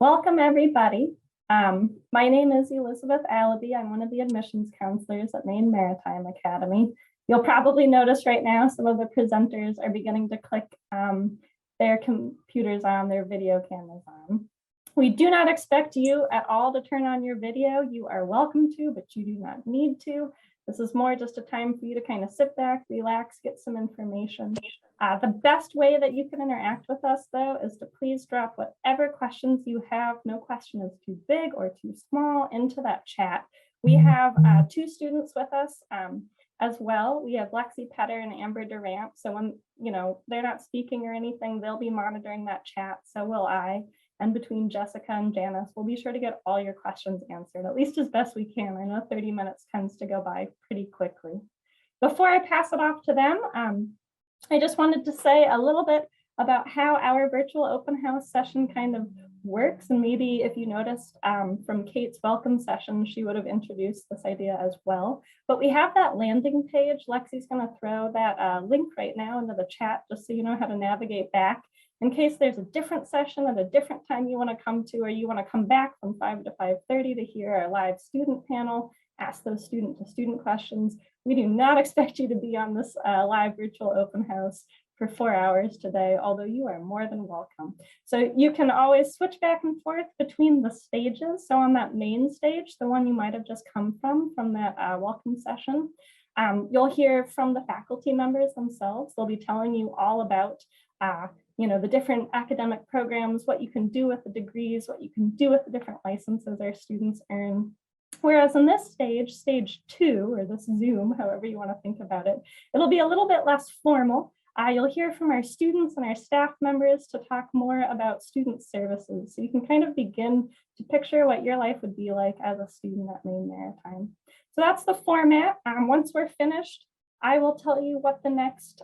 Welcome, everybody. My name is Elizabeth Allaby. I'm one of the admissions counselors at Maine Maritime Academy. You'll probably notice right now some of the presenters are beginning to click their computers on, their video cameras on. We do not expect you at all to turn on your video. You are welcome to, but you do not need to. This is more just a time for you to kind of sit back, relax, get some information. The best way that you can interact with us, though, is to please drop whatever questions you have. No question is too big or too small into that chat. We have two students with us as well. We have Lexi Petter and Amber Durant. So when they're not speaking or anything, they'll be monitoring that chat. So will I. And between Jessica and Janice, we'll be sure to get all your questions answered, at least as best we can. I know 30 minutes tends to go by pretty quickly. Before I pass it off to them, I just wanted to say a little bit about how our virtual open house session kind of works. And maybe if you noticed from Kate's welcome session, she would have introduced this idea as well. But we have that landing page. Lexi's going to throw that link right now into the chat just so you know how to navigate back. In case there's a different session at a different time you want to come to, or you want to come back from 5 to 5:30 to hear our live student panel, ask those student-to-student questions. We do not expect you to be on this live virtual open house for 4 hours today, although you are more than welcome. So you can always switch back and forth between the stages. So on that main stage, the one you might have just come from that welcome session, you'll hear from the faculty members themselves. They'll be telling you all about the different academic programs, what you can do with the degrees, what you can do with the different licenses our students earn. Whereas in this stage, stage 2, or this Zoom, however you want to think about it, it'll be a little bit less formal. You'll hear from our students and our staff members to talk more about student services. So you can kind of begin to picture what your life would be like as a student at Maine Maritime. So that's the format. Once we're finished, I will tell you what the next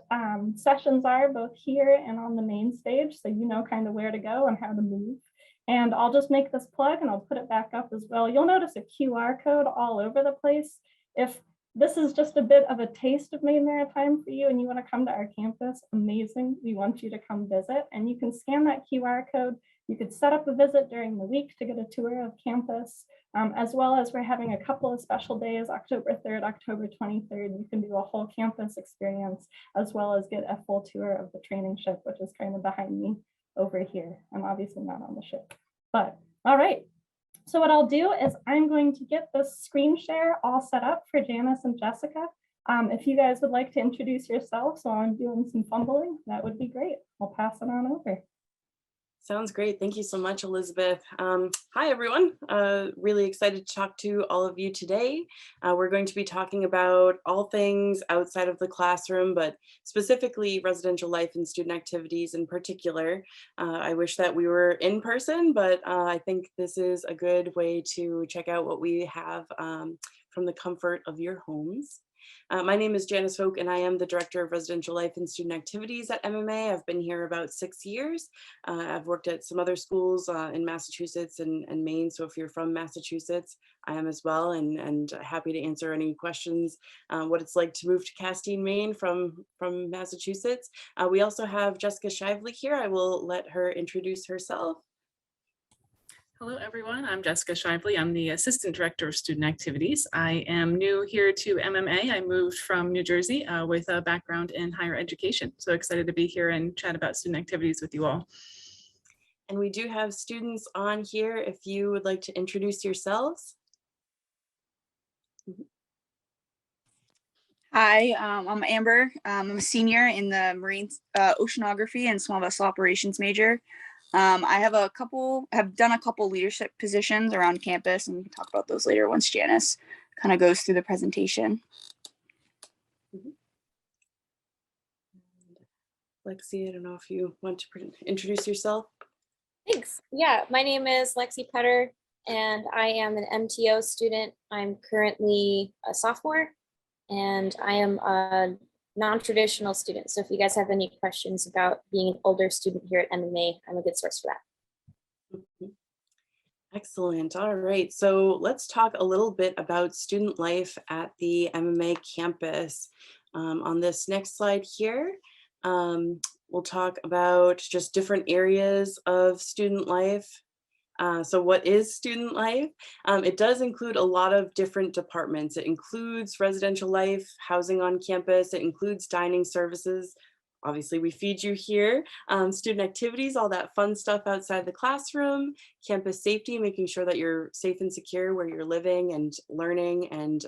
sessions are, both here and on the main stage, so you know kind of where to go and how to move. And I'll just make this plug and I'll put it back up as well. You'll notice a QR code all over the place. If this is just a bit of a taste of Maine Maritime for you and you want to come to our campus, amazing. We want you to come visit, and you can scan that QR code. You could set up a visit during the week to get a tour of campus, as well as we're having a couple of special days, October 3rd, October 23rd. You can do a whole campus experience, as well as get a full tour of the training ship, which is kind of behind me over here. I'm obviously not on the ship, but all right. So what I'll do is I'm going to get this screen share all set up for Janice and Jessica. If you guys would like to introduce yourselves while I'm doing some fumbling, that would be great. I'll pass it on over. Sounds great. Thank you so much, Elizabeth. Hi, everyone. Really excited to talk to all of you today. We're going to be talking about all things outside of the classroom, but specifically residential life and student activities in particular. I wish that we were in person, but I think this is a good way to check out what we have from the comfort of your homes. My name is Janice Folk, and I am the Director of Residential Life and Student Activities at MMA. I've been here about 6 years. I've worked at some other schools in Massachusetts and Maine, so if you're from Massachusetts, I am as well, and happy to answer any questions, what it's like to move to Castine, Maine from Massachusetts. We also have Jessica Shively here. I will let her introduce herself. Hello, everyone. I'm Jessica Shively. I'm the Assistant Director of Student Activities. I am new here to MMA. I moved from New Jersey with a background in higher education. So excited to be here and chat about student activities with you all. And we do have students on here if you would like to introduce yourselves. Hi, I'm Amber. I'm a senior in the Marine Oceanography and Small Vessel Operations major. I have done a couple leadership positions around campus, and we can talk about those later once Janice kind of goes through the presentation. Lexi, I don't know if you want to introduce yourself. Thanks. Yeah, my name is Lexi Petter, and I am an MTO student. I'm currently a sophomore, and I am a non-traditional student. So if you guys have any questions about being an older student here at MMA, I'm a good source for that. Excellent. All right. So let's talk a little bit about student life at the MMA campus. On this next slide here, we'll talk about just different areas of student life. So what is student life? It does include a lot of different departments. It includes residential life, housing on campus. It includes dining services. Obviously, we feed you here. Student activities, all that fun stuff outside the classroom. Campus safety, making sure that you're safe and secure where you're living and learning and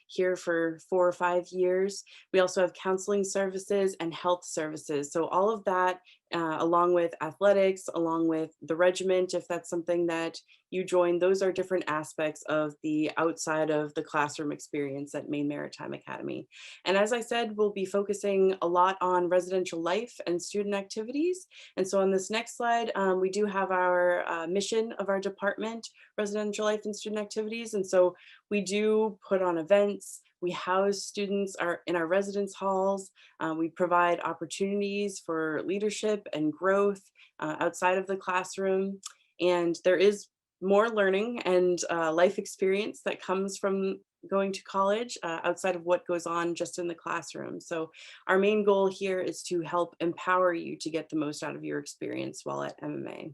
here for 4 or 5 years. We also have counseling services and health services. So all of that, along with athletics, along with the regiment, if that's something that you join, those are different aspects of the outside of the classroom experience at Maine Maritime Academy. And as I said, we'll be focusing a lot on residential life and student activities. And so on this next slide, we do have our mission of our department, residential life and student activities. And so we do put on events. We house students in our residence halls. We provide opportunities for leadership and growth outside of the classroom. And there is more learning and life experience that comes from going to college outside of what goes on just in the classroom. So our main goal here is to help empower you to get the most out of your experience while at MMA.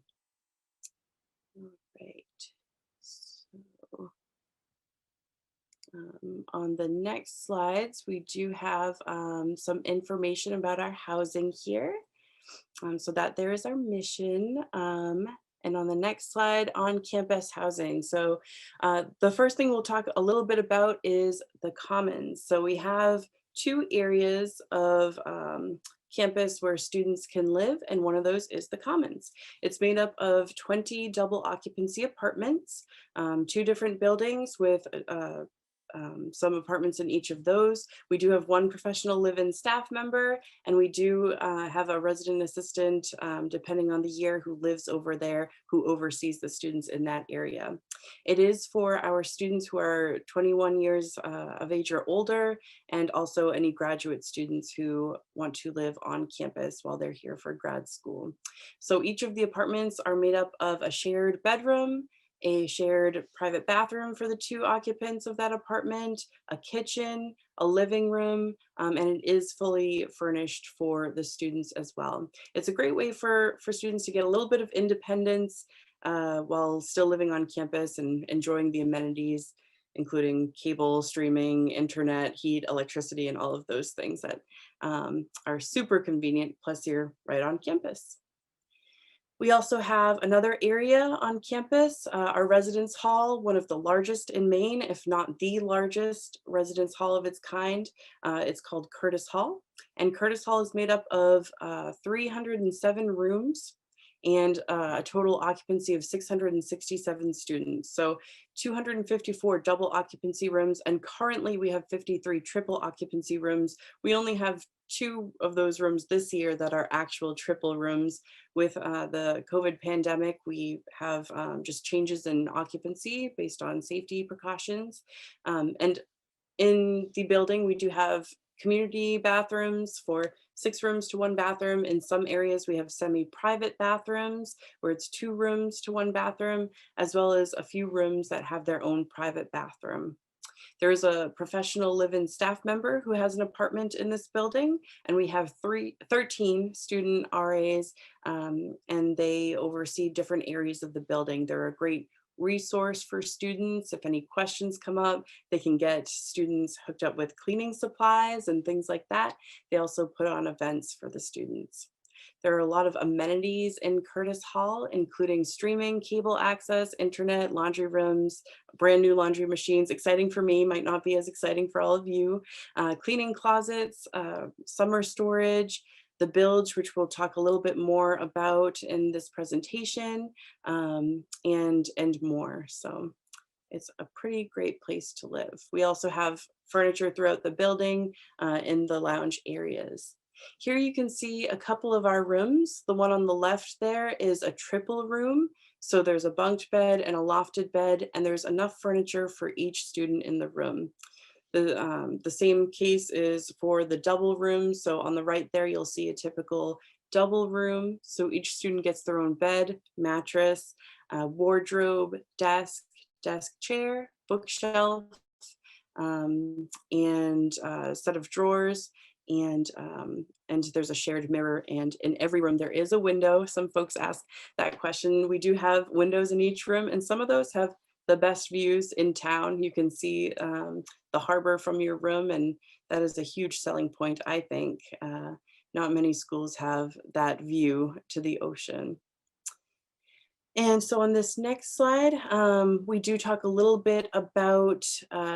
All right. On the next slides, we do have some information about our housing here. So that there is our mission. And on the next slide, on-campus housing. So the first thing we'll talk a little bit about is the commons. So we have 2 areas of campus where students can live, and one of those is the commons. It's made up of 20 double occupancy apartments, 2 different buildings with some apartments in each of those. We do have 1 professional live-in staff member, and we do have a resident assistant, depending on the year, who lives over there, who oversees the students in that area. It is for our students who are 21 years of age or older, and also any graduate students who want to live on campus while they're here for grad school. So each of the apartments are made up of a shared bedroom, a shared private bathroom for the 2 occupants of that apartment, a kitchen, a living room, and it is fully furnished for the students as well. It's a great way for students to get a little bit of independence while still living on campus and enjoying the amenities, including cable, streaming, internet, heat, electricity, and all of those things that are super convenient, plus you're right on campus. We also have another area on campus, our residence hall, one of the largest in Maine, if not the largest residence hall of its kind. It's called Curtis Hall. And Curtis Hall is made up of 307 rooms and a total occupancy of 667 students. So 254 double occupancy rooms, and currently we have 53 triple occupancy rooms. We only have 2 of those rooms this year that are actual triple rooms. With the COVID pandemic, we have just changes in occupancy based on safety precautions. And in the building, we do have community bathrooms for 6 rooms to 1 bathroom. In some areas, we have semi-private bathrooms where it's 2 rooms to 1 bathroom, as well as a few rooms that have their own private bathroom. There's a professional live-in staff member who has an apartment in this building, and we have 13 student RAs, and they oversee different areas of the building. They're a great resource for students. If any questions come up, they can get students hooked up with cleaning supplies and things like that. They also put on events for the students. There are a lot of amenities in Curtis Hall, including streaming, cable access, internet, laundry rooms, brand new laundry machines. Exciting for me, might not be as exciting for all of you. Cleaning closets, summer storage, the bilge, which we'll talk a little bit more about in this presentation, and more. So it's a pretty great place to live. We also have furniture throughout the building in the lounge areas. Here you can see a couple of our rooms. The one on the left there is a triple room. So there's a bunked bed and a lofted bed, and there's enough furniture for each student in the room. The same case is for the double room. So on the right there, you'll see a typical double room. So each student gets their own bed, mattress, wardrobe, desk chair, bookshelf, and a set of drawers. and there's a shared mirror, and in every room there is a window. Some folks ask that question. We do have windows in each room, and some of those have the best views in town. You can see the harbor from your room, and that is a huge selling point, I think. Not many schools have that view to the ocean. And so on this next slide, we do talk a little bit about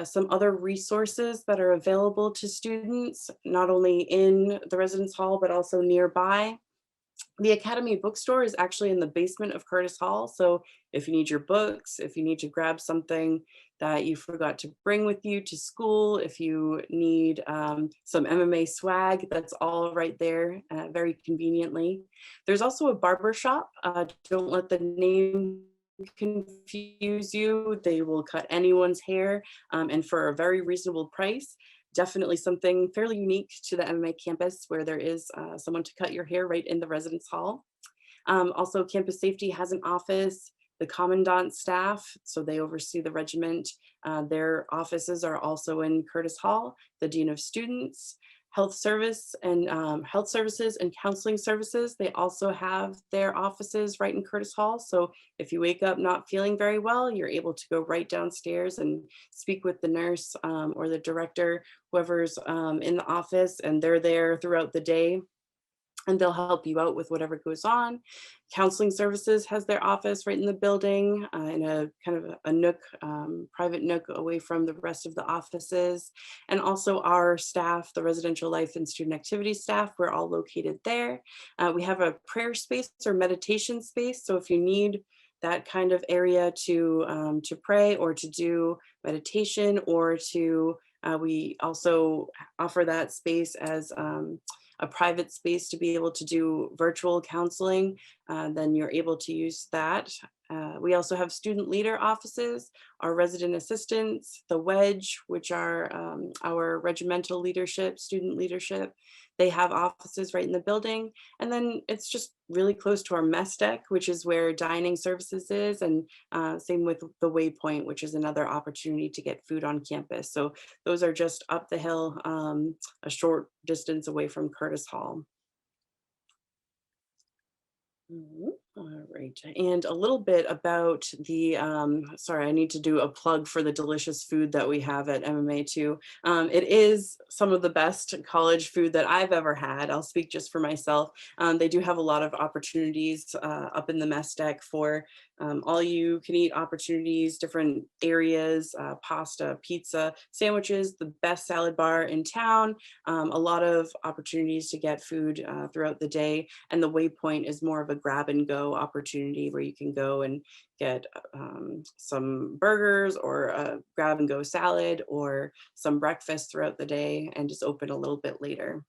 some other resources that are available to students, not only in the residence hall, but also nearby. The Academy bookstore is actually in the basement of Curtis Hall. So if you need your books, if you need to grab something that you forgot to bring with you to school, if you need some MMA swag, that's all right there very conveniently. There's also a barber shop. Don't let the name confuse you. They will cut anyone's hair and for a very reasonable price. Definitely something fairly unique to the MMA campus, where there is someone to cut your hair right in the residence hall. Also, campus safety has an office. The commandant's staff, so they oversee the regiment. Their offices are also in Curtis Hall. The dean of students, health services and counseling services, they also have their offices right in Curtis Hall. So if you wake up not feeling very well, you're able to go right downstairs and speak with the nurse or the director, whoever's in the office, and they're there throughout the day, and they'll help you out with whatever goes on. Counseling services has their office right in the building in a kind of a nook, private nook away from the rest of the offices. And also our staff, the residential life and student activities staff, we're all located there. We have a prayer space or meditation space. So if you need that kind of area to pray or to do meditation, or to, we also offer that space as a private space to be able to do virtual counseling, then you're able to use that. We also have student leader offices, our resident assistants, the Wedge, which are our regimental leadership, student leadership. They have offices right in the building. And then it's just really close to our mess deck, which is where dining services is, and same with the Waypoint, which is another opportunity to get food on campus. So those are just up the hill, a short distance away from Curtis Hall. All right, and a little bit about the, sorry, I need to do a plug for the delicious food that we have at MMA too. It is some of the best college food that I've ever had. I'll speak just for myself. They do have a lot of opportunities up in the mess deck for all you can eat opportunities, different areas, pasta, pizza, sandwiches, the best salad bar in town, a lot of opportunities to get food throughout the day. And the Waypoint is more of a grab and go opportunity where you can go and get some burgers or a grab and go salad or some breakfast throughout the day, and just open a little bit later.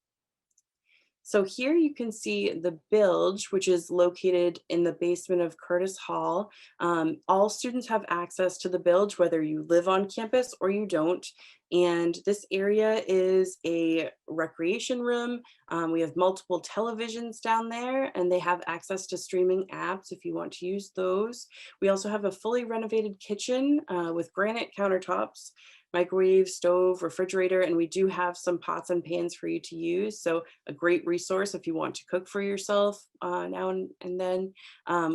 So here you can see the bilge, which is located in the basement of Curtis Hall. All students have access to the bilge, whether you live on campus or you don't. And this area is a recreation room. We have multiple televisions down there, and they have access to streaming apps if you want to use those. We also have a fully renovated kitchen with granite countertops, microwave, stove, refrigerator, and we do have some pots and pans for you to use. So a great resource if you want to cook for yourself now and then.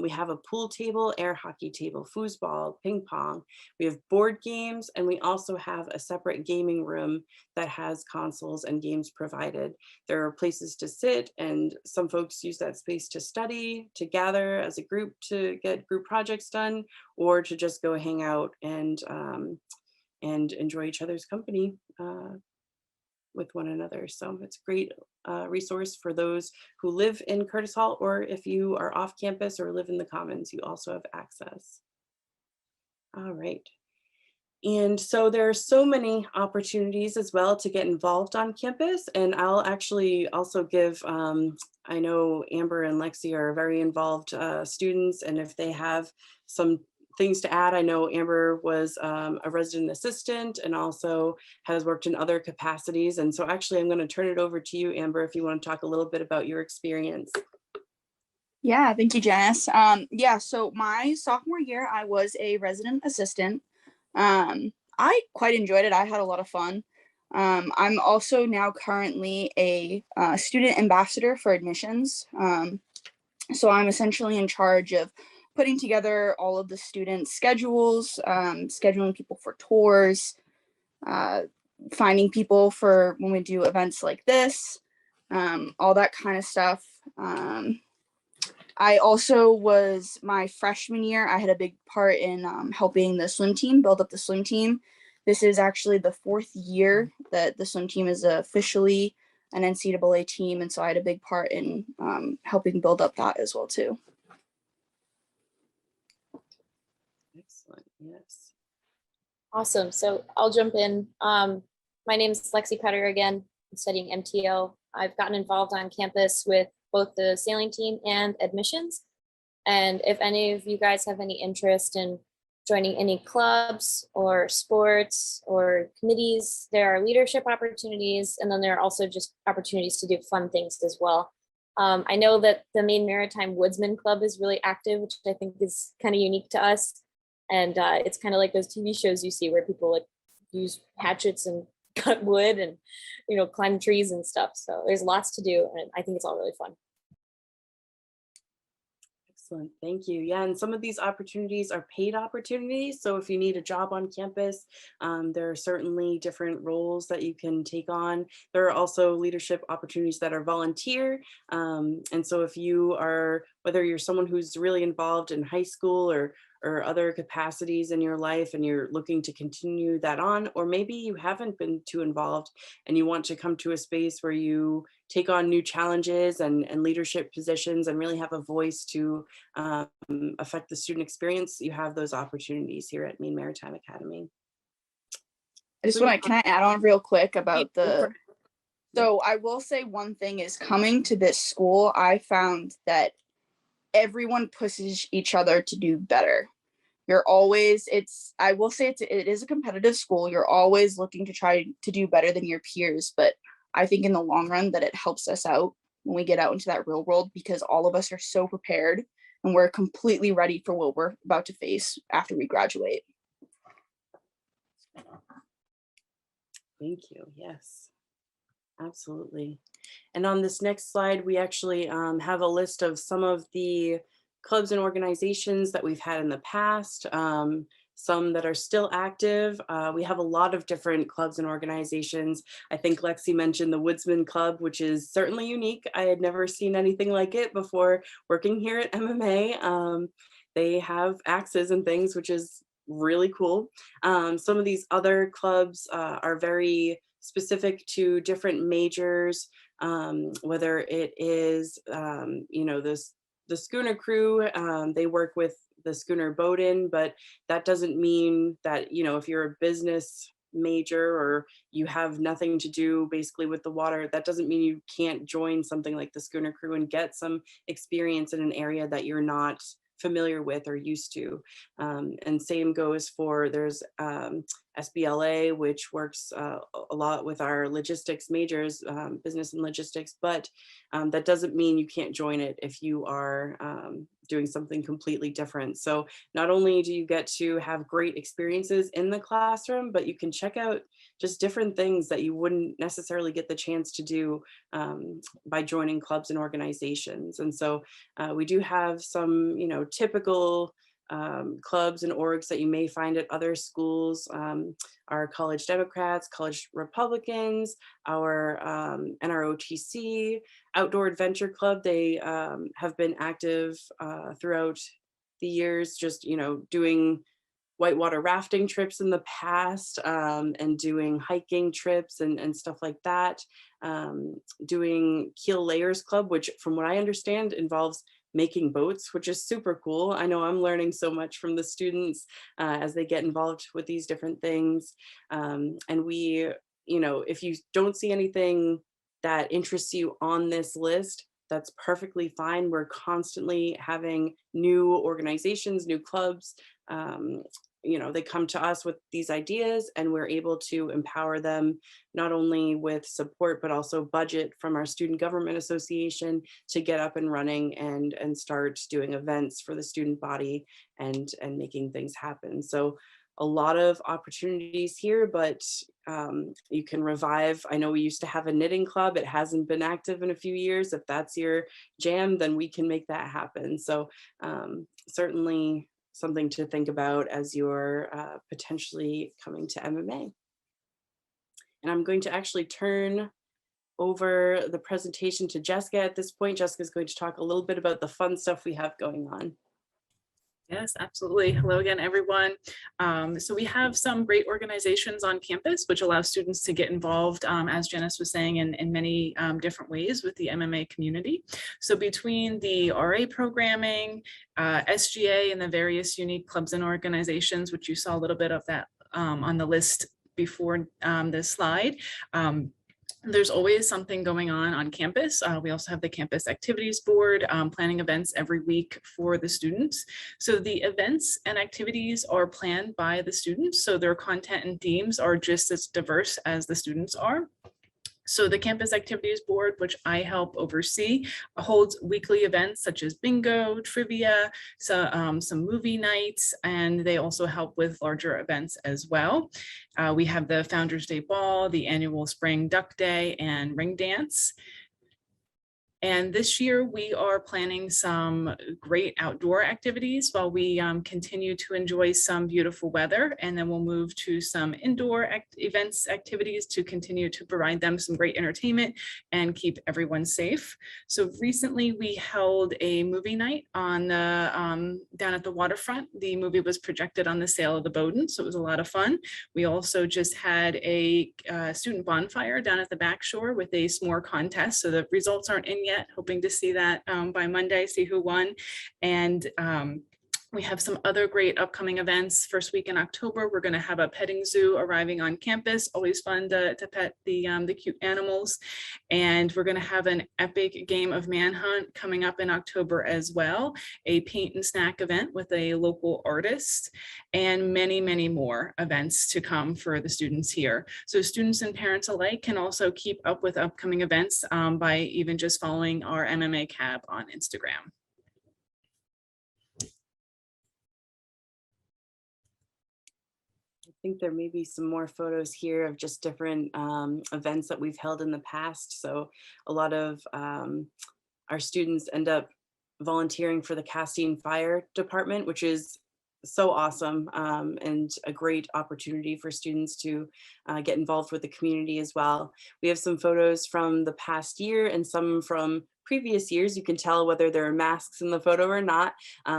We have a pool table, air hockey table, foosball, ping pong. We have board games, and we also have a separate gaming room that has consoles and games provided. There are places to sit, and some folks use that space to study, to gather as a group to get group projects done, or to just go hang out and enjoy each other's company with one another. So it's a great resource for those who live in Curtis Hall, or if you are off campus or live in the Commons, you also have access. All right. And so there are so many opportunities as well to get involved on campus. And I'll actually also give, I know Amber and Lexi are very involved students, and if they have some things to add, I know Amber was a resident assistant and also has worked in other capacities. And so actually I'm going to turn it over to you, Amber, if you want to talk a little bit about your experience. Yeah, thank you, Janice. Yeah, so my sophomore year, I was a resident assistant. I quite enjoyed it. I had a lot of fun. I'm also now currently a student ambassador for admissions. So I'm essentially in charge of putting together all of the students' schedules, scheduling people for tours, finding people for when we do events like this, all that kind of stuff. I also was my freshman year, I had a big part in helping the swim team, build up the swim team. This is actually the 4th year that the swim team is officially an NCAA team. And so I had a big part in helping build up that as well too. Excellent, yes. Awesome. So I'll jump in. My name is Lexi Petter again. I'm studying MTO. I've gotten involved on campus with both the sailing team and admissions. And if any of you guys have any interest in joining any clubs or sports or committees, there are leadership opportunities, and then there are also just opportunities to do fun things as well. I know that the Maine Maritime Woodsman Club is really active, which I think is kind of unique to us. And it's kind of like those TV shows you see where people like use hatchets and cut wood and, you know, climb trees and stuff. So there's lots to do, and I think it's all really fun. Excellent, thank you. Yeah, and some of these opportunities are paid opportunities. So if you need a job on campus, there are certainly different roles that you can take on. There are also leadership opportunities that are volunteer. And so if you are, whether you're someone who's really involved in high school or other capacities in your life and you're looking to continue that on, or maybe you haven't been too involved and you want to come to a space where you take on new challenges and leadership positions and really have a voice to affect the student experience, you have those opportunities here at Maine Maritime Academy. I just want to, can I add on real quick about so I will say one thing is coming to this school, I found that everyone pushes each other to do better. You're always, I will say it is a competitive school. You're always looking to try to do better than your peers, but I think in the long run that it helps us out when we get out into that real world, because all of us are so prepared and we're completely ready for what we're about to face after we graduate. Thank you. Yes, absolutely. And on this next slide, we actually have a list of some of the clubs and organizations that we've had in the past, some that are still active. We have a lot of different clubs and organizations. I think Lexi mentioned the Woodsman Club, which is certainly unique. I had never seen anything like it before working here at MMA. They have axes and things, which is really cool. Some of these other clubs are very specific to different majors, whether it is, you know, the schooner crew, they work with the schooner boating, but that doesn't mean that, you know, if you're a business major or you have nothing to do basically with the water, that doesn't mean you can't join something like the schooner crew and get some experience in an area that you're not familiar with or used to. And same goes for, there's SBLA, which works a lot with our logistics majors, business and logistics, but that doesn't mean you can't join it if you are doing something completely different. So not only do you get to have great experiences in the classroom, but you can check out just different things that you wouldn't necessarily get the chance to do by joining clubs and organizations. And so we do have some, you know, typical clubs and orgs that you may find at other schools. Our College Democrats, College Republicans, our NROTC, Outdoor Adventure Club. They have been active throughout the years, just, you know, doing whitewater rafting trips in the past, and doing hiking trips and stuff like that. Doing Keel Layers Club, which from what I understand involves making boats, which is super cool. I know I'm learning so much from the students as they get involved with these different things. And we, you know, if you don't see anything that interests you on this list, that's perfectly fine. We're constantly having new organizations, new clubs. You know, they come to us with these ideas and we're able to empower them not only with support, but also budget from our Student Government Association to get up and running and start doing events for the student body and making things happen. So a lot of opportunities here, but you can revive. I know we used to have a knitting club. It hasn't been active in a few years. If that's your jam, then we can make that happen. So certainly something to think about as you're potentially coming to MMA. And I'm going to actually turn over the presentation to Jessica at this point. Jessica is going to talk a little bit about the fun stuff we have going on. Yes, absolutely. Hello again, everyone. So we have some great organizations on campus, which allow students to get involved, as Janice was saying, in many different ways with the MMA community. So between the RA programming, SGA, and the various unique clubs and organizations, which you saw a little bit of that on the list before this slide, there's always something going on campus. We also have the campus activities board planning events every week for the students. So the events and activities are planned by the students. So their content and themes are just as diverse as the students are. So the campus activities board, which I help oversee, holds weekly events such as bingo, trivia, so, some movie nights, and they also help with larger events as well. We have the Founders Day Ball, the annual Spring Duck Day, and Ring Dance. And this year we are planning some great outdoor activities while we continue to enjoy some beautiful weather. And then we'll move to some indoor events, activities to continue to provide them some great entertainment and keep everyone safe. So recently we held a movie night on the down at the waterfront. The movie was projected on the Sail of the Bowdoin, so it was a lot of fun. We also just had a student bonfire down at the back shore with a s'more contest. So the results aren't in yet. Hoping to see that by Monday, see who won. And we have some other great upcoming events. First week in October, we're going to have a petting zoo arriving on campus. Always fun to pet the cute animals. And we're going to have an epic game of manhunt coming up in October as well. A paint and snack event with a local artist, and many, many more events to come for the students here. So students and parents alike can also keep up with upcoming events by even just following our MMA Cab on Instagram. I think there may be some more photos here of just different events that we've held in the past. So a lot of our students end up volunteering for the Castine Fire Department, which is so awesome and a great opportunity for students to get involved with the community as well. We have some photos from the past year and some from previous years. You can tell whether there are masks in the photo or not.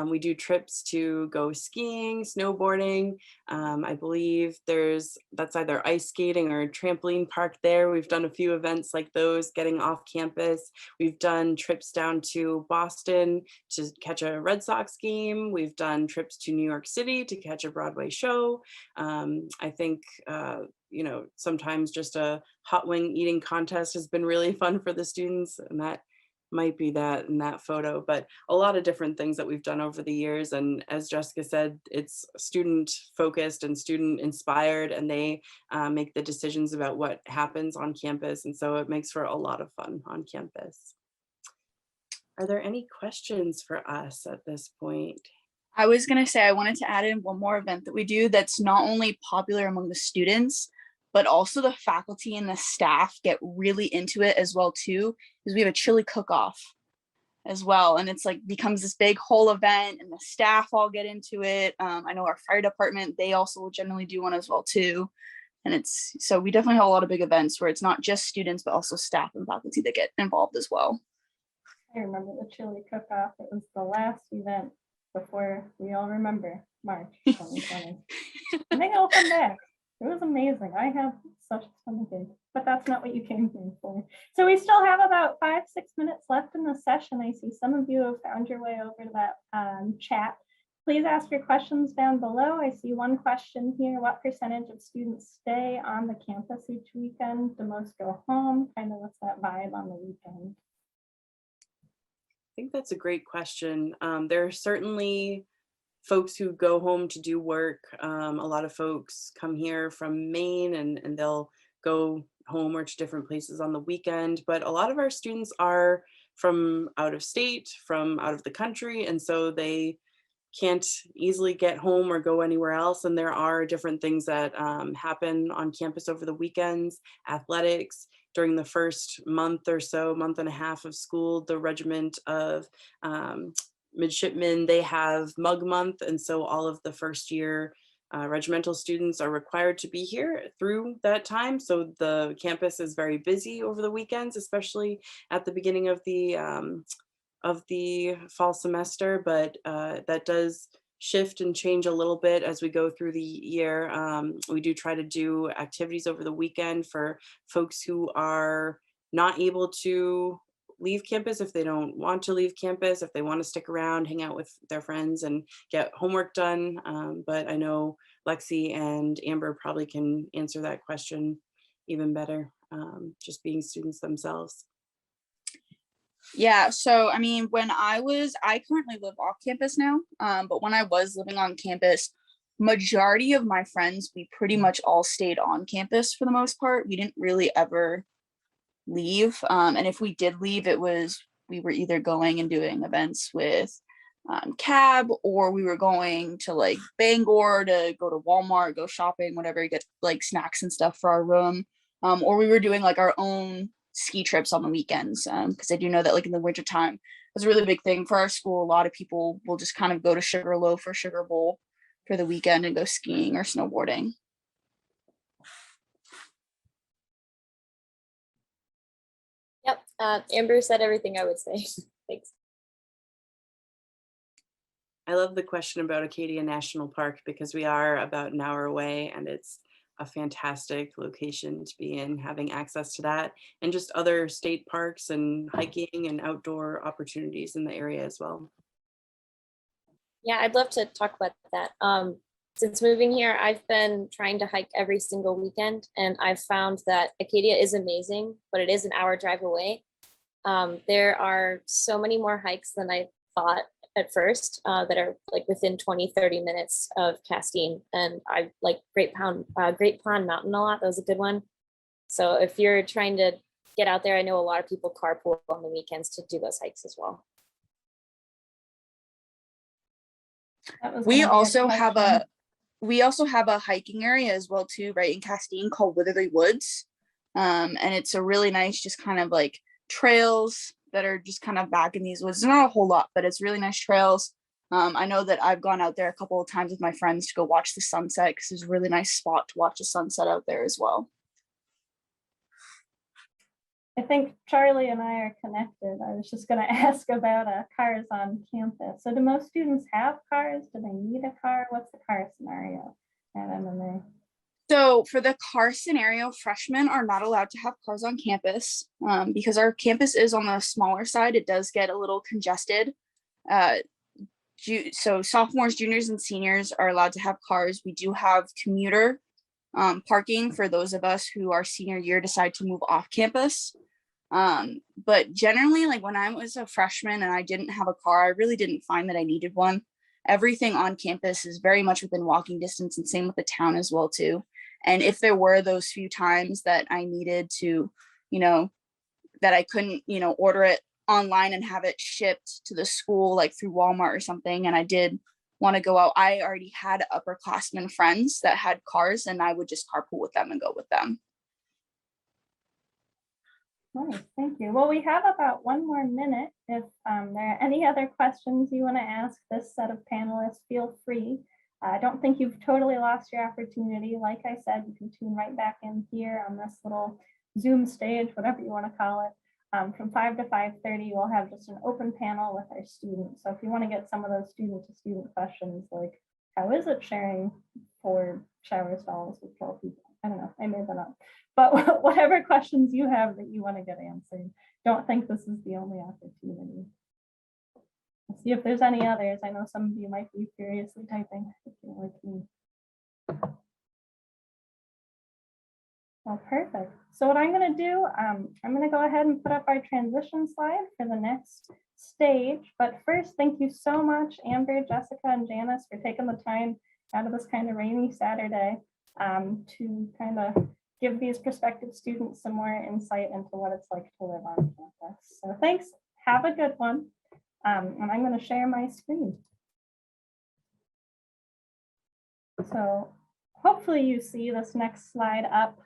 We do trips to go skiing, snowboarding. I believe that's either ice skating or a trampoline park there. We've done a few events like those getting off campus. We've done trips down to Boston to catch a Red Sox game. We've done trips to New York City to catch a Broadway show. I think you know, sometimes just a hot wing eating contest has been really fun for the students, and that might be that in that photo, but a lot of different things that we've done over the years. And as Jessica said, it's student focused and student inspired, and they make the decisions about what happens on campus. And so it makes for a lot of fun on campus. Are there any questions for us at this point? I was going to say, I wanted to add in one more event that we do that's not only popular among the students, but also the faculty and the staff get really into it as well too, because we have a chili cook-off as well. And it's like becomes this big whole event, and the staff all get into it. I know our fire department, they also will generally do one as well too. And so we definitely have a lot of big events where it's not just students, but also staff and faculty that get involved as well. I remember the chili cook-off. It was the last event before we all remember March 2020. I think I'll come back. It was amazing. I have such fun things, but that's not what you came here for. So we still have about 5-6 minutes left in the session. I see some of you have found your way over to that chat. Please ask your questions down below. I see one question here. What percentage of students stay on the campus each weekend? Do most go home? Kind of what's that vibe on the weekend? I think that's a great question. There are certainly folks who go home to do work. A lot of folks come here from Maine and they'll go home or to different places on the weekend, but a lot of our students are from out of state, from out of the country, and so they can't easily get home or go anywhere else. And there are different things that happen on campus over the weekends, athletics. During the first month or so, month and a half of school, the Regiment of Midshipmen, they have Mug Month. And so all of the first year regimental students are required to be here through that time. So the campus is very busy over the weekends, especially at the beginning of the fall semester, but that does shift and change a little bit as we go through the year. We do try to do activities over the weekend for folks who are not able to leave campus, if they don't want to leave campus, if they want to stick around, hang out with their friends and get homework done. But I know Lexi and Amber probably can answer that question even better, just being students themselves. Yeah, so I mean, I currently live off campus now, but when I was living on campus, majority of my friends, we pretty much all stayed on campus for the most part. We didn't really ever leave. And if we did leave, we were either going and doing events with CAB, or we were going to like Bangor to go to Walmart, go shopping, whatever, get like snacks and stuff for our room. Or we were doing like our own ski trips on the weekends, because I do know that like in the wintertime, it's a really big thing for our school. A lot of people will just kind of go to Sugarloaf or Sugar Bowl for the weekend and go skiing or snowboarding. Yep, Amber said everything I would say. Thanks. I love the question about Acadia National Park because we are about an hour away and it's a fantastic location to be in, having access to that and just other state parks and hiking and outdoor opportunities in the area as well. Yeah, I'd love to talk about that. Since moving here, I've been trying to hike every single weekend, and I've found that Acadia is amazing, but it is an hour drive away. There are so many more hikes than I thought at first that are like within 20-30 minutes of Castine, and I like Great Pond Mountain a lot. That was a good one. So if you're trying to get out there, I know a lot of people carpool on the weekends to do those hikes as well. We also have a hiking area as well too, right in Castine, called Witherly Woods. And it's a really nice, just kind of like trails that are just kind of back in these woods. There's not a whole lot, but it's really nice trails. I know that I've gone out there a couple of times with my friends to go watch the sunset, because there's a really nice spot to watch the sunset out there as well. I think Charlie and I are connected. I was just going to ask about cars on campus. So do most students have cars? Do they need a car? What's the car scenario at MMA? So for the car scenario, freshmen are not allowed to have cars on campus because our campus is on the smaller side. It does get a little congested. So sophomores, juniors, and seniors are allowed to have cars. We do have commuter parking for those of us who our senior year decide to move off campus. But generally, like when I was a freshman and I didn't have a car, I really didn't find that I needed one. Everything on campus is very much within walking distance, and same with the town as well too. And if there were those few times that I needed to, that I couldn't, order it online and have it shipped to the school, like through Walmart or something, and I did want to go out, I already had upperclassmen friends that had cars, and I would just carpool with them and go with them. Nice, thank you. Well, we have about 1 more minute. If there are any other questions you want to ask this set of panelists, feel free. I don't think you've totally lost your opportunity. Like I said, you can tune right back in here on this little Zoom stage, whatever you want to call it. From 5 to 5:30, we'll have just an open panel with our students. So if you want to get some of those student-to-student questions, like how is it sharing 4 shower stalls with 12 people? I don't know, I made that up. But whatever questions you have that you want to get answered, don't think this is the only opportunity. Let's see if there's any others. I know some of you might be furiously typing, if you're like me. Well, perfect. So what I'm going to do, I'm going to go ahead and put up our transition slide for the next stage. But first, thank you so much, Amber, Jessica, and Janice, for taking the time out of this kind of rainy Saturday to kind of give these prospective students some more insight into what it's like to live on campus. So thanks. Have a good one. And I'm going to share my screen. So hopefully you see this next slide up.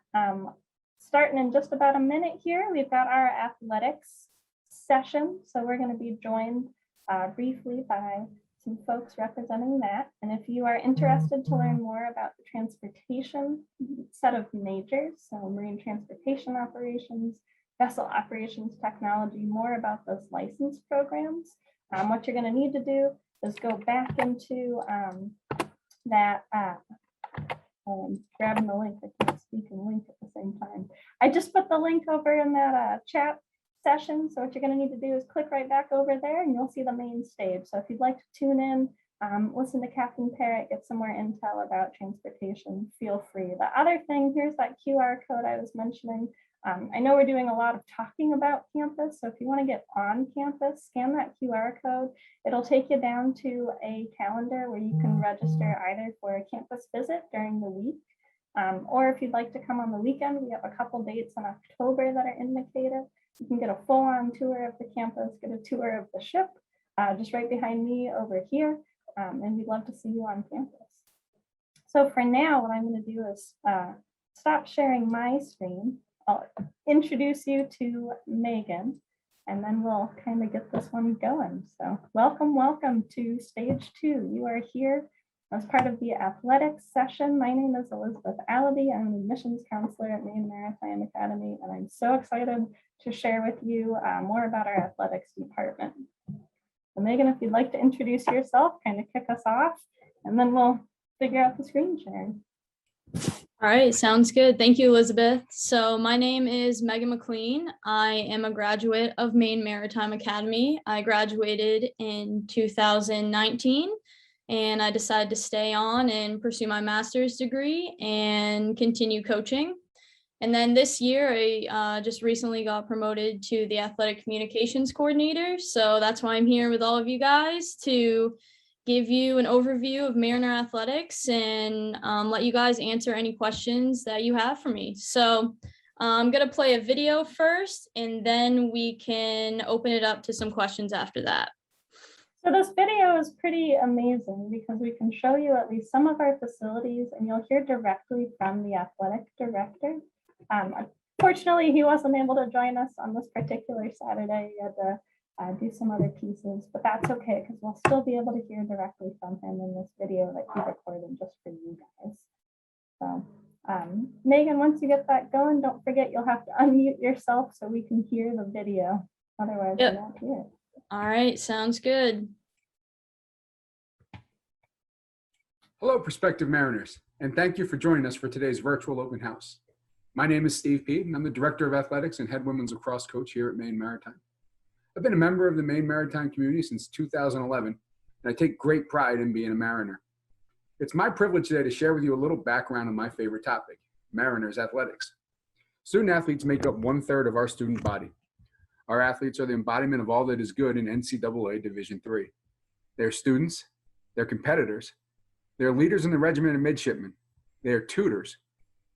Starting in just about a minute here, we've got our athletics session. So we're going to be joined briefly by some folks representing that. And if you are interested to learn more about the transportation set of majors, so marine transportation operations, vessel operations technology, more about those license programs, what you're going to need to do is go back into that grabbing the link. I can't speak and link at the same time. I just put the link over in that chat session. So what you're going to need to do is click right back over there and you'll see the main stage. So if you'd like to tune in, listen to Captain Parrott, get some more intel about transportation, feel free. The other thing, here's that QR code I was mentioning. I know we're doing a lot of talking about campus. So if you want to get on campus, scan that QR code. It'll take you down to a calendar where you can register either for a campus visit during the week, or if you'd like to come on the weekend, we have a couple dates in October that are indicated. You can get a full-on tour of the campus, get a tour of the ship, just right behind me over here, and we'd love to see you on campus. So for now, what I'm going to do is stop sharing my screen. I'll introduce you to Megan, and then we'll kind of get this one going. So welcome to stage 2. You are here as part of the athletics session. My name is Elizabeth Allaby. I'm an admissions counselor at Maine Maritime Academy, and I'm so excited to share with you more about our athletics department. So Megan, if you'd like to introduce yourself, kind of kick us off, and then we'll figure out the screen sharing. All right, sounds good. Thank you, Elizabeth. So my name is Megan McLean. I am a graduate of Maine Maritime Academy. I graduated in 2019, and I decided to stay on and pursue my master's degree and continue coaching. And then this year, I just recently got promoted to the athletic communications coordinator. So that's why I'm here with all of you guys to give you an overview of Mariner Athletics and let you guys answer any questions that you have for me. So I'm going to play a video first, and then we can open it up to some questions after that. So this video is pretty amazing because we can show you at least some of our facilities, and you'll hear directly from the athletic director. Unfortunately, he wasn't able to join us on this particular Saturday. He had to do some other pieces, but that's okay because we'll still be able to hear directly from him in this video that he recorded just for you guys. So Megan, once you get that going, don't forget you'll have to unmute yourself so we can hear the video. Otherwise, Yep. we won't hear it. All right, sounds good. Hello, prospective Mariners, and thank you for joining us for today's virtual open house. My name is Steve Peet, and I'm the Director of Athletics and Head Women's Lacrosse Coach here at Maine Maritime. I've been a member of the Maine Maritime community since 2011, and I take great pride in being a Mariner. It's my privilege today to share with you a little background on my favorite topic, Mariners athletics. Student athletes make up 1/3 of our student body. Our athletes are the embodiment of all that is good in NCAA Division III. They're students, they're competitors, they're leaders in the Regiment and Midshipmen, they are tutors,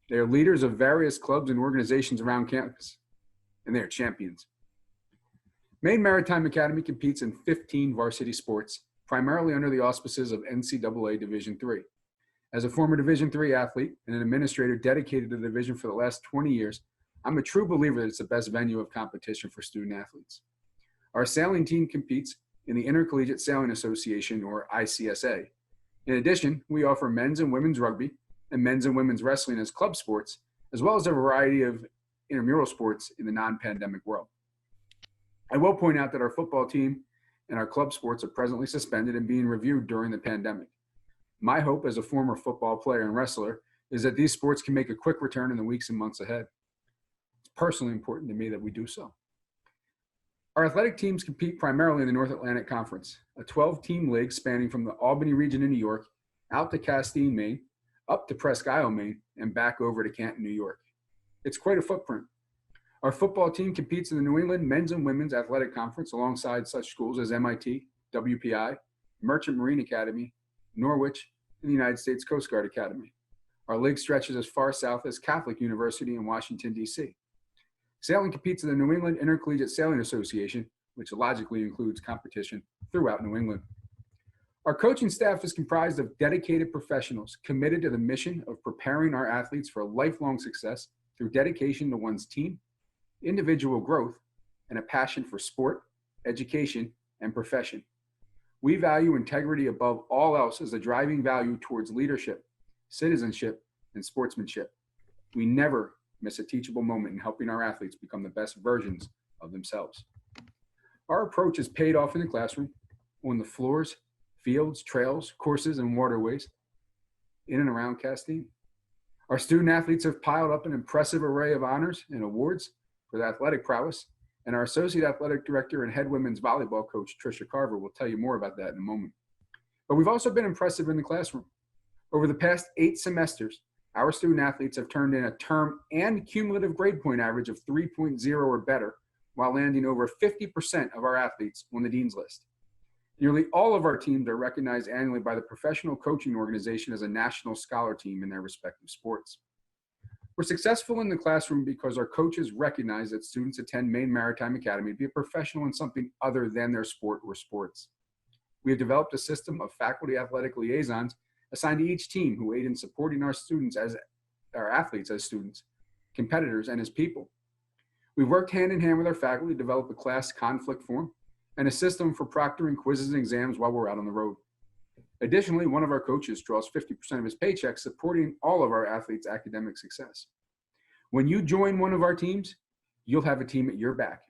they are leaders of various clubs and organizations around campus, and they are champions. Maine Maritime Academy competes in 15 varsity sports, primarily under the auspices of NCAA Division III. As a former Division III athlete and an administrator dedicated to the division for the last 20 years, I'm a true believer that it's the best venue of competition for student athletes. Our sailing team competes in the Intercollegiate Sailing Association, or ICSA. In addition, we offer men's and women's rugby and men's and women's wrestling as club sports, as well as a variety of intramural sports in the non-pandemic world. I will point out that our football team and our club sports are presently suspended and being reviewed during the pandemic. My hope as a former football player and wrestler is that these sports can make a quick return in the weeks and months ahead. It's personally important to me that we do so. Our athletic teams compete primarily in the North Atlantic Conference, a 12-team league spanning from the Albany region in New York, out to Castine, Maine, up to Presque Isle, Maine, and back over to Canton, New York. It's quite a footprint. Our football team competes in the New England Men's and Women's Athletic Conference alongside such schools as MIT, WPI, Merchant Marine Academy, Norwich, and the United States Coast Guard Academy. Our league stretches as far south as Catholic University in Washington, D.C. Sailing competes in the New England Intercollegiate Sailing Association, which logically includes competition throughout New England. Our coaching staff is comprised of dedicated professionals committed to the mission of preparing our athletes for lifelong success through dedication to one's team, individual growth, and a passion for sport, education, and profession. We value integrity above all else as a driving value towards leadership, citizenship, and sportsmanship. We never miss a teachable moment in helping our athletes become the best versions of themselves. Our approach is paid off in the classroom, on the floors, fields, trails, courses, and waterways in and around Castine. Our student athletes have piled up an impressive array of honors and awards for their athletic prowess, and our Associate Athletic Director and head women's volleyball coach, Tricia Carver, will tell you more about that in a moment. But we've also been impressive in the classroom. Over the past 8 semesters, our student athletes have turned in a term and cumulative grade point average of 3.0 or better, while landing over 50% of our athletes on the Dean's List. Nearly all of our teams are recognized annually by the Professional Coaching Organization as a national scholar team in their respective sports. We're successful in the classroom because our coaches recognize that students attend Maine Maritime Academy to be a professional in something other than their sport or sports. We have developed a system of faculty athletic liaisons assigned to each team who aid in supporting our students as our athletes as students, competitors, and as people. We've worked hand in hand with our faculty to develop a class conflict form and a system for proctoring quizzes and exams while we're out on the road. Additionally, one of our coaches draws 50% of his paycheck supporting all of our athletes' academic success. When you join one of our teams, you'll have a team at your back.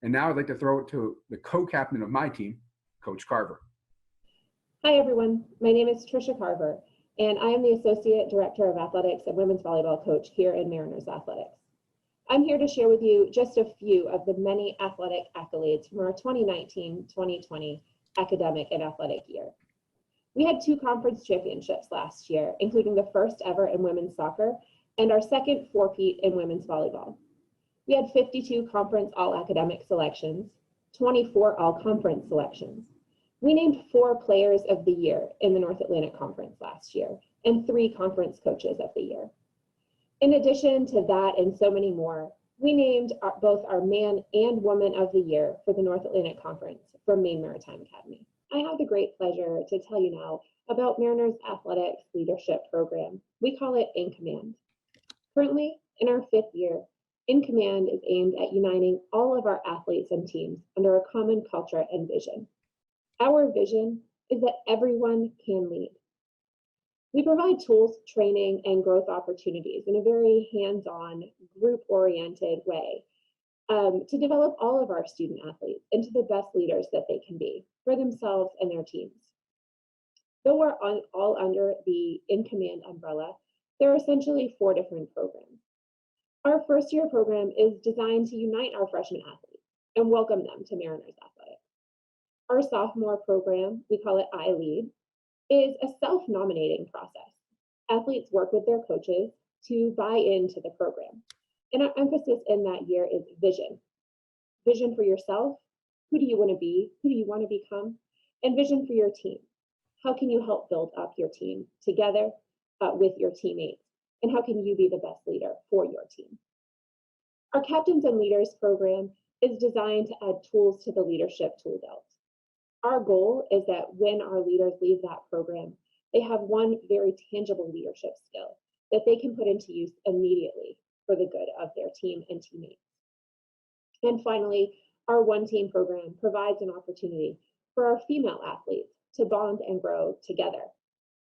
And now I'd like to throw it to the co-captain of my team, Coach Carver. Hi everyone, my name is Tricia Carver, and I am the Associate Director of Athletics and Women's Volleyball Coach here in Mariners Athletics. I'm here to share with you just a few of the many athletic accolades from our 2019-2020 academic and athletic year. We had 2 conference championships last year, including the first ever in women's soccer and our second four-peat in women's volleyball. We had 52 conference all-academic selections, 24 all-conference selections. We named 4 players of the year in the North Atlantic Conference last year and 3 conference coaches of the year. In addition to that and so many more, we named both our man and woman of the year for the North Atlantic Conference from Maine Maritime Academy. I have the great pleasure to tell you now about Mariners Athletics Leadership Program. We call it In Command. Currently, in our 5th year, In Command is aimed at uniting all of our athletes and teams under a common culture and vision. Our vision is that everyone can lead. We provide tools, training, and growth opportunities in a very hands-on, group-oriented way to develop all of our student athletes into the best leaders that they can be for themselves and their teams. Though we're all under the In Command umbrella, there are essentially 4 different programs. Our first-year program is designed to unite our freshman athletes and welcome them to Mariners Athletics. Our sophomore program, we call it I Lead, is a self-nominating process. Athletes work with their coaches to buy into the program. And our emphasis in that year is vision. Vision for yourself. Who do you want to be? Who do you want to become? And vision for your team. How can you help build up your team together with your teammates? And how can you be the best leader for your team? Our Captains and Leaders program is designed to add tools to the leadership tool belt. Our goal is that when our leaders leave that program, they have one very tangible leadership skill that they can put into use immediately for the good of their team and teammates. And finally, our One Team program provides an opportunity for our female athletes to bond and grow together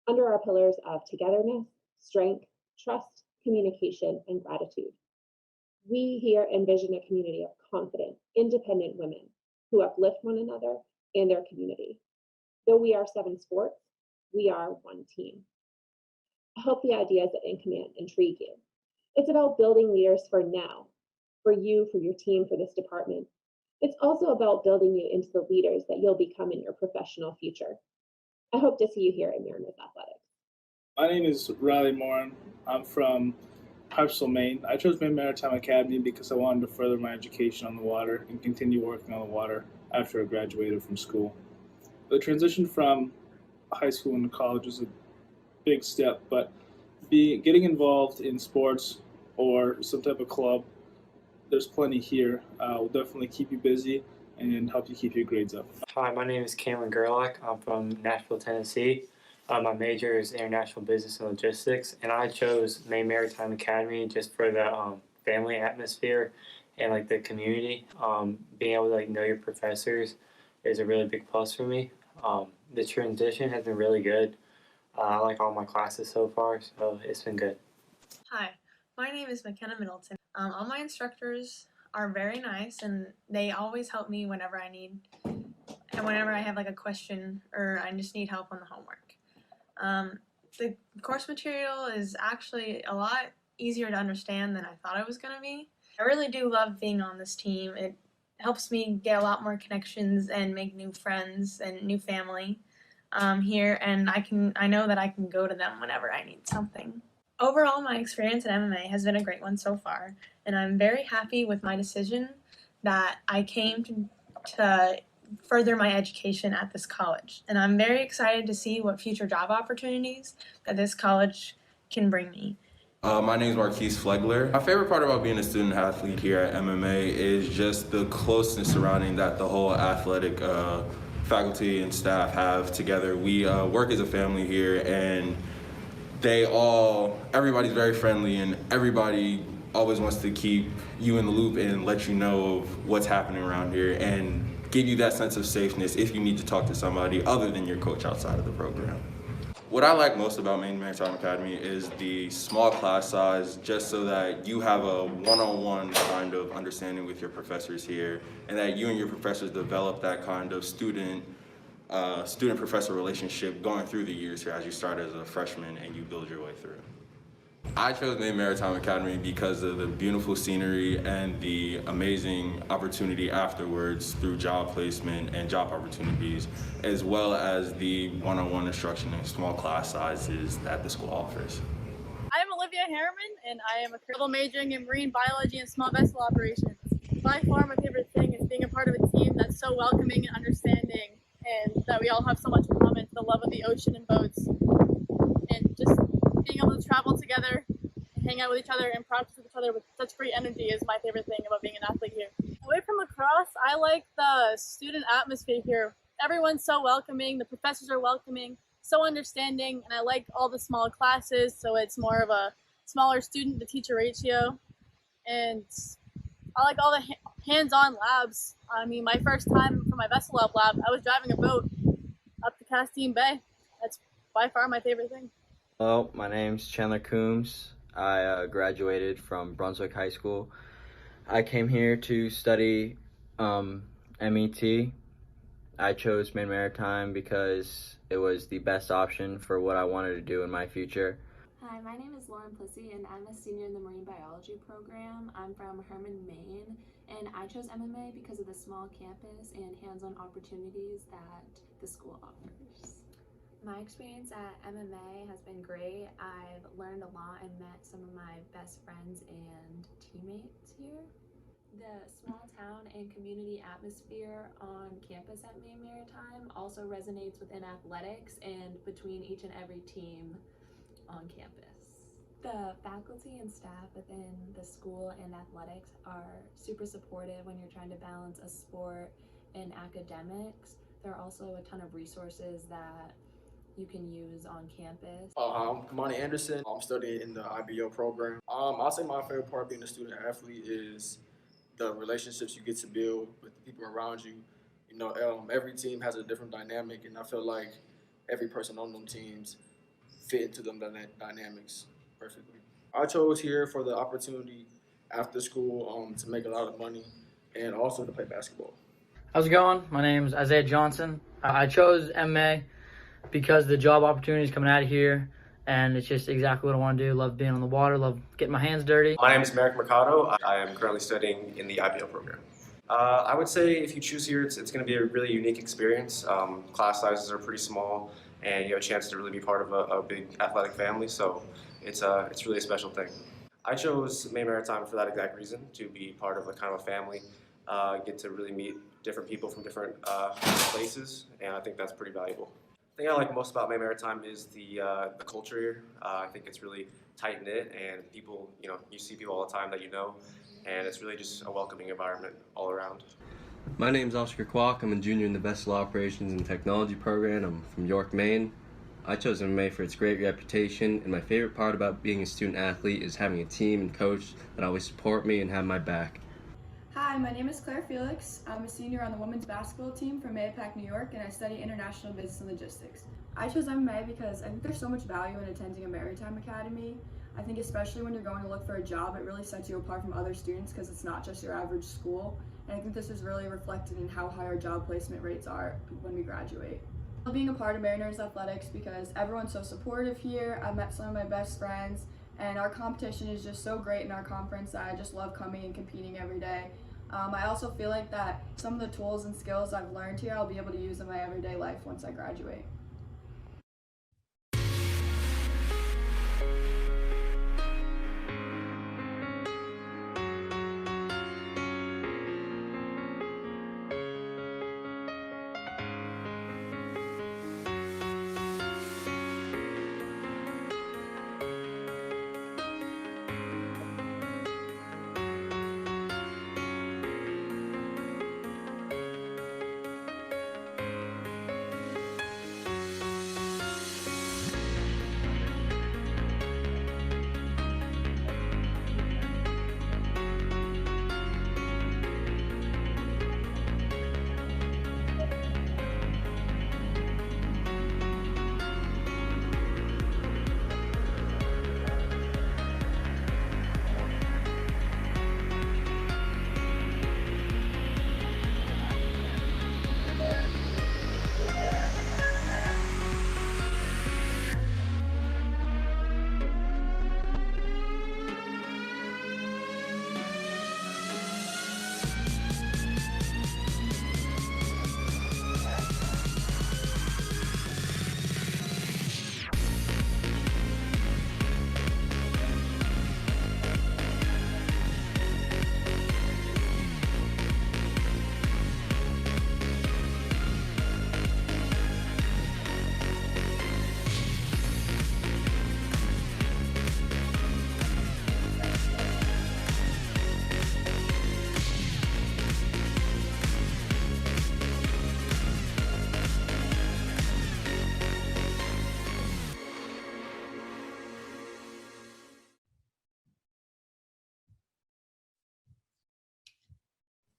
under our pillars of togetherness, strength, trust, communication, and gratitude. We here envision a community of confident, independent women who uplift one another and their community. Though we are 7 sports, we are one team. I hope the ideas at In Command intrigue you. It's about building leaders for now, for you, for your team, for this department. It's also about building you into the leaders that you'll become in your professional future. I hope to see you here at Mariners Athletics. My name is Riley Morin. I'm from Harpswell, Maine. I chose Maine Maritime Academy because I wanted to further my education on the water and continue working on the water after I graduated from school. The transition from high school into college is a big step, but getting involved in sports or some type of club, there's plenty here. Will definitely keep you busy and help you keep your grades up. Hi, my name is Cameron Gerlach. I'm from Nashville, Tennessee. My major is International Business and Logistics, and I chose Maine Maritime Academy just for the family atmosphere and like the community. Being able to like know your professors is a really big plus for me. The transition has been really good. I like all my classes so far, so it's been good. Hi, my name is McKenna Middleton. All my instructors are very nice and they always help me whenever I need and whenever I have like a question or I just need help on the homework. The course material is actually a lot easier to understand than I thought it was going to be. I really do love being on this team. It helps me get a lot more connections and make new friends and new family here, and I know that I can go to them whenever I need something. Overall, my experience at MMA has been a great one so far, and I'm very happy with my decision that I came to further my education at this college. And I'm very excited to see what future job opportunities that this college can bring me. My name is Marquise Flegler. My favorite part about being a student athlete here at MMA is just the closeness surrounding that the whole athletic faculty and staff have together. We work as a family here, and everybody's very friendly, and everybody always wants to keep you in the loop and let you know of what's happening around here and give you that sense of safeness if you need to talk to somebody other than your coach outside of the program. What I like most about Maine Maritime Academy is the small class size, just so that you have a one-on-one kind of understanding with your professors here, and that you and your professors develop that kind of student-professor relationship going through the years here as you start as a freshman and you build your way through. I chose Maine Maritime Academy because of the beautiful scenery and the amazing opportunity afterwards through job placement and job opportunities, as well as the one-on-one instruction and small class sizes that the school offers. I'm Olivia Harriman, and I am a double majoring in marine biology and small vessel operations. By far, my favorite thing is being a part of a team that's so welcoming and understanding, and that we all have so much in common, the love of the ocean and boats. And just being able to travel together, hang out with each other, and practice with each other with such great energy is my favorite thing about being an athlete here. Away from lacrosse, I like the student atmosphere here. Everyone's so welcoming, the professors are welcoming, so understanding, and I like all the small classes, so it's more of a smaller student to teacher ratio. And I like all the hands-on labs. I mean, my first time for my vessel up lab, I was driving a boat up to Castine Bay. That's by far my favorite thing. Hello, my name's Chandler Coombs. I graduated from Brunswick High School. I came here to study MET. I chose Maine Maritime because it was the best option for what I wanted to do in my future. Hi, my name is Lauren Plissy, and I'm a senior in the marine biology program. I'm from Herman, Maine, and I chose MMA because of the small campus and hands-on opportunities that the school offers. My experience at MMA has been great. I've learned a lot and met some of my best friends and teammates here. The small town and community atmosphere on campus at Maine Maritime also resonates within athletics and between each and every team on campus. The faculty and staff within the school and athletics are super supportive when you're trying to balance a sport and academics. There are also a ton of resources that you can use on campus. I'm Kamani Anderson. I'm studying in the IBO program. I'll say my favorite part being a student athlete is the relationships you get to build with the people around you. You know, every team has a different dynamic, and I feel like every person on them teams fit into them dynamics perfectly. I chose here for the opportunity after school to make a lot of money and also to play basketball. How's it going? My name is Isaiah Johnson. I chose MMA because the job opportunities coming out of here, and it's just exactly what I want to do. Love being on the water, love getting my hands dirty. My name is Merrick Mercado. I am currently studying in the IBO program. I would say if you choose here, it's going to be a really unique experience. Class sizes are pretty small, and you have a chance to really be part of a big athletic family, so it's really a special thing. I chose Maine Maritime for that exact reason, to be part of a kind of a family, get to really meet different people from different places, and I think that's pretty valuable. The thing I like most about Maine Maritime is the culture here. I think it's really tight-knit, and people, you see people all the time that you know, and it's really just a welcoming environment all around. My name is Oscar Kwok. I'm a junior in the Vessel Operations and Technology program. I'm from York, Maine. I chose MMA for its great reputation, and my favorite part about being a student athlete is having a team and coach that always support me and have my back. Hi, my name is Claire Felix. I'm a senior on the women's basketball team from Mayapack, New York, and I study international business and logistics. I chose MMA because I think there's so much value in attending a maritime academy. I think especially when you're going to look for a job, it really sets you apart from other students because it's not just your average school. And I think this is really reflected in how high our job placement rates are when we graduate. I love being a part of Mariners Athletics because everyone's so supportive here. I've met some of my best friends, and our competition is just so great in our conference that I just love coming and competing every day. I also feel like that some of the tools and skills I've learned here, I'll be able to use in my everyday life once I graduate.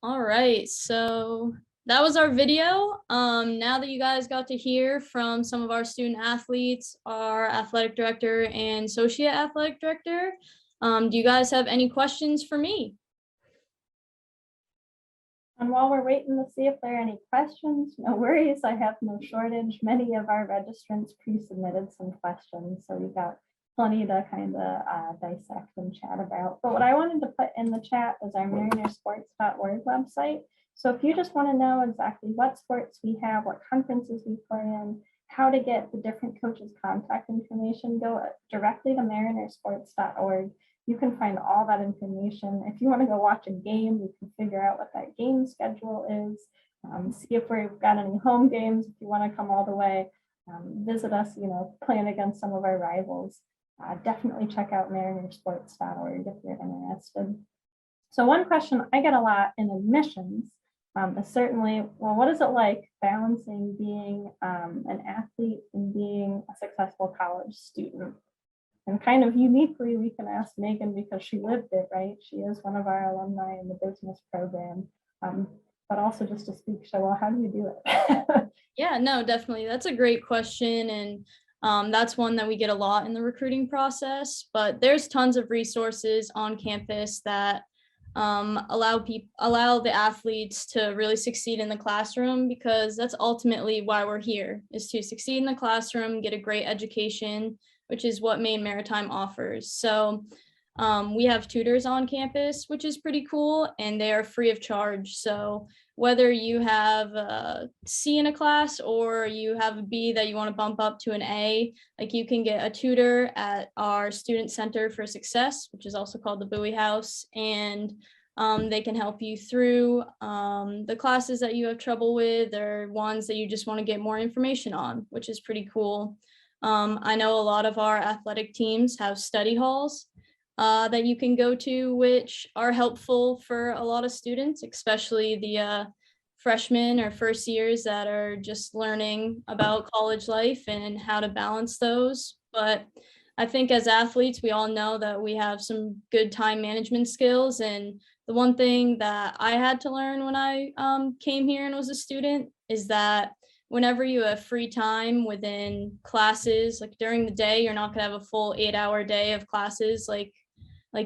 All right, so that was our video. Now that you guys got to hear from some of our student athletes, our athletic director and associate athletic director, do you guys have any questions for me? And while we're waiting to see if there are any questions, no worries, I have no shortage. Many of our registrants pre-submitted some questions, so we've got plenty to kind of dissect and chat about. But what I wanted to put in the chat is our marinersports.org website. So if you just want to know exactly what sports we have, what conferences we play in, how to get the different coaches' contact information, go directly to marinersports.org. You can find all that information. If you want to go watch a game, you can figure out what that game schedule is, see if we've got any home games. If you want to come all the way, visit us, playing against some of our rivals. Definitely check out marinersports.org if you're interested. So one question I get a lot in admissions is certainly, well, what is it like balancing being an athlete and being a successful college student? And kind of uniquely, we can ask Megan because she lived it, right? She is one of our alumni in the business program, but also just to speak, so well, how do you do it? Yeah, no, definitely. That's a great question. And that's one that we get a lot in the recruiting process, but there's tons of resources on campus that allow the athletes to really succeed in the classroom, because that's ultimately why we're here, is to succeed in the classroom, get a great education, which is what Maine Maritime offers. So we have tutors on campus, which is pretty cool, and they are free of charge. So whether you have a C in a class or you have a B that you want to bump up to an A, like you can get a tutor at our Student Center for Success, which is also called the Bowie House, and they can help you through the classes that you have trouble with or ones that you just want to get more information on, which is pretty cool. I know a lot of our athletic teams have study halls that you can go to, which are helpful for a lot of students, especially freshmen or first years that are just learning about college life and how to balance those. But I think as athletes, we all know that we have some good time management skills. And the one thing that I had to learn when I came here and was a student is that whenever you have free time within classes, like during the day, you're not gonna have a full 8-hour day of classes like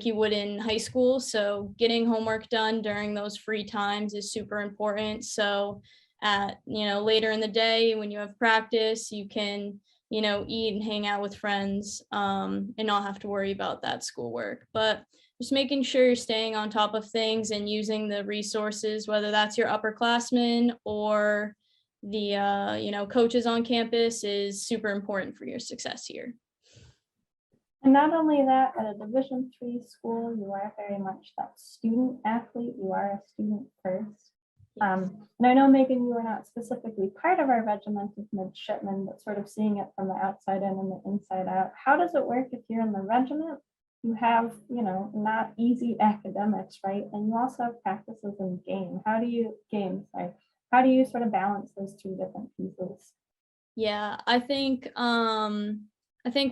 you would in high school. So getting homework done during those free times is super important. So at, later in the day when you have practice, you can, eat and hang out with friends and not have to worry about that schoolwork. But just making sure you're staying on top of things and using the resources, whether that's your upperclassmen or the, coaches on campus, is super important for your success here. And not only that, at a Division III school, you are very much that student athlete. You are a student first. And I know, Megan, you are not specifically part of our regiment of midshipmen, but sort of seeing it from the outside in and the inside out. How does it work if you're in the regiment? You have, not easy academics, right? And you also have practices and How do you sort of balance those two different pieces? Yeah, I think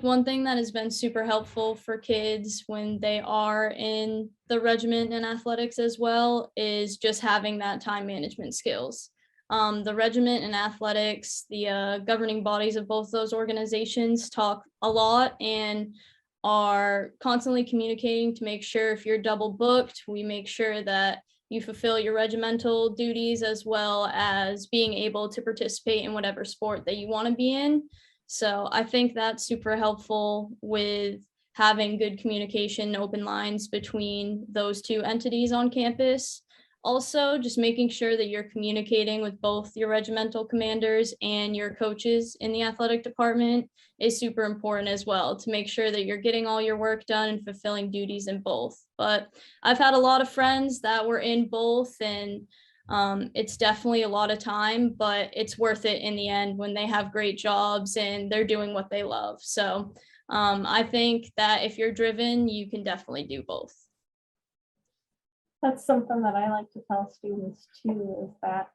one thing that has been super helpful for kids when they are in the regiment and athletics as well is just having that time management skills. The regiment and athletics, the governing bodies of both those organizations talk a lot and are constantly communicating to make sure if you're double booked, we make sure that you fulfill your regimental duties as well as being able to participate in whatever sport that you want to be in. So I think that's super helpful with having good communication, open lines between those two entities on campus. Also, just making sure that you're communicating with both your regimental commanders and your coaches in the athletic department is super important as well, to make sure that you're getting all your work done and fulfilling duties in both. But I've had a lot of friends that were in both, and it's definitely a lot of time, but it's worth it in the end when they have great jobs and they're doing what they love. So I think that if you're driven, you can definitely do both. That's something that I like to tell students too, is that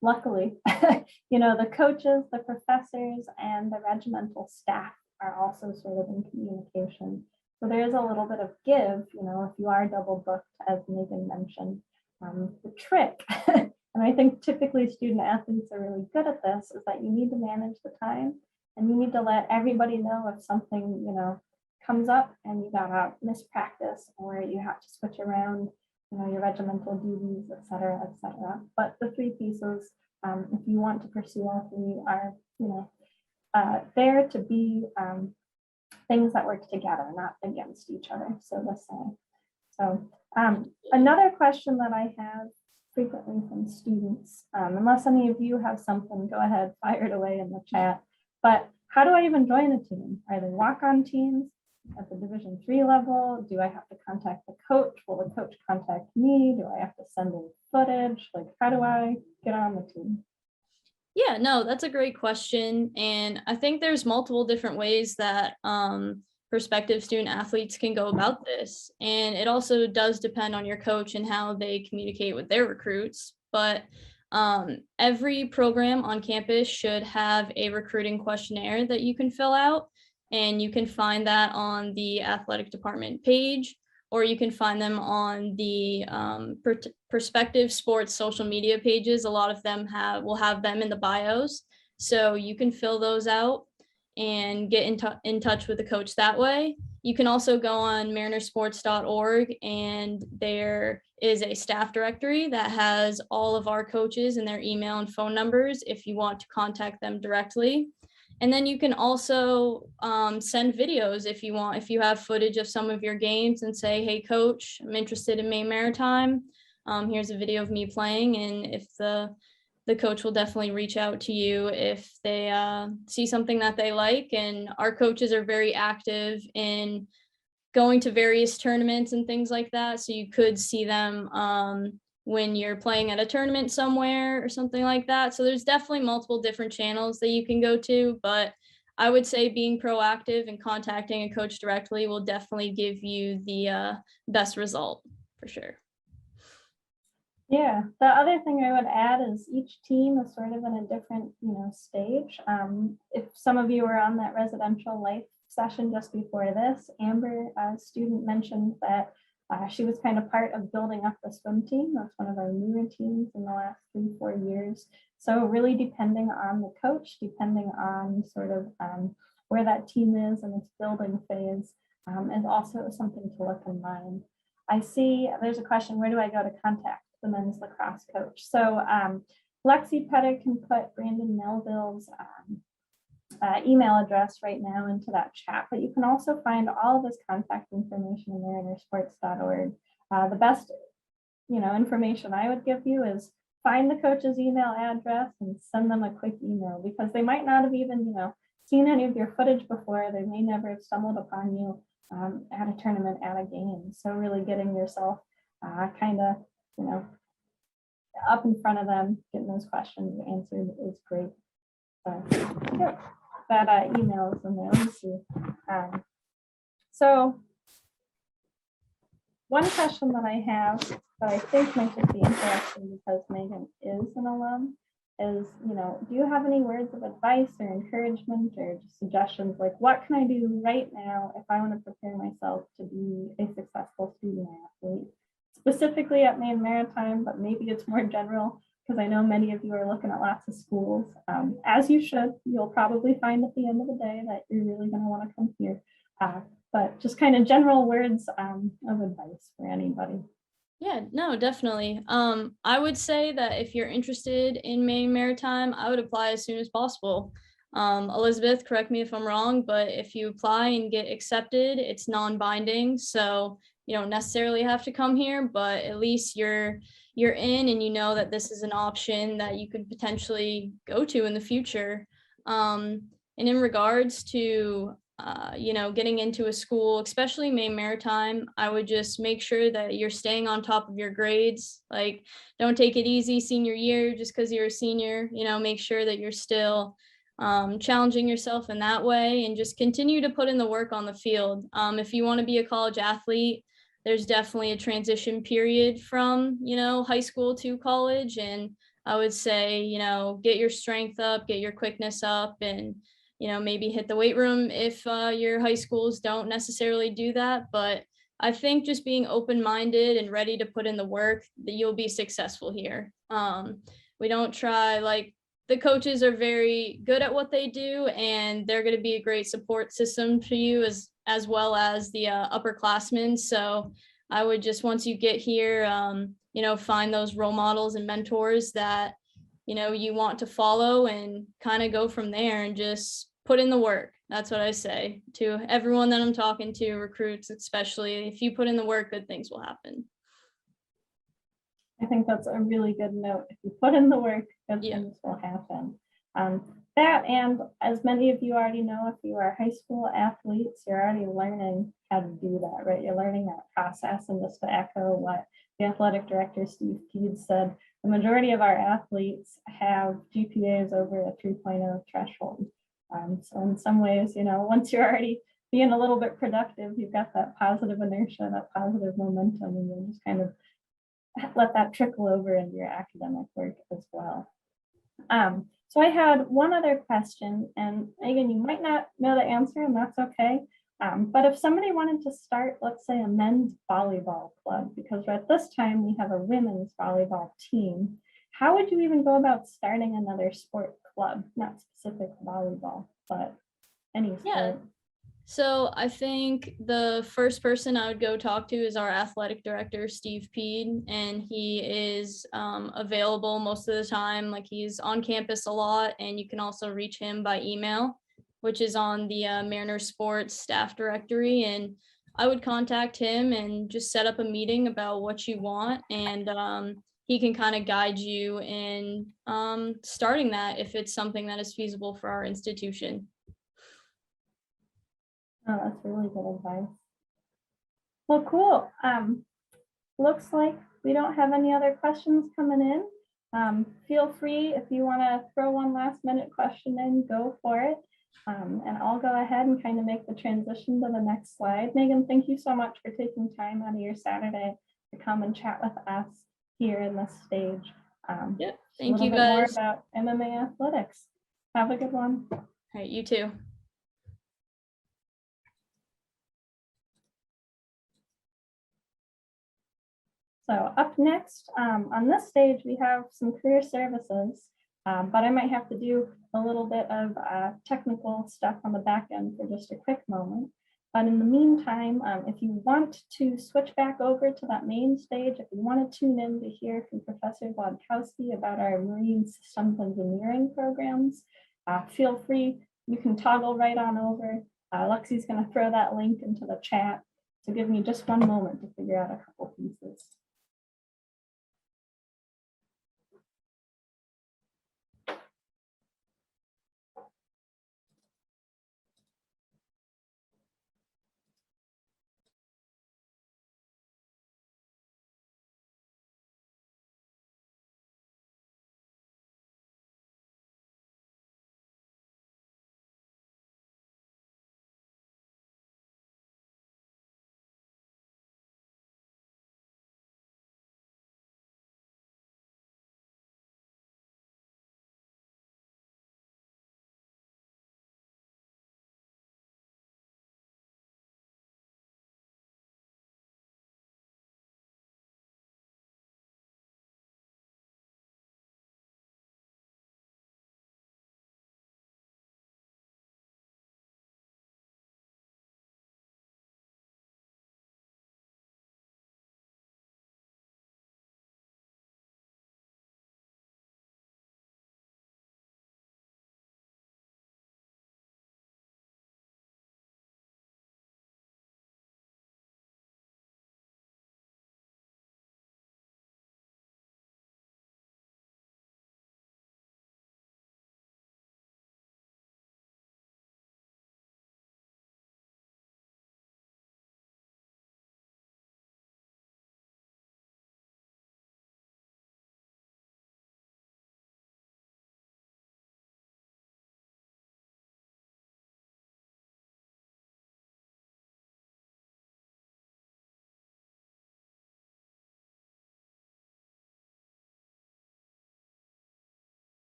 luckily, the coaches, the professors, and the regimental staff are also sort of in communication. So there's a little bit of give, if you are double booked, as Megan mentioned. The trick, and I think typically student athletes are really good at this, is that you need to manage the time and you need to let everybody know if something, comes up and you gotta miss practice or you have to switch around, your regimental duties, et cetera, et cetera. But the three pieces, if you want to pursue all three, are there to be things that work together, not against each other, so to say. So another question that I have frequently from students, unless any of you have something, go ahead, fire it away in the chat. But how do I even join a team? Are they walk-on teams at the Division III level? Do I have to contact the coach? Will the coach contact me? Do I have to send in footage? Like, how do I get on the team? Yeah, no, that's a great question. And I think there's multiple different ways that prospective student athletes can go about this. And it also does depend on your coach and how they communicate with their recruits. But every program on campus should have a recruiting questionnaire that you can fill out. And you can find that on the athletic department page, or you can find them on the prospective sports social media pages. A lot of them will have them in the bios. So you can fill those out and get in touch with the coach that way. You can also go on marinersports.org, and there is a staff directory that has all of our coaches and their email and phone numbers if you want to contact them directly. And then you can also send videos if you want, if you have footage of some of your games and say, hey, coach, I'm interested in Maine Maritime. Here's a video of me playing. And if the coach will definitely reach out to you if they see something that they like. And our coaches are very active in going to various tournaments and things like that. So you could see them when you're playing at a tournament somewhere or something like that. So there's definitely multiple different channels that you can go to, but I would say being proactive and contacting a coach directly will definitely give you the best result for sure. Yeah, the other thing I would add is each team is sort of in a different, stage. If some of you were on that residential life session just before this, Amber, a student, mentioned that she was kind of part of building up the swim team. That's one of our newer teams in the last 3-4 years. So really depending on the coach, depending on sort of where that team is in its building phase, is also something to look in mind. I see there's a question, where do I go to contact the men's lacrosse coach? So Lexi Petter can put Brandon Melville's email address right now into that chat, but you can also find all of his contact information in marinersports.org. The best information I would give you is find the coach's email address and send them a quick email, because they might not have even seen any of your footage before. They may never have stumbled upon you at a tournament, at a game. So really getting yourself kind of up in front of them, getting those questions answered is great. So yeah, that email is in there. Let me see. So one question that I have that I think might just be interesting, because Megan is an alum, is, do you have any words of advice or encouragement or just suggestions, like what can I do right now if I want to prepare myself to be a successful student athlete, specifically at Maine Maritime, but maybe it's more general, because I know many of you are looking at lots of schools, as you should. You'll probably find at the end of the day that you're really going to want to come here, but just kind of general words of advice for anybody. Yeah, no, definitely. I would say that if you're interested in Maine Maritime, I would apply as soon as possible. Elizabeth, correct me if I'm wrong, but if you apply and get accepted, it's non-binding. So you don't necessarily have to come here, but at least you're in, and you know that this is an option that you could potentially go to in the future. And in regards to getting into a school, especially Maine Maritime, I would just make sure that you're staying on top of your grades. Like, don't take it easy senior year just because you're a senior. Make sure that you're still challenging yourself in that way, and just continue to put in the work on the field. If you want to be a college athlete, there's definitely a transition period from high school to college, and I would say get your strength up, get your quickness up, and maybe hit the weight room if your high schools don't necessarily do that. But I think just being open-minded and ready to put in the work, that you'll be successful here. We don't try, like, the coaches are very good at what they do, and they're going to be a great support system for you as well as the upperclassmen. So I would just, once you get here, find those role models and mentors that you want to follow, and kind of go from there and just put in the work. That's what I say to everyone that I'm talking to, recruits especially. If you put in the work, good things will happen. I think that's a really good note. If you put in the work, good things will happen. That, and as many of you already know, if you are high school athletes, you're already learning how to do that, right? You're learning that process. And just to echo what the athletic director, Steve Peed, said, the majority of our athletes have GPAs over a 3.0 threshold. So in some ways, once you're already being a little bit productive, you've got that positive inertia, that positive momentum, and you'll just kind of let that trickle over into your academic work as well. So I had one other question, and Megan, you might not know the answer, and that's okay. But if somebody wanted to start, let's say, a men's volleyball club, because at this time we have a women's volleyball team, how would you even go about starting another sport club? Not specific volleyball, but any sport. Yeah. So I think the first person I would go talk to is our athletic director, Steve Peed, and he is available most of the time. Like, he's on campus a lot, and you can also reach him by email, which is on the Mariner Sports staff directory. And I would contact him and just set up a meeting about what you want, and he can kind of guide you in starting that if it's something that is feasible for our institution. Oh, that's really good advice. Well, cool. Looks like we don't have any other questions coming in. Feel free, if you want to throw one last minute question in, go for it. And I'll go ahead and kind of make the transition to the next slide. Megan, thank you so much for taking time out of your Saturday to come and chat with us. here in this stage. Yep. A Thank little you bit more guys. about MMA athletics. Have a good one. All right, you too. So up next, on this stage, we have some career services, but I might have to do a little bit of technical stuff on the back end for just a quick moment. But in the meantime, if you want to switch back over to that main stage, if you want to tune in to hear from Professor Wodkowski about our marine systems engineering programs, feel free. You can toggle right on over. Lexi's going to throw that link into the chat. So give me just one moment to figure out a couple pieces.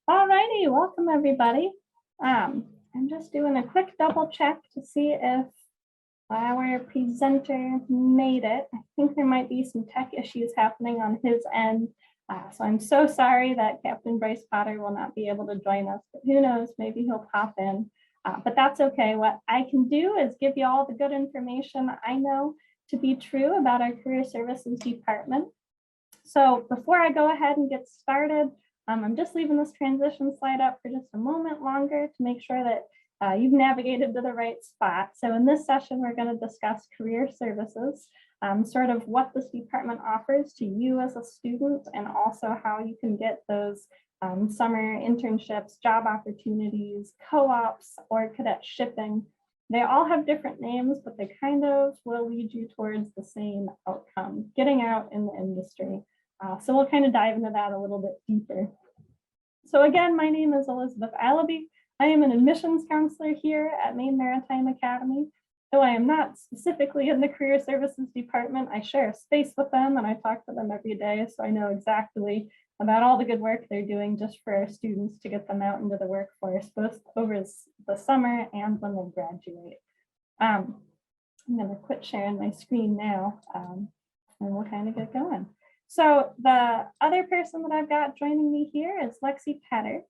All righty, welcome everybody. I'm just doing a quick double check to see if our presenter made it. I think there might be some tech issues happening on his end. So I'm so sorry that Captain Bryce Potter will not be able to join us, but who knows, maybe he'll pop in. But that's okay. What I can do is give you all the good information I know to be true about our Career Services Department. So before I go ahead and get started, I'm just leaving this transition slide up for just a moment longer to make sure that you've navigated to the right spot. So in this session, we're going to discuss career services, sort of what this department offers to you as a student, and also how you can get those summer internships, job opportunities, co-ops, or cadet shipping. They all have different names, but they kind of will lead you towards the same outcome, getting out in the industry. So we'll kind of dive into that a little bit deeper. So again, my name is Elizabeth Allaby. I am an admissions counselor here at Maine Maritime Academy. Though I am not specifically in the Career Services Department, I share a space with them and I talk to them every day, so I know exactly about all the good work they're doing just for our students to get them out into the workforce, both over the summer and when they graduate. I'm going to quit sharing my screen now, and we'll kind of get going. So the other person that I've got joining me here is Lexi Petter.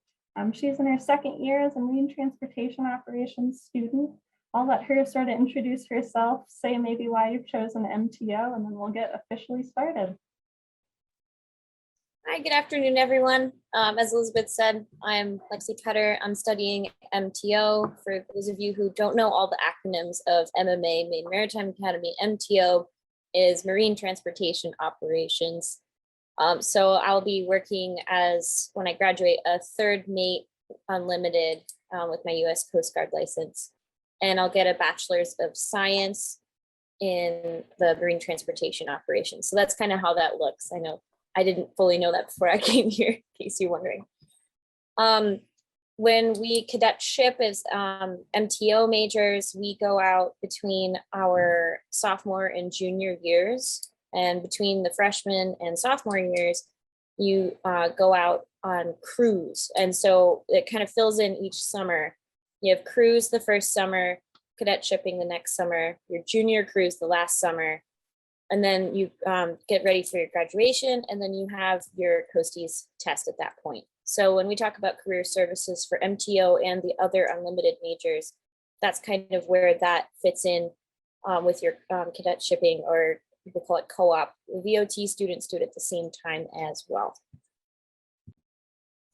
She's in her second year as a marine transportation operations student. I'll let her sort of introduce herself, say maybe why you've chosen MTO, and then we'll get officially started. Hi, good afternoon, everyone. As Elizabeth said, I'm Lexi Petter. I'm studying MTO. For those of you who don't know all the acronyms of MMA, Maine Maritime Academy, MTO is marine transportation operations. So I'll be working as, when I graduate, a third mate unlimited with my US Coast Guard license. And I'll get a bachelor's of science in the marine transportation operations. So that's kind of how that looks. I know I didn't fully know that before I came here, in case you're wondering. When we cadet ship as MTO majors, we go out between our sophomore and junior years. And between the freshman and sophomore years, you go out on cruise. And so it kind of fills in each summer. You have cruise the first summer, cadet shipping the next summer, your junior cruise the last summer, and then you get ready for your graduation, and then you have your Coasties test at that point. So when we talk about career services for MTO and the other unlimited majors, that's kind of where that fits in with your cadet shipping, or we call it co-op. VOT students do it at the same time as well.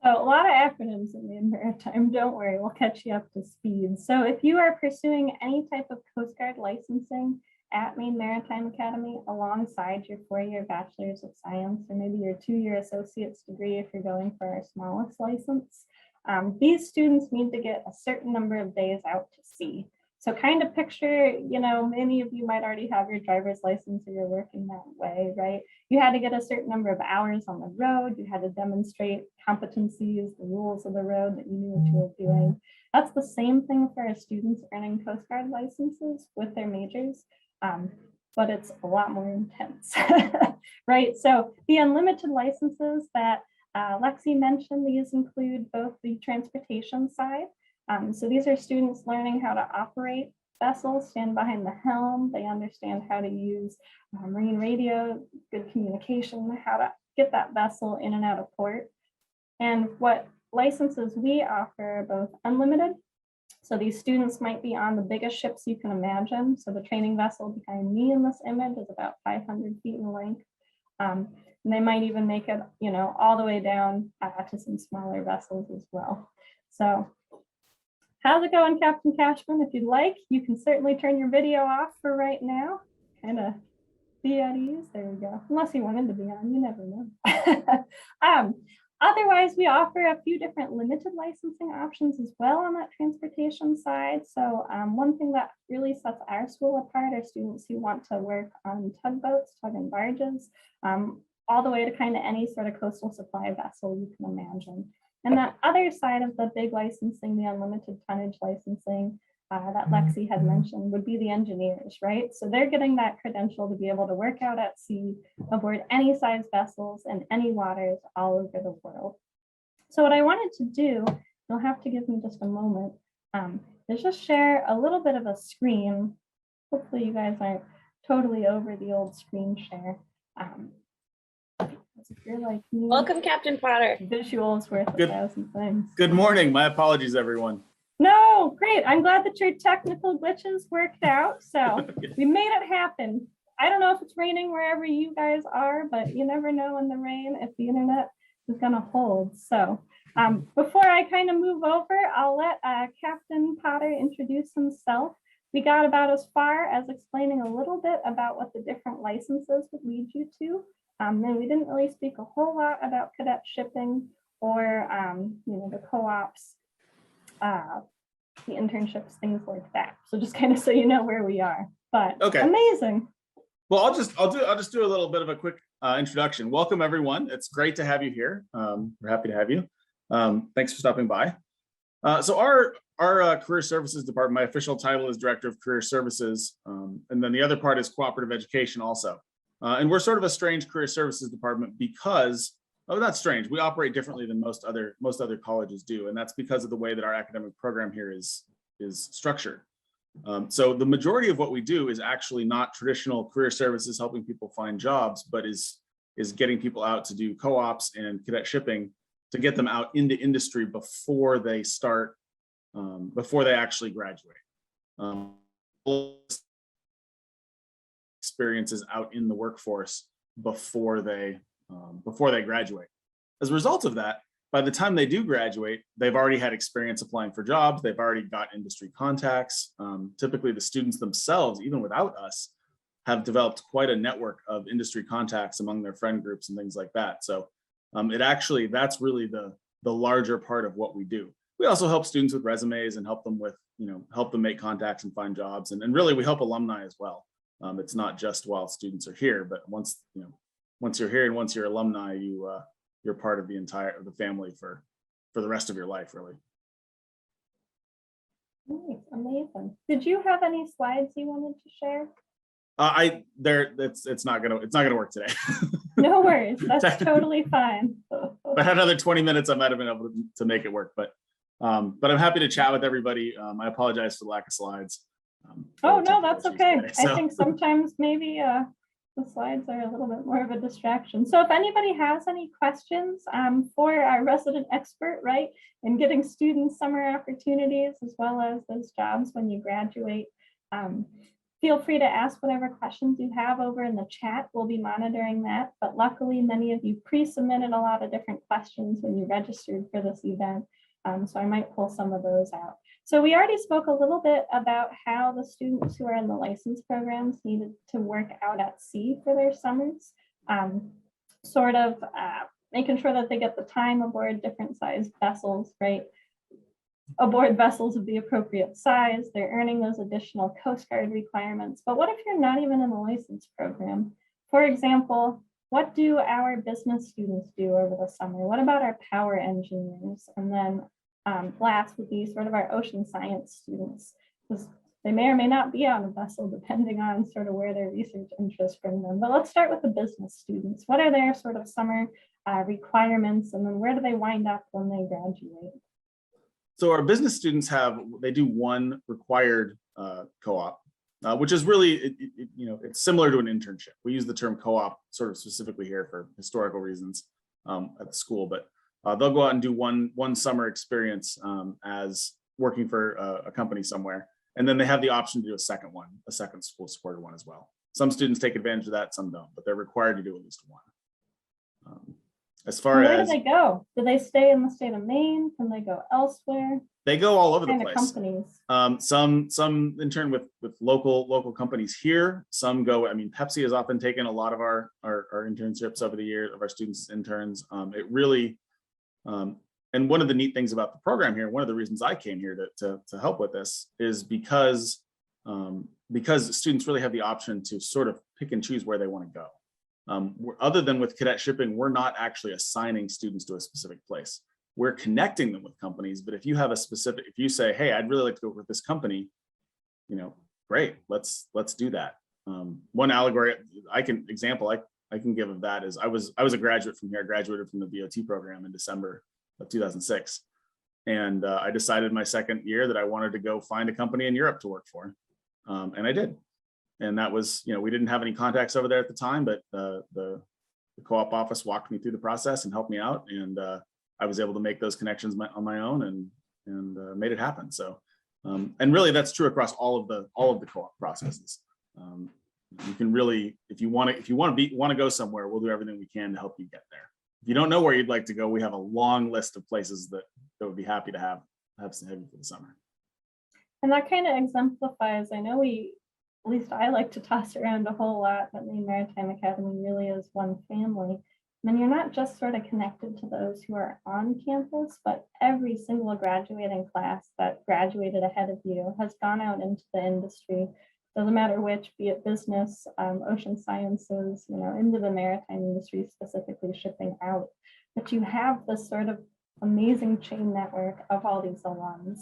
So a lot of acronyms in the maritime, don't worry, we'll catch you up to speed. So if you are pursuing any type of Coast Guard licensing at Maine Maritime Academy alongside your 4-year bachelor's of science, or maybe your 2-year associate's degree if you're going for our smallest license, these students need to get a certain number of days out to sea. So kind of picture, you know, many of you might already have your driver's license or you're working that way, right? You had to get a certain number of hours on the road. You had to demonstrate competencies, the rules of the road, that you knew what you were doing. That's the same thing for our students earning Coast Guard licenses with their majors, but it's a lot more intense, right? So the unlimited licenses that Lexi mentioned, these include both the transportation side. So these are students learning how to operate vessels, stand behind the helm. They understand how to use marine radio, good communication, how to get that vessel in and out of port. And what licenses we offer are both unlimited. So these students might be on the biggest ships you can imagine. So the training vessel behind me in this image is about 500 feet in length. And they might even make it, you know, all the way down to some smaller vessels as well. So how's it going, Captain Cashman? If you'd like, you can certainly turn your video off for right now. Kind of be at ease. There we go. Unless you wanted to be on, you never know. Otherwise, we offer a few different limited licensing options as well on that transportation side. So one thing that really sets our school apart are students who want to work on tugboats, tug and barges, all the way to kind of any sort of coastal supply vessel you can imagine. And that other side of the big licensing, the unlimited tonnage licensing that Lexi had mentioned, would be the engineers, right? So they're getting that credential to be able to work out at sea, aboard any size vessels and any waters all over the world. So what I wanted to do, you'll have to give me just a moment, is just share a little bit of a screen. Hopefully you guys aren't totally over the old screen share. If you're like me, welcome, Captain Potter. Visuals worth a thousand things. Good morning. My apologies, everyone. No, great. I'm glad that your technical glitches worked out. So we made it happen. I don't know if it's raining wherever you guys are, but you never know in the rain if the internet is going to hold. So before I kind of move over, I'll let Captain Potter introduce himself. We got about as far as explaining a little bit about what the different licenses would lead you to. And we didn't really speak a whole lot about cadet shipping or you know, the co-ops, the internships, things like that. So just kind of so you know where we are. But okay, amazing. Well, I'll just do a little bit of a quick introduction. Welcome, everyone. It's great to have you here. We're happy to have you. Thanks for stopping by. So our career services department, my official title is Director of Career Services, and then the other part is Cooperative Education also. And we're sort of a strange career services department because, oh, that's strange. We operate differently than most other colleges do, and that's because of the way that our academic program here is structured. So the majority of what we do is actually not traditional career services helping people find jobs, but is getting people out to do co-ops and cadet shipping to get them out into industry before they start, before they actually graduate. Experiences out in the workforce before they graduate. As a result of that, by the time they do graduate, they've already had experience applying for jobs. They've already got industry contacts. Typically, the students themselves, even without us, have developed quite a network of industry contacts among their friend groups and things like that. So that's really the larger part of what we do. We also help students with resumes and help them with, help them make contacts and find jobs. And really we help alumni as well. It's not just while students are here, but once you're here and once you're alumni, you're part of the family for the rest of your life, really. Nice, amazing. Did you have any slides you wanted to share? It's not gonna work today. No worries, that's totally fine. If I had another 20 minutes, I might have been able to make it work, but I'm happy to chat with everybody. I apologize for the lack of slides. Oh no, that's okay. Today, so. I think sometimes maybe the slides are a little bit more of a distraction. So if anybody has any questions for our resident expert, right, in getting students summer opportunities as well as those jobs when you graduate, feel free to ask whatever questions you have over in the chat. We'll be monitoring that. But luckily, many of you pre-submitted a lot of different questions when you registered for this event. So I might pull some of those out. So we already spoke a little bit about how the students who are in the license programs needed to work out at sea for their summers, making sure that they get the time aboard different sized vessels, right? Aboard vessels of the appropriate size, they're earning those additional Coast Guard requirements. But what if you're not even in the license program? For example, what do our business students do over the summer? What about our power engineers? And then last would be sort of our ocean science students, because they may or may not be on a vessel depending on sort of where their research interests bring them. But let's start with the business students. What are their sort of summer requirements, and then where do they wind up when they graduate? So our business students they do one required co-op, which is really, it's similar to an internship. We use the term co-op sort of specifically here for historical reasons at the school, but they'll go out and do one summer experience as working for a company somewhere. And then they have the option to do a second school supported one as well. Some students take advantage of that, some don't, but they're required to do at least one. As far Where as do they go? Do they stay in the state of Maine? Can they go elsewhere? they go all over the What kind of place. companies? Some intern with local companies here. Some go. I mean, Pepsi has often taken a lot of our internships over the years of our students interns. It really, and one of the neat things about the program here, one of the reasons I came here to help with this is because students really have the option to sort of pick and choose where they want to go. Other than with cadet shipping, we're not actually assigning students to a specific place. We're connecting them with companies, but if you have if you say, hey, I'd really like to go with this company, great, let's do that. One allegory I can give of that is I was a graduate from here. I graduated from the VOT program in December of 2006. And I decided my second year that I wanted to go find a company in Europe to work for. And I did. And that was, we didn't have any contacts over there at the time, but the co-op office walked me through the process and helped me out. And I was able to make those connections on my own and made it happen. So, and really that's true across all of the co-op processes. You can really, if you want to go somewhere, we'll do everything we can to help you get there. If you don't know where you'd like to go, we have a long list of places that would be happy to have some heavy for the summer. And that kind of exemplifies, I know at least I like to toss around a whole lot, that Maine Maritime Academy really is one family. And you're not just sort of connected to those who are on campus, but every single graduating class that graduated ahead of you has gone out into the industry. Doesn't matter which, be it business, ocean sciences, into the maritime industry, specifically shipping out. But you have this sort of amazing chain network of all these alums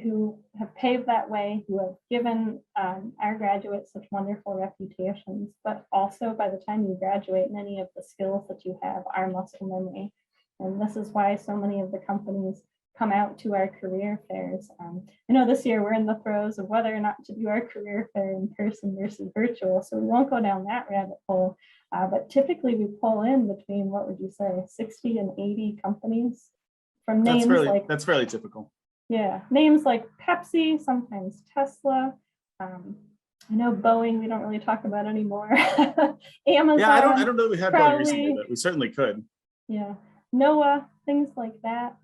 who have paved that way, who have given our graduates such wonderful reputations, but also by the time you graduate, many of the skills that you have are muscle memory. And this is why so many of the companies come out to our career fairs. I know this year we're in the throes of whether or not to do our career fair in person versus virtual, so we won't go down that rabbit hole. But typically we pull in between, what would you say, 60 and 80 companies from names that's fairly typical. Yeah, names like Pepsi, sometimes Tesla. I know Boeing, we don't really talk about anymore. Amazon. Yeah, I don't know if we had Boeing recently, but we certainly could. Yeah, NOAA, things like that.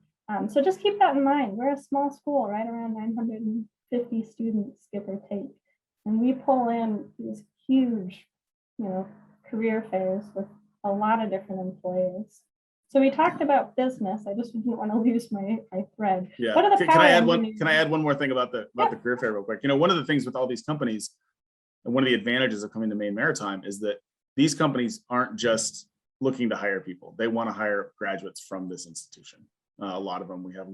So just keep that in mind. We're a small school, right around 950 students, give or take. And we pull in these huge, career fairs with a lot of different employers. So we talked about business. I just didn't want to lose my thread. Yeah. What are the Can I add one more thing about the career fair real quick? One of the things with all these companies, and one of the advantages of coming to Maine Maritime is that these companies aren't just looking to hire people. They want to hire graduates from this institution. A lot of them, we have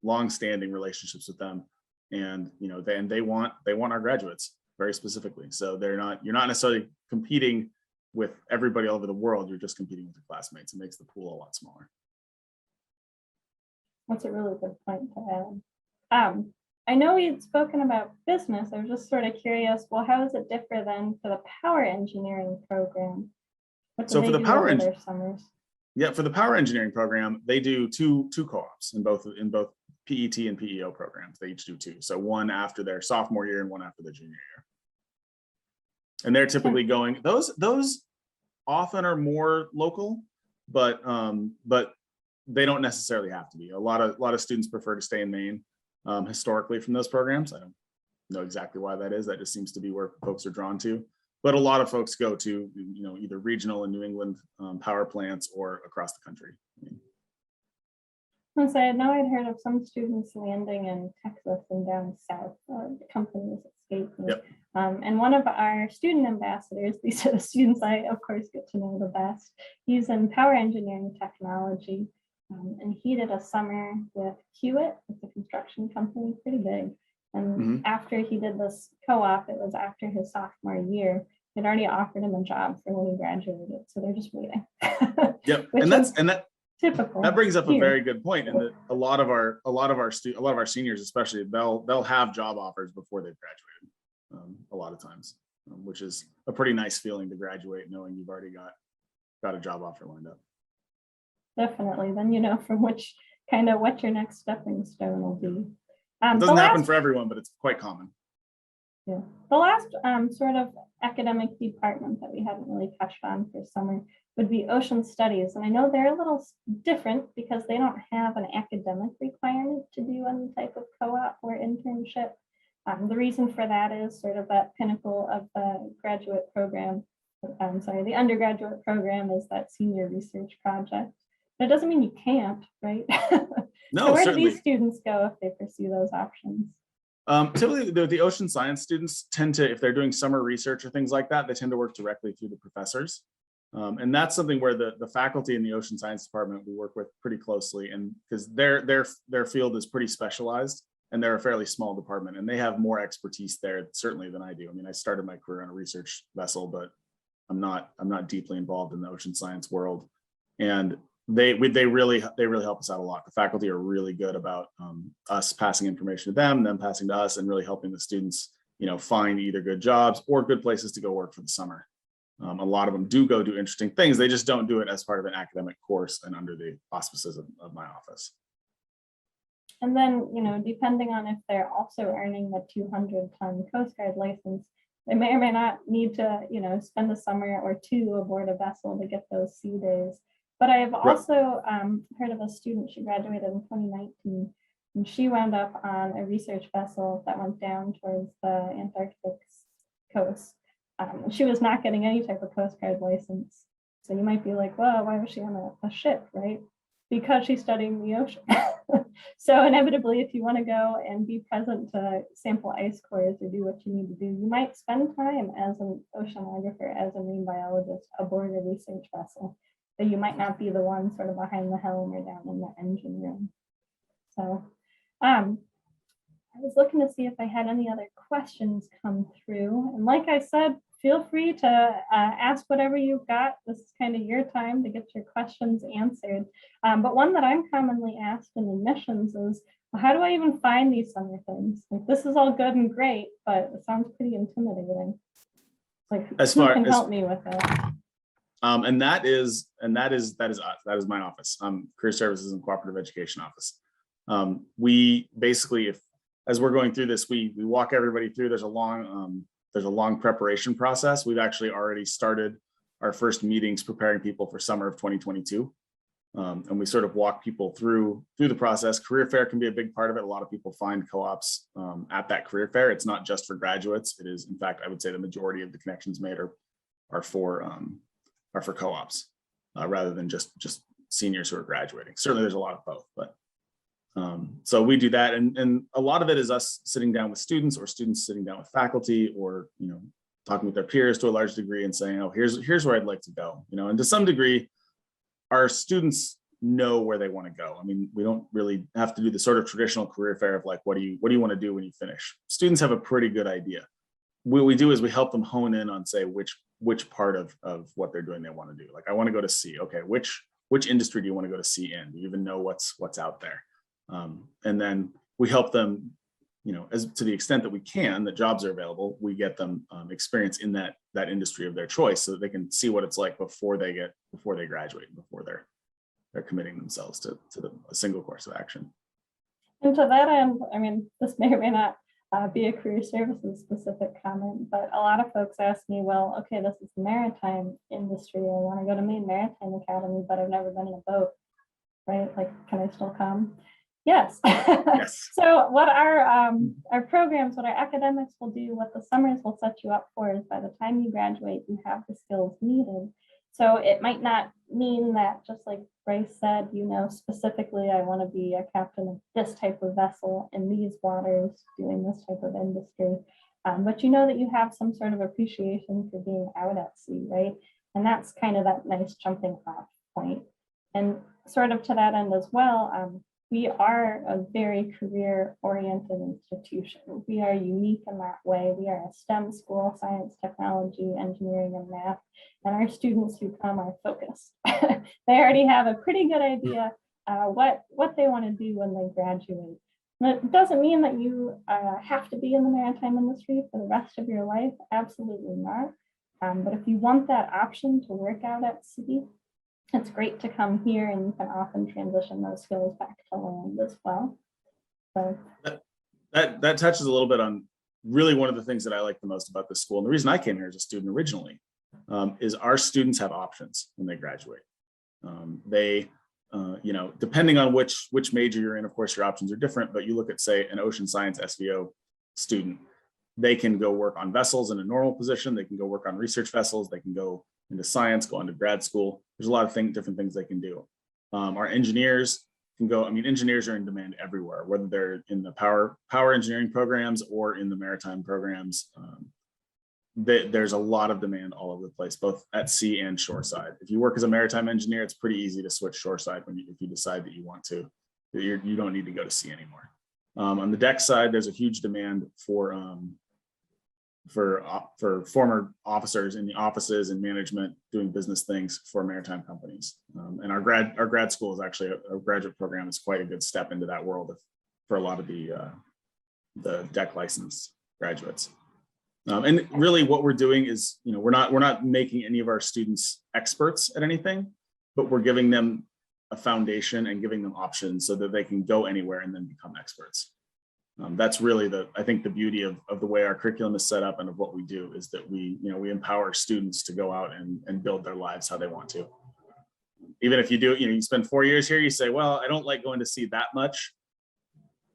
long-standing relationships with them, and they want our graduates very specifically. So you're not necessarily competing with everybody all over the world. You're just competing with your classmates. It makes the pool a lot smaller. That's a really good point to add. I know we had spoken about business. I was just sort of curious, well, how does it differ then for the power engineering program? So for the power engineering summers? Yeah, for the power engineering program, they do two co-ops in both PET and PEO programs. They each do two. So one after their sophomore year and one after their junior year. And they're typically going, those often are more local, but they don't necessarily have to be. A lot of students prefer to stay in Maine historically from those programs. I don't know exactly why that is. That just seems to be where folks are drawn to. But a lot of folks go to, either regional in New England power plants or across the country. I know I'd heard of some students landing in Texas and down south, companies escaped me. Yep. And one of our student ambassadors, these are the students I, of course, get to know the best. He's in power engineering technology, and he did a summer with Hewitt. It's a construction company, pretty big. And after he did this co-op, it was after his sophomore year, they'd already offered him a job for when he graduated. So they're just waiting. Yep, and that typical. That brings up a very good point, and that a lot of our seniors, especially, they'll have job offers before they've graduated. A lot of times, which is a pretty nice feeling to graduate knowing you've already got a job offer lined up. Definitely. Then you know from what your next stepping stone will be. It doesn't happen for everyone, but it's quite common. Yeah. The last sort of academic department that we haven't really touched on for summer would be ocean studies. And I know they're a little different because they don't have an academic requirement to do any type of co-op or internship. The reason for that is sort of that pinnacle of the graduate program. The undergraduate program is that senior research project. But it doesn't mean you can't, right? No, so where certainly. do these students go if they pursue those options? Typically, the ocean science students tend to, if they're doing summer research or things like that, they tend to work directly through the professors. And that's something where the faculty in the ocean science department we work with pretty closely, and because their field is pretty specialized and they're a fairly small department and they have more expertise there certainly than I do. I mean, I started my career on a research vessel, but I'm not deeply involved in the ocean science world. And they really help us out a lot. The faculty are really good about us passing information to them passing to us, and really helping the students, find either good jobs or good places to go work for the summer. A lot of them do go do interesting things. They just don't do it as part of an academic course and under the auspices of my office. And then, depending on if they're also earning the 200-ton Coast Guard license, they may or may not need to, spend a summer or two aboard a vessel to get those sea days. But I have also heard of a student, she graduated in 2019, and she wound up on a research vessel that went down towards the Antarctic coast. She was not getting any type of Coast Guard license. So you might be like, well, why was she on a ship, right? Because she's studying the ocean. So inevitably, if you want to go and be present to sample ice cores or do what you need to do, you might spend time as an oceanographer, as a marine biologist aboard a research vessel. But you might not be the one sort of behind the helm or down in the engine room. So I was looking to see if I had any other questions come through. And like I said, feel free to ask whatever you've got. This is kind of your time to get your questions answered. But one that I'm commonly asked in admissions is, well, how do I even find these summer things? Like, this is all good and great, but it sounds pretty intimidating. Like, who can help me with it? And that is us. That is my office. Career Services and Cooperative Education Office. We basically, as we're going through this, we walk everybody through. There's a long preparation process. We've actually already started our first meetings preparing people for summer of 2022. And we sort of walk people through the process. Career fair can be a big part of it. A lot of people find co-ops at that career fair. It's not just for graduates. It is, in fact, I would say the majority of the connections made are for co-ops rather than just seniors who are graduating. Certainly, there's a lot of both, but so we do that, and a lot of it is us sitting down with students, or students sitting down with faculty, or talking with their peers to a large degree and saying, oh, here's where I'd like to go. And to some degree, our students know where they want to go. I mean, we don't really have to do the sort of traditional career fair of like, what do you want to do when you finish? Students have a pretty good idea. What we do is we help them hone in on, say, which part of what they're doing they want to do. Like, I want to go to C. Okay, which industry do you want to go to C in? Do you even know what's out there? And then we help them, as to the extent that we can, that jobs are available, we get them experience in that industry of their choice, so that they can see what it's like before they graduate, before they're committing themselves to a single course of action. And to that end, I mean, this may or may not be a career services specific comment, but a lot of folks ask me, well, okay, this is the maritime industry. I want to go to Maine Maritime Academy, but I've never been in a boat, right? Like, can I still come? Yes. Yes. So what our programs, what our academics will do, what the summers will set you up for is by the time you graduate, you have the skills needed. So it might not mean that, just like Bryce said, specifically, I want to be a captain of this type of vessel in these waters doing this type of industry. But that you have some sort of appreciation for being out at sea, right? And that's kind of that nice jumping off point. And sort of to that end as well, we are a very career-oriented institution. We are unique in that way. We are a STEM school, science, technology, engineering, and math, and our students who come are focused. They already have a pretty good idea what they want to do when they graduate. And it doesn't mean that you have to be in the maritime industry for the rest of your life. Absolutely not. But if you want that option to work out at sea, it's great to come here, and you can often transition those skills back to land as well. So that touches a little bit on really one of the things that I like the most about this school. And the reason I came here as a student originally is our students have options when they graduate. They, depending on which major you're in, of course, your options are different, but you look at, say, an ocean science SVO student, they can go work on vessels in a normal position. They can go work on research vessels. They can go into science, go into grad school. There's a lot of different things they can do. Our engineers can go, engineers are in demand everywhere, whether they're in the power engineering programs or in the maritime programs. There's a lot of demand all over the place, both at sea and shoreside. If you work as a maritime engineer, it's pretty easy to switch shoreside if you decide that you want to. You don't need to go to sea anymore. On the deck side, there's a huge demand for former officers in the offices and management doing business things for maritime companies. And our grad school is actually a graduate program is quite a good step into that world for a lot of the deck license graduates. And really what we're doing is, we're not making any of our students experts at anything, but we're giving them a foundation and giving them options so that they can go anywhere and then become experts. That's really I think the beauty of the way our curriculum is set up and of what we do is that we empower students to go out and build their lives how they want to. Even if you do, you spend 4 years here, you say, well, I don't like going to sea that much.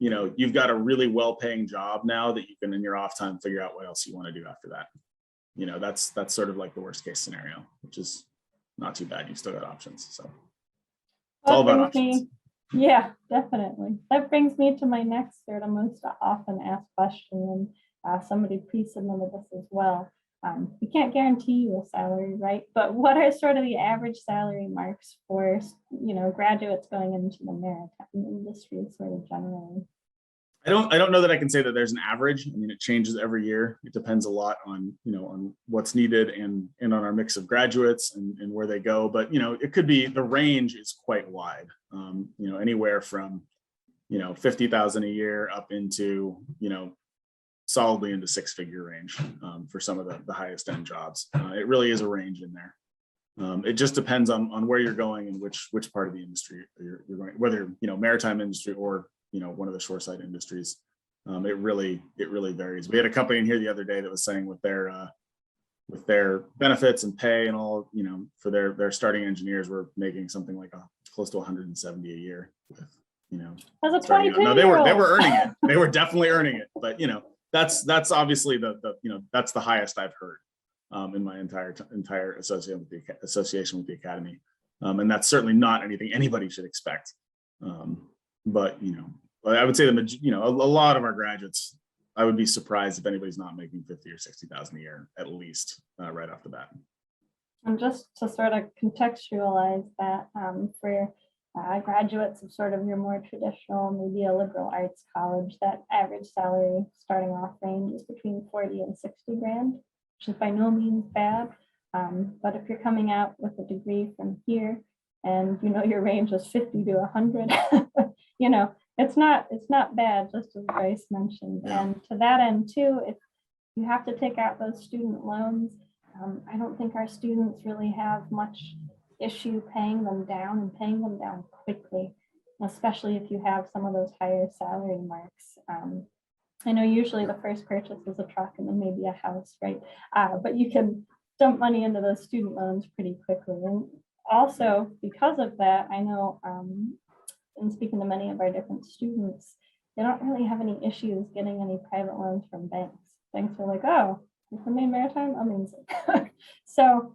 You've got a really well-paying job now that you can, in your off time, figure out what else you want to do after that. That's sort of like the worst case scenario, which is not too bad. You've still got options. So it's all about options. Yeah, definitely. That brings me to my next sort of most often asked question, and somebody pre-submitted this as well. We can't guarantee you a salary, right? But what are sort of the average salary marks for, graduates going into the maritime industry sort of generally? I don't know that I can say that there's an average. It changes every year. It depends a lot on, on what's needed and on our mix of graduates and where they go. But, it could be, the range is quite wide, anywhere from, 50,000 a year up into, solidly into six-figure range for some of the highest end jobs. It really is a range in there. It just depends on where you're going and which part of the industry you're going, whether, maritime industry or, one of the shoreside industries. It really varies. We had a company in here the other day that was saying with their benefits and pay and all, for their starting engineers, were making something like close to 170 a year with, you know, As a starting out. No, they were 22-year-old. earning it. They were definitely earning it. But you know, that's obviously the you know, that's the highest I've heard in my entire association with the academy. And that's certainly not anything anybody should expect. But you know, I would say you know, a lot of our graduates, I would be surprised if anybody's not making 50 or 60,000 a year at least right off the bat. And just to sort of contextualize that for graduates of sort of your more traditional, maybe a liberal arts college, that average salary starting off range is between 40 and 60 grand, which is by no means bad. But if you're coming out with a degree from here and you know your range is 50 to 100, you know, it's not bad, just as Bryce mentioned. And to that end too, if you have to take out those student loans, I don't think our students really have much issue paying them down and paying them down quickly, especially if you have some of those higher salary marks. I know usually the first purchase is a truck and then maybe a house, right? But you can dump money into those student loans pretty quickly. And also because of that, I know in speaking to many of our different students, they don't really have any issues getting any private loans from banks. Banks are like, oh, you're from Maine Maritime, amazing. So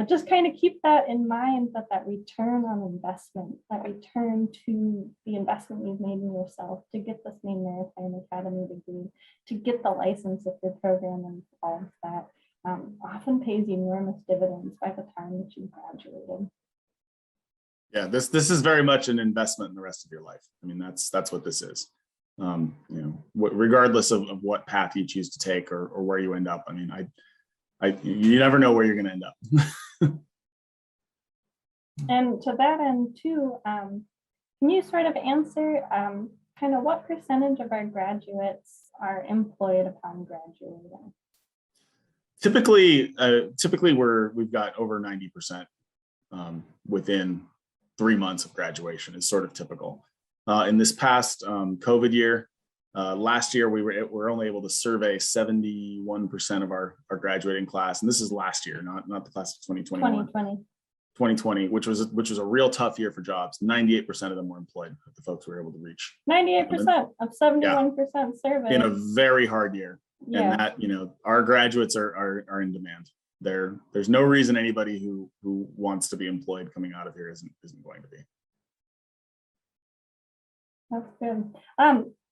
just kind of keep that in mind, that return on investment, that return to the investment you've made in yourself to get this Maine Maritime Academy degree, to get the license if your program and all of that, often pays enormous dividends by the time that you graduated. Yeah, this is very much an investment in the rest of your life. I mean, that's what this is. You know, regardless of what path you choose to take or where you end up. I mean, you never know where you're going to end up. And to that end too, can you sort of answer kind of what percentage of our graduates are employed upon graduating? Typically we've got over 90% within 3 months of graduation is sort of typical. In this past COVID year, last year we were only able to survey 71% of our graduating class, and this is last year, not the class of 2021. 2020, which was a real tough year for jobs. 98% of them were employed, the folks we were able to reach. 98% of 71% survey. In a very hard year. Yeah. And that, you know, our graduates are in demand. There's no reason anybody who wants to be employed coming out of here isn't going to be. That's good.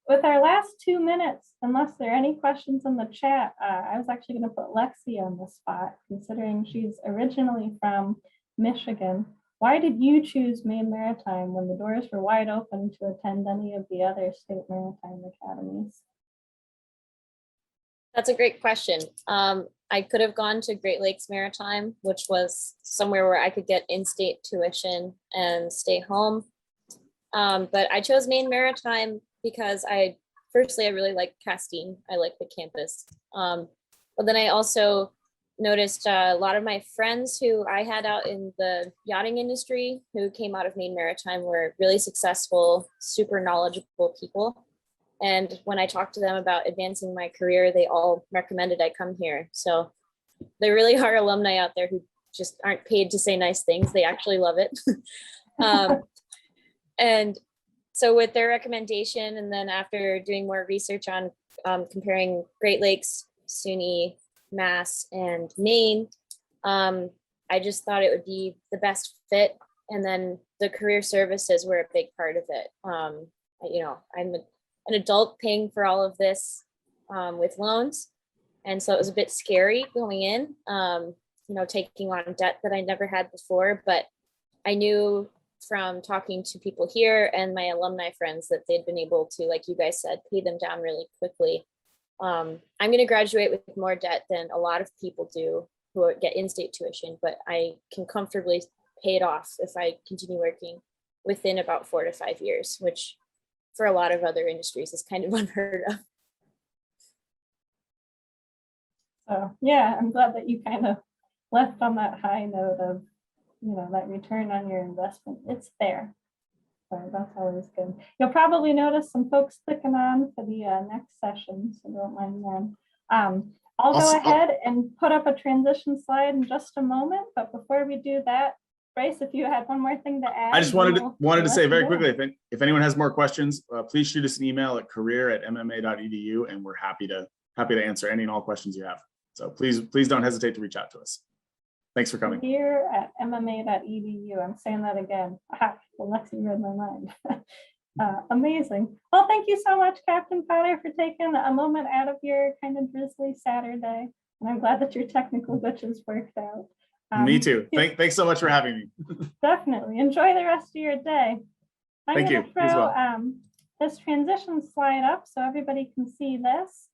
With our last 2 minutes, unless there are any questions in the chat, I was actually going to put Lexi on the spot, considering she's originally from Michigan. Why did you choose Maine Maritime when the doors were wide open to attend any of the other state maritime academies? That's a great question. I could have gone to Great Lakes Maritime, which was somewhere where I could get in-state tuition and stay home. But I chose Maine Maritime because I really like Castine. I like the campus. But then I also noticed a lot of my friends who I had out in the yachting industry who came out of Maine Maritime were really successful, super knowledgeable people. And when I talked to them about advancing my career, they all recommended I come here. So there really are alumni out there who just aren't paid to say nice things. They actually love it. And so with their recommendation, and then after doing more research on comparing Great Lakes, SUNY, Mass, and Maine, I just thought it would be the best fit. And then the career services were a big part of it. You know, I'm an adult paying for all of this with loans. And so it was a bit scary going in, you know, taking on debt that I never had before, but I knew from talking to people here and my alumni friends that they'd been able to, like you guys said, pay them down really quickly. I'm going to graduate with more debt than a lot of people do who get in-state tuition, but I can comfortably pay it off if I continue working within about 4 to 5 years, which for a lot of other industries is kind of unheard of. So yeah, I'm glad that you kind of left on that high note of, you know, that return on your investment. It's there. So that's always good. You'll probably notice some folks clicking on for the next session, so don't mind them. I'll go ahead and put up a transition slide in just a moment, but before we do that, Bryce, if you had one more thing to add. I just wanted to we'll say let very you go. quickly, if anyone has more questions, please shoot us an email at career@mma.edu, and we're happy to answer any and all questions you have. So please don't hesitate to reach out to us. Thanks for coming. Here at mma.edu. I'm saying that again. Aha, Alexi read my mind. Amazing. Well, thank you so much, Captain Potter, for taking a moment out of your kind of drizzly Saturday. And I'm glad that your technical glitches worked out. Me too. Thanks so much for having me. Definitely. Enjoy the rest of your day. I'm Thank going you. to You as throw well. this transition slide up so everybody can see this.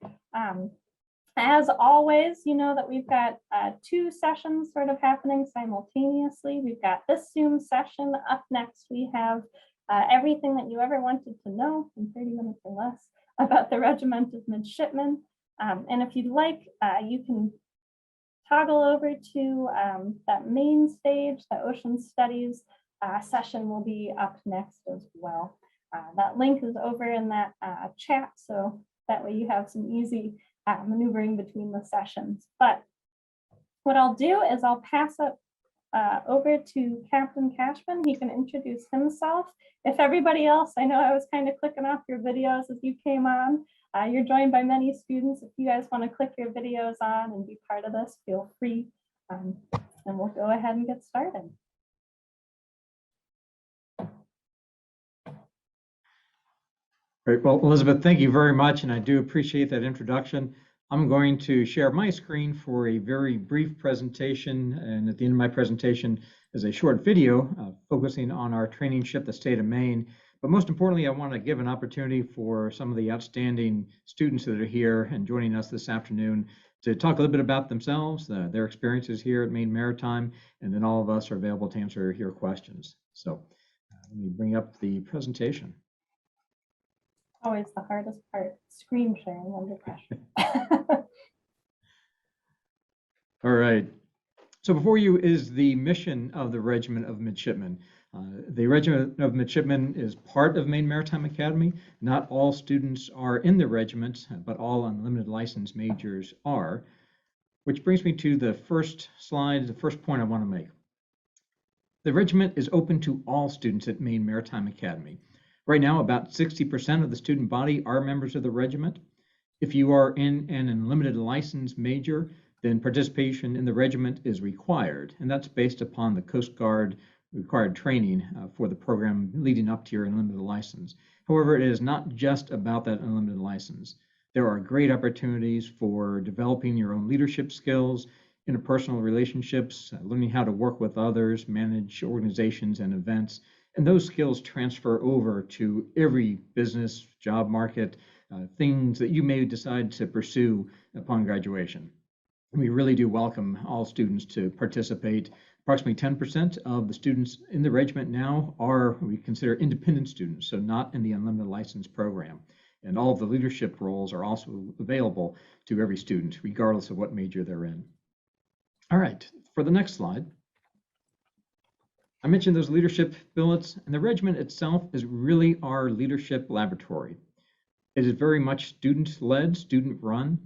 As always, you know that we've got 2 sessions sort of happening simultaneously. We've got this Zoom session. Up next, we have everything that you ever wanted to know in 30 minutes or less about the Regiment of Midshipmen. And if you'd like, you can toggle over to that main stage. The Ocean Studies session will be up next as well. That link is over in that chat, so that way you have some easy maneuvering between the sessions. But what I'll do is I'll pass it over to Captain Cashman. He can introduce himself. If everybody else, I know I was kind of clicking off your videos as you came on. You're joined by many students. If you guys want to click your videos on and be part of this, feel free. And we'll go ahead and get started. Great. Well, Elizabeth, thank you very much, and I do appreciate that introduction. I'm going to share my screen for a very brief presentation, and at the end of my presentation is a short video focusing on our training ship, the State of Maine. But most importantly, I want to give an opportunity for some of the outstanding students that are here and joining us this afternoon to talk a little bit about themselves, their experiences here at Maine Maritime, and then all of us are available to answer your questions. So let me bring up the presentation. Always the hardest part, screen sharing under pressure. All right. So before you is the mission of the Regiment of Midshipmen. The Regiment of Midshipmen is part of Maine Maritime Academy. Not all students are in the regiment, but all unlimited license majors are. Which brings me to the first slide, the first point I want to make. The regiment is open to all students at Maine Maritime Academy. Right now, about 60% of the student body are members of the regiment. If you are in an unlimited license major, then participation in the regiment is required, and that's based upon the Coast Guard required training for the program leading up to your unlimited license. However, it is not just about that unlimited license. There are great opportunities for developing your own leadership skills, interpersonal relationships, learning how to work with others, manage organizations and events. And those skills transfer over to every business, job market, things that you may decide to pursue upon graduation. We really do welcome all students to participate. Approximately 10% of the students in the regiment now are what we consider independent students, so not in the unlimited license program. And all of the leadership roles are also available to every student, regardless of what major they're in. All right, for the next slide. I mentioned those leadership billets, and the regiment itself is really our leadership laboratory. It is very much student-led, student-run,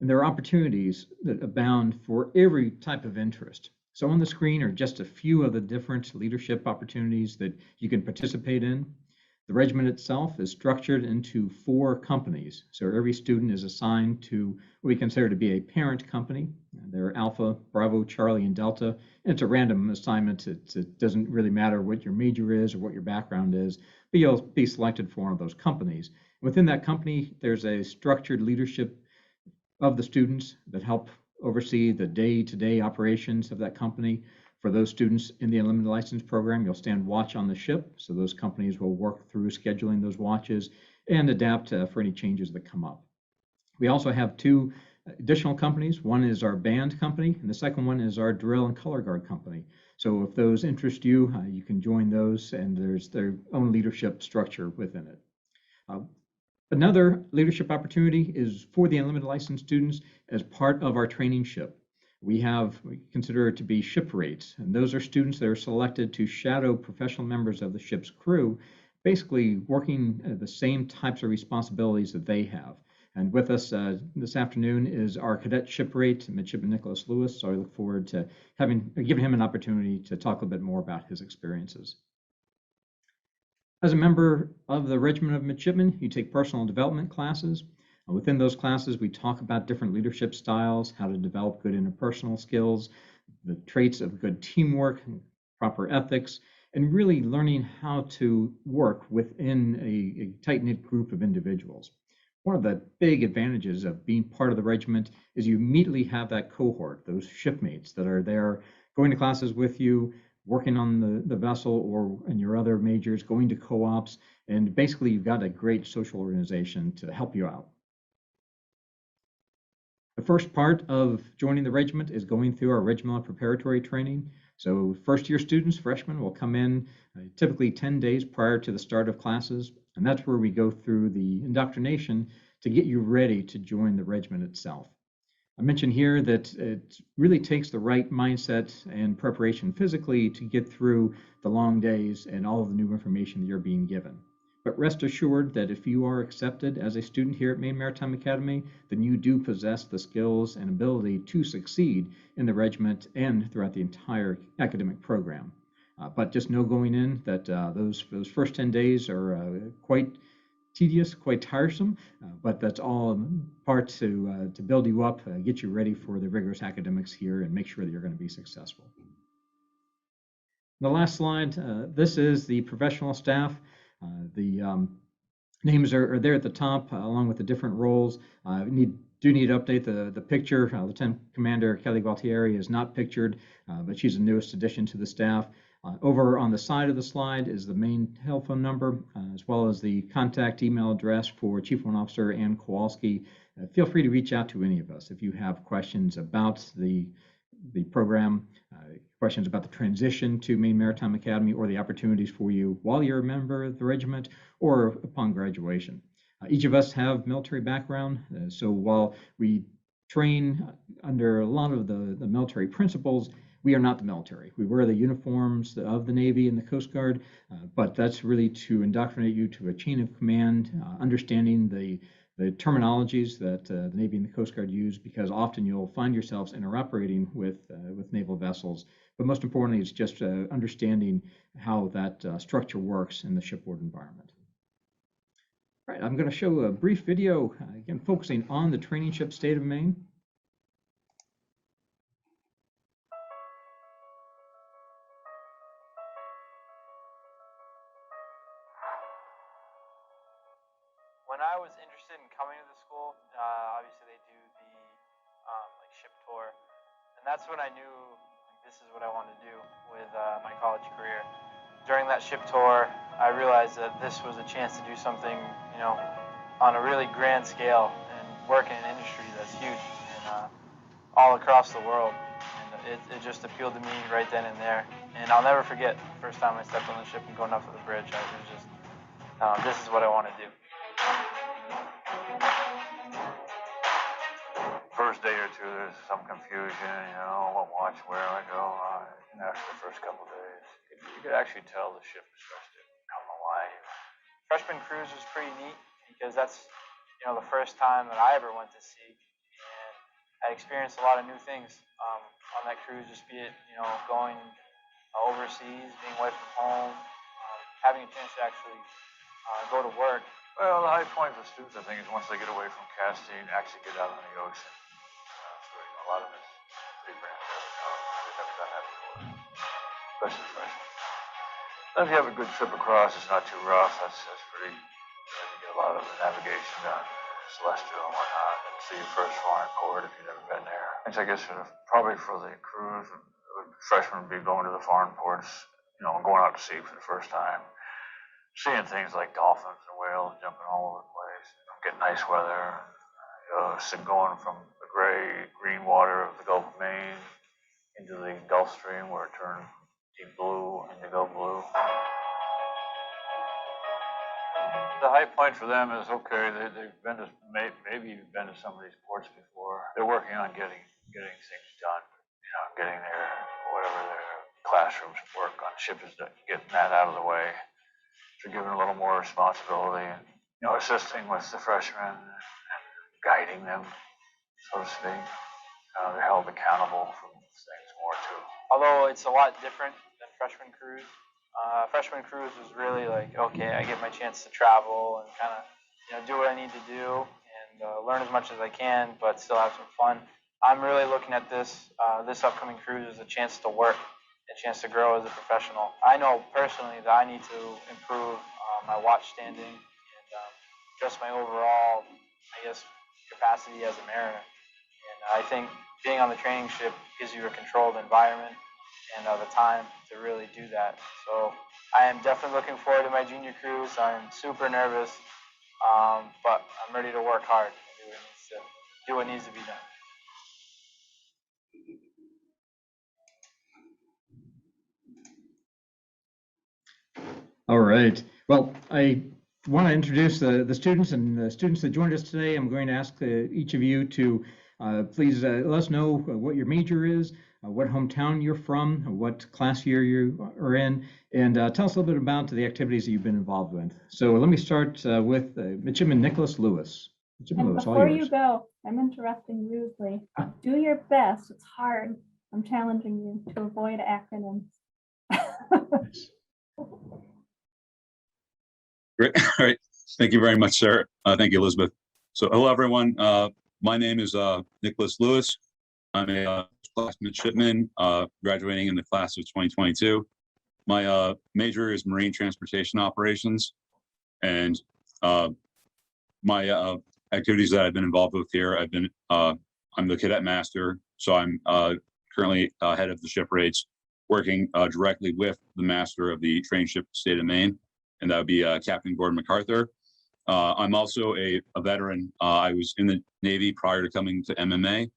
and there are opportunities that abound for every type of interest. So on the screen are just a few of the different leadership opportunities that you can participate in. The regiment itself is structured into 4 companies. So every student is assigned to what we consider to be a parent company. They're Alpha, Bravo, Charlie, and Delta. And it's a random assignment. It doesn't really matter what your major is or what your background is, but you'll be selected for one of those companies. Within that company, there's a structured leadership of the students that help oversee the day-to-day operations of that company. For those students in the unlimited license program, you'll stand watch on the ship. So those companies will work through scheduling those watches and adapt for any changes that come up. We also have 2 additional companies. One is our band company, and the second one is our drill and color guard company. So if those interest you, you can join those, and there's their own leadership structure within it. Another leadership opportunity is for the unlimited license students as part of our training ship. We consider it to be ship rates, and those are students that are selected to shadow professional members of the ship's crew, basically working the same types of responsibilities that they have. And with us this afternoon is our cadet shipmate, Midshipman Nicholas Lewis. So I look forward to giving him an opportunity to talk a bit more about his experiences. As a member of the Regiment of Midshipmen, you take personal development classes. Within those classes, we talk about different leadership styles, how to develop good interpersonal skills, the traits of good teamwork, proper ethics, and really learning how to work within a tight-knit group of individuals. One of the big advantages of being part of the regiment is you immediately have that cohort, those shipmates that are there going to classes with you, working on the vessel or in your other majors, going to co-ops, and basically you've got a great social organization to help you out. The first part of joining the regiment is going through our regimental preparatory training. So first-year students, freshmen, will come in typically 10 days prior to the start of classes, and that's where we go through the indoctrination to get you ready to join the regiment itself. I mentioned here that it really takes the right mindset and preparation physically to get through the long days and all of the new information that you're being given. But rest assured that if you are accepted as a student here at Maine Maritime Academy, then you do possess the skills and ability to succeed in the regiment and throughout the entire academic program. But just know going in that those first 10 days are quite tedious, quite tiresome, but that's all part to build you up, get you ready for the rigorous academics here and make sure that you're going to be successful. The last slide, this is the professional staff. The names are there at the top along with the different roles. Do need to update the picture. Lieutenant Commander Kelly Gualtieri is not pictured, but she's the newest addition to the staff. Over on the side of the slide is the main telephone number, as well as the contact email address for Chief Warrant Officer Ann Kowalski. Feel free to reach out to any of us if you have questions about the program, questions about the transition to Maine Maritime Academy, or the opportunities for you while you're a member of the regiment or upon graduation. Each of us have military background, so while we train under a lot of the military principles, we are not the military. We wear the uniforms of the Navy and the Coast Guard, but that's really to indoctrinate you to a chain of command, understanding the terminologies that the Navy and the Coast Guard use, because often you'll find yourselves interoperating with naval vessels. But most importantly, it's just understanding how that structure works in the shipboard environment. All right, I'm going to show a brief video, again, focusing on the training ship State of Maine. When I was interested in coming to the school, obviously they do the like ship tour, and that's when I knew this is what I wanted to do with my college career. During that ship tour, I realized that this was a chance to do something, you know, on a really grand scale and work in an industry that's huge and all across the world. And it just appealed to me right then and there. And I'll never forget the first time I stepped on the ship and going up to the bridge. I was just, this is what I want to do. First day or two, there's some confusion, you know, what watch, where I go. After the first couple of days, you could actually tell the ship is rested. I don't know why. Freshman cruise was pretty neat because that's, you know, the first time that I ever went to sea, and I experienced a lot of new things on that cruise. Just be it, you know, going overseas, being away from home, having a chance to actually go to work. Well, the high point for students, I think, is once they get away from casting, actually get out on the ocean. So, you know, a lot of it's pretty brand new. They've never done that before, especially freshmen. Then if you have a good trip across, it's not too rough. That's pretty. You get a lot of the navigation done, celestial and whatnot, and see your first foreign port if you've never been there. I guess probably for the cruise, freshmen would be going to the foreign ports, you know, going out to sea for the first time. Seeing things like dolphins and whales jumping all over the place, getting nice weather, going from the green water of the Gulf of Maine into the Gulf Stream where it turned deep blue, indigo blue. The high point for them is, okay, they've been to, maybe you've been to some of these ports before. They're working on getting things done, you know, getting whatever their classrooms work on ships, getting that out of the way. So given a little more responsibility and, you know, assisting with the freshmen and guiding them, so to speak. They're held accountable for things more too. Although it's a lot different than freshman cruise. Freshman cruise was really like, okay, I get my chance to travel and kind of, do what I need to do and learn as much as I can, but still have some fun. I'm really looking at this upcoming cruise as a chance to work, a chance to grow as a professional. I know personally that I need to improve my watch standing and just my overall, I guess, capacity as a mariner. And I think being on the training ship gives you a controlled environment and the time to really do that. So I am definitely looking forward to my junior cruise. I'm super nervous, but I'm ready to work hard and do what needs to be done. All right. Well, I want to introduce the students and the students that joined us today. I'm going to ask each of you to please let us know what your major is, what hometown you're from, what class year you are in, and tell us a little bit about the activities that you've been involved with. So let me start with Midshipman Nicholas Lewis. Midshipman And Lewis, all before yours. you go, I'm interrupting rudely. Do your best. It's hard. I'm challenging you to avoid acronyms. Great. All right. Thank you very much, sir. Thank you, Elizabeth. So hello, everyone. My name is Nicholas Lewis. I'm a class midshipman graduating in the class of 2022. My major is marine transportation operations, and my activities that I've been involved with here, I'm the cadet master, so I'm currently head of the ship rates, working directly with the master of the train ship State of Maine, and that would be Captain Gordon MacArthur. I'm also a veteran. I was in the Navy prior to coming to MMA,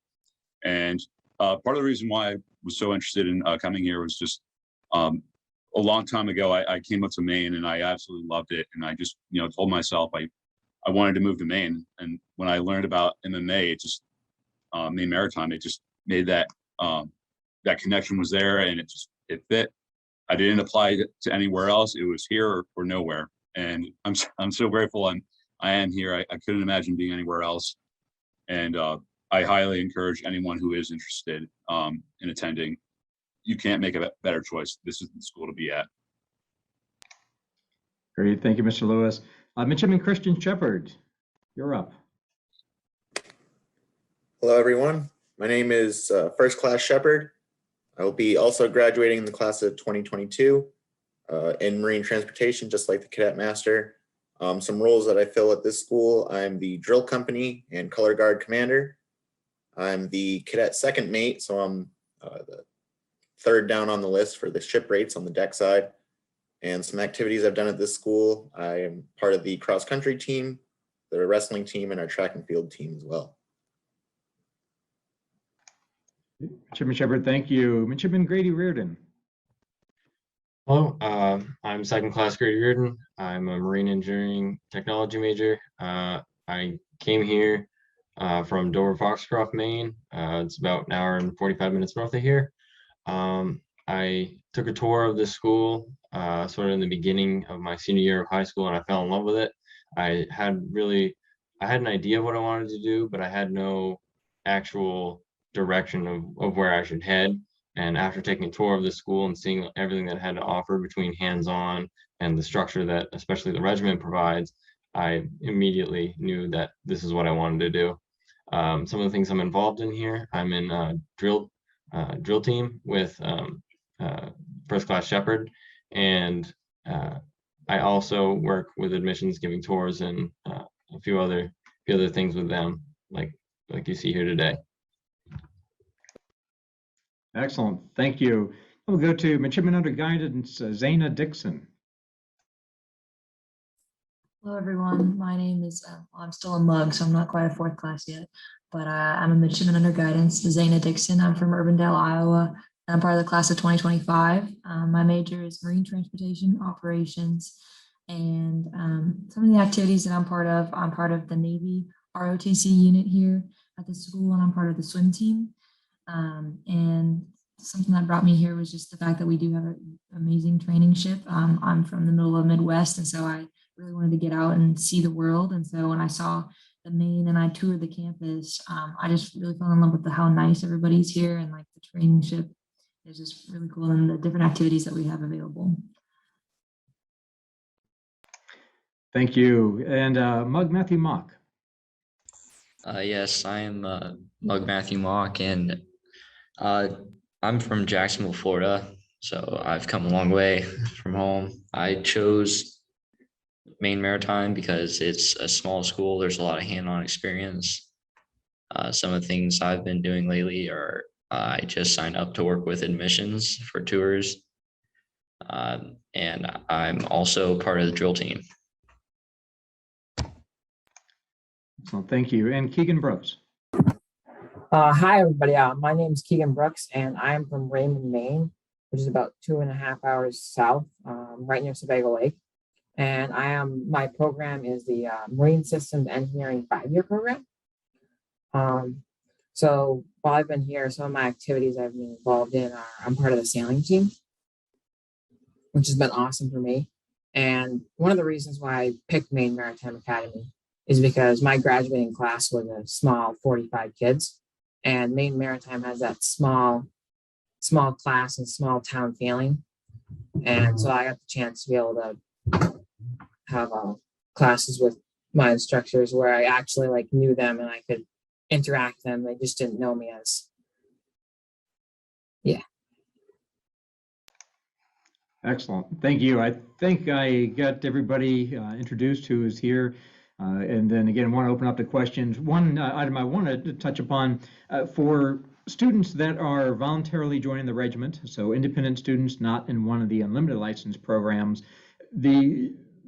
and part of the reason why I was so interested in coming here was just a long time ago, I came up to Maine and I absolutely loved it. And I just, told myself I wanted to move to Maine. And when I learned about MMA, it just, Maine Maritime, it just made that, that connection was there and it fit. I didn't apply to anywhere else. It was here or nowhere. And I'm so grateful I am here. I couldn't imagine being anywhere else. And I highly encourage anyone who is interested in attending. You can't make a better choice. This is the school to be at. Great. Thank you, Mr. Lewis. Midshipman Christian Shepard, you're up. Hello, everyone. My name is First Class Shepard. I will be also graduating in the class of 2022 in marine transportation, just like the cadet master. Some roles that I fill at this school: I'm the drill company and color guard commander. I'm the cadet second mate, so I'm the third down on the list for the ship rates on the deck side. And some activities I've done at this school: I am part of the cross country team, the wrestling team, and our track and field team as well. Midshipman Shepard, thank you. Midshipman Grady Reardon. Hello, I'm second class Grady Reardon. I'm a marine engineering technology major. I came here from Dover Foxcroft, Maine. It's about an hour and 45 minutes north of here. I took a tour of this school sort of in the beginning of my senior year of high school, and I fell in love with it. I had an idea of what I wanted to do, but I had no actual direction of where I should head. And after taking a tour of the school and seeing everything that it had to offer between hands-on and the structure that especially the regiment provides, I immediately knew that this is what I wanted to do. Some of the things I'm involved in here: I'm in a drill team with First Class Shepard, and I also work with admissions, giving tours and a few other things with them, like you see here today. Excellent, thank you. We'll go to Midshipman under guidance, Zaina Dixon. Hello, everyone. My name is, I'm still a mug, so I'm not quite a fourth class yet, but I'm a midshipman under guidance, Zaina Dixon. I'm from Urbandale, Iowa. I'm part of the class of 2025. My major is marine transportation operations, and some of the activities that I'm part of the Navy ROTC unit here at the school, and I'm part of the swim team. And something that brought me here was just the fact that we do have an amazing training ship. I'm from the middle of the Midwest, and so I really wanted to get out and see the world. And so when I saw the Maine and I toured the campus, I just really fell in love with how nice everybody's here, and like the traineeship is just really cool, and the different activities that we have available. Thank you. And Mug Matthew Mock. Yes, I am Mug Matthew Mock, and I'm from Jacksonville, Florida, so I've come a long way from home. I chose Maine Maritime because it's a small school. There's a lot of hands-on experience. Some of the things I've been doing lately are I just signed up to work with admissions for tours, and I'm also part of the drill team. So thank you. And Keegan Brooks. Hi, everybody. My name is Keegan Brooks, and I'm from Raymond, Maine, which is about 2.5 hours south, right near Sebago Lake. And my program is the Marine Systems Engineering 5-year program. So while I've been here, some of my activities I've been involved in are I'm part of the sailing team, which has been awesome for me. And one of the reasons why I picked Maine Maritime Academy is because my graduating class was a small 45 kids, and Maine Maritime has that small class and small town feeling. And so I got the chance to be able to have classes with my instructors where I actually like knew them and I could interact with them. They just didn't know me as, yeah. Excellent. Thank you. I think I got everybody introduced who is here. And then again, I want to open up to questions. One item I wanted to touch upon for students that are voluntarily joining the regiment, so independent students not in one of the unlimited license programs,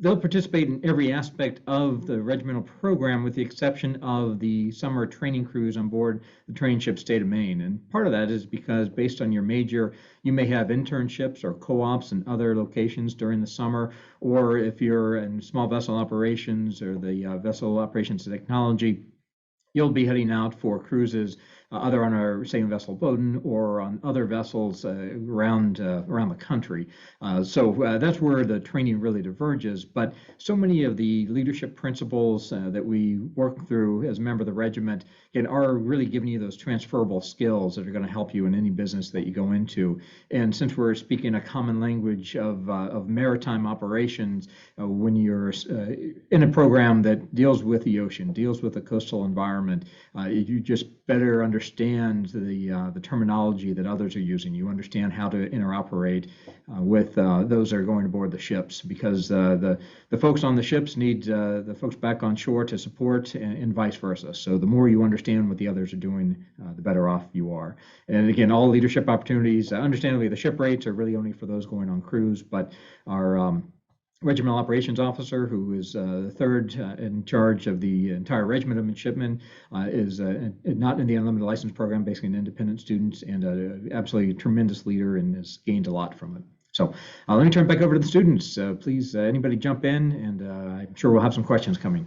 they'll participate in every aspect of the regimental program with the exception of the summer training cruise on board the training ship State of Maine. And part of that is because based on your major, you may have internships or co-ops in other locations during the summer, or if you're in small vessel operations or the vessel operations technology, you'll be heading out for cruises either on our same vessel Bowdoin or on other vessels around the country. So that's where the training really diverges. But so many of the leadership principles that we work through as a member of the regiment are really giving you those transferable skills that are going to help you in any business that you go into. And since we're speaking a common language of maritime operations, when you're in a program that deals with the ocean, deals with the coastal environment, you just better understand the terminology that others are using. You understand how to interoperate with those that are going aboard the ships, because the folks on the ships need the folks back on shore to support, and vice versa. So the more you understand what the others are doing, the better off you are. And again, all leadership opportunities, understandably, the ship rates are really only for those going on cruise, but our regimental operations officer, who is third in charge of the entire regiment of midshipmen, is not in the unlimited license program, basically an independent student, and absolutely a tremendous leader, and has gained a lot from it. So let me turn it back over to the students. Please, anybody jump in, and I'm sure we'll have some questions coming.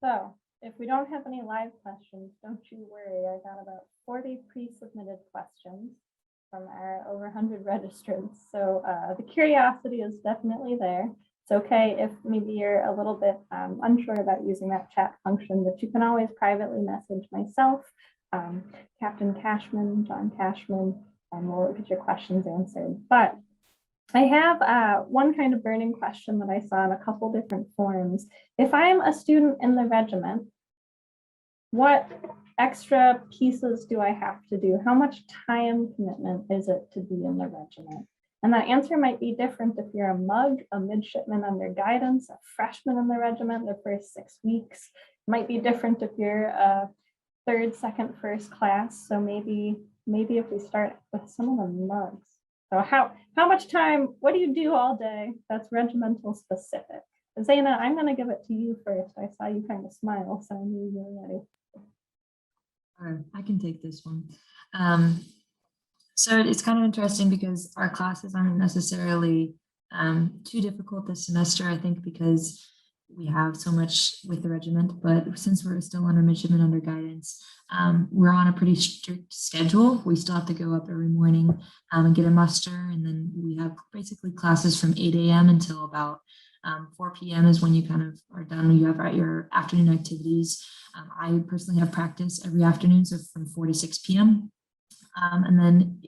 So if we don't have any live questions, don't you worry. I got about 40 pre-submitted questions from our over 100 registrants. So the curiosity is definitely there. It's okay if maybe you're a little bit unsure about using that chat function, but you can always privately message myself, Captain Cashman, John Cashman, and we'll get your questions answered. But I have one kind of burning question that I saw in a couple different forums. If I'm a student in the regiment, what extra pieces do I have to do? How much time commitment is it to be in the regiment? And that answer might be different if you're a MUG, a midshipman under guidance, a freshman in the regiment the first 6 weeks. It might be different if you're a third, second, first class. So maybe if we start with some of the MUGs. So how much time, what do you do all day that's regimental specific? Zaina, I'm going to give it to you first. I saw you kind of smile, so I knew you were ready. All right, I can take this one. So it's kind of interesting because our classes aren't necessarily too difficult this semester, I think, because we have so much with the regiment, but since we're still under midshipman under guidance, we're on a pretty strict schedule. We still have to go up every morning and get a muster, and then we have basically classes from 8 a.m. until about 4 p.m. is when you kind of are done. When you have your afternoon activities. I personally have practice every afternoon, so from 4 to 6 p.m. And then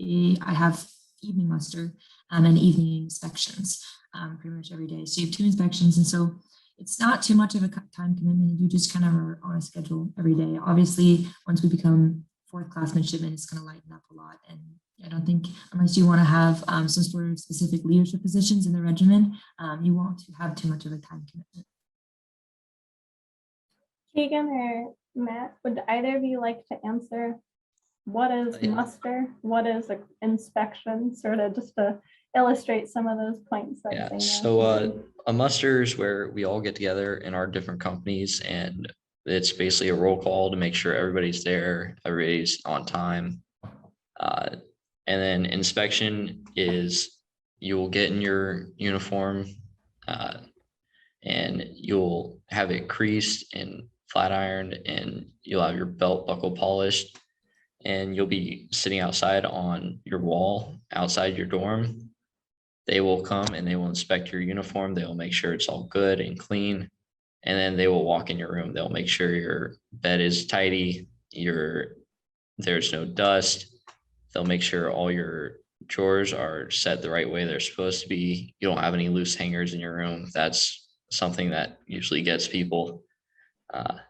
I have evening muster and evening inspections pretty much every day. So you have 2 inspections, and so it's not too much of a time commitment. You just kind of are on a schedule every day. Obviously, once we become 4th class midshipmen, it's going to lighten up a lot. And I don't think, unless you want to have some sort of specific leadership positions in the regiment, you won't have too much of a time commitment. Keegan or Matt, would either of you like to answer what is muster? What is an inspection? Sort of just to illustrate some of those points that Yeah, Zaina so a muster is where we all get together in our different companies, and it's basically a roll call to make sure everybody's there, everybody's on time. And then inspection is you will get in your uniform and you'll have it creased and flat ironed, and you'll have your belt buckle polished, and you'll be sitting outside on your wall outside your dorm. They will come and they will inspect your uniform. They will make sure it's all good and clean. And then they will walk in your room. They'll make sure your bed is tidy, there's no dust. They'll make sure all your drawers are set the right way they're supposed to be. You don't have any loose hangers in your room. That's something that usually gets people. And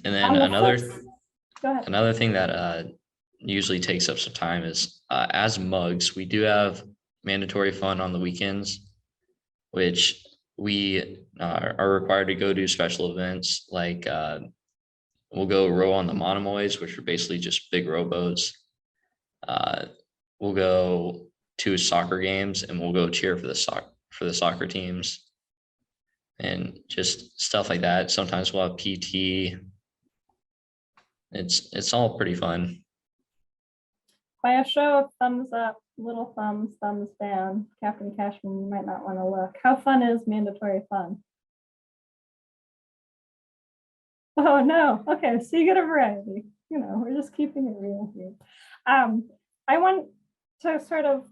then another thing that usually takes up some time is as mugs, we do have mandatory fun on the weekends, which we are required to go do special events like we'll go row on the monomoys, which are basically just big rowboats. We'll go to soccer games and we'll go cheer for the soccer teams and just stuff like that. Sometimes we'll have PT. It's all pretty fun. By a show of thumbs up, little thumbs, thumbs down, Captain Cashman, you might not want to look. How fun is mandatory fun? Oh no, okay, so you get a variety. You know, we're just keeping it real here. I want to sort of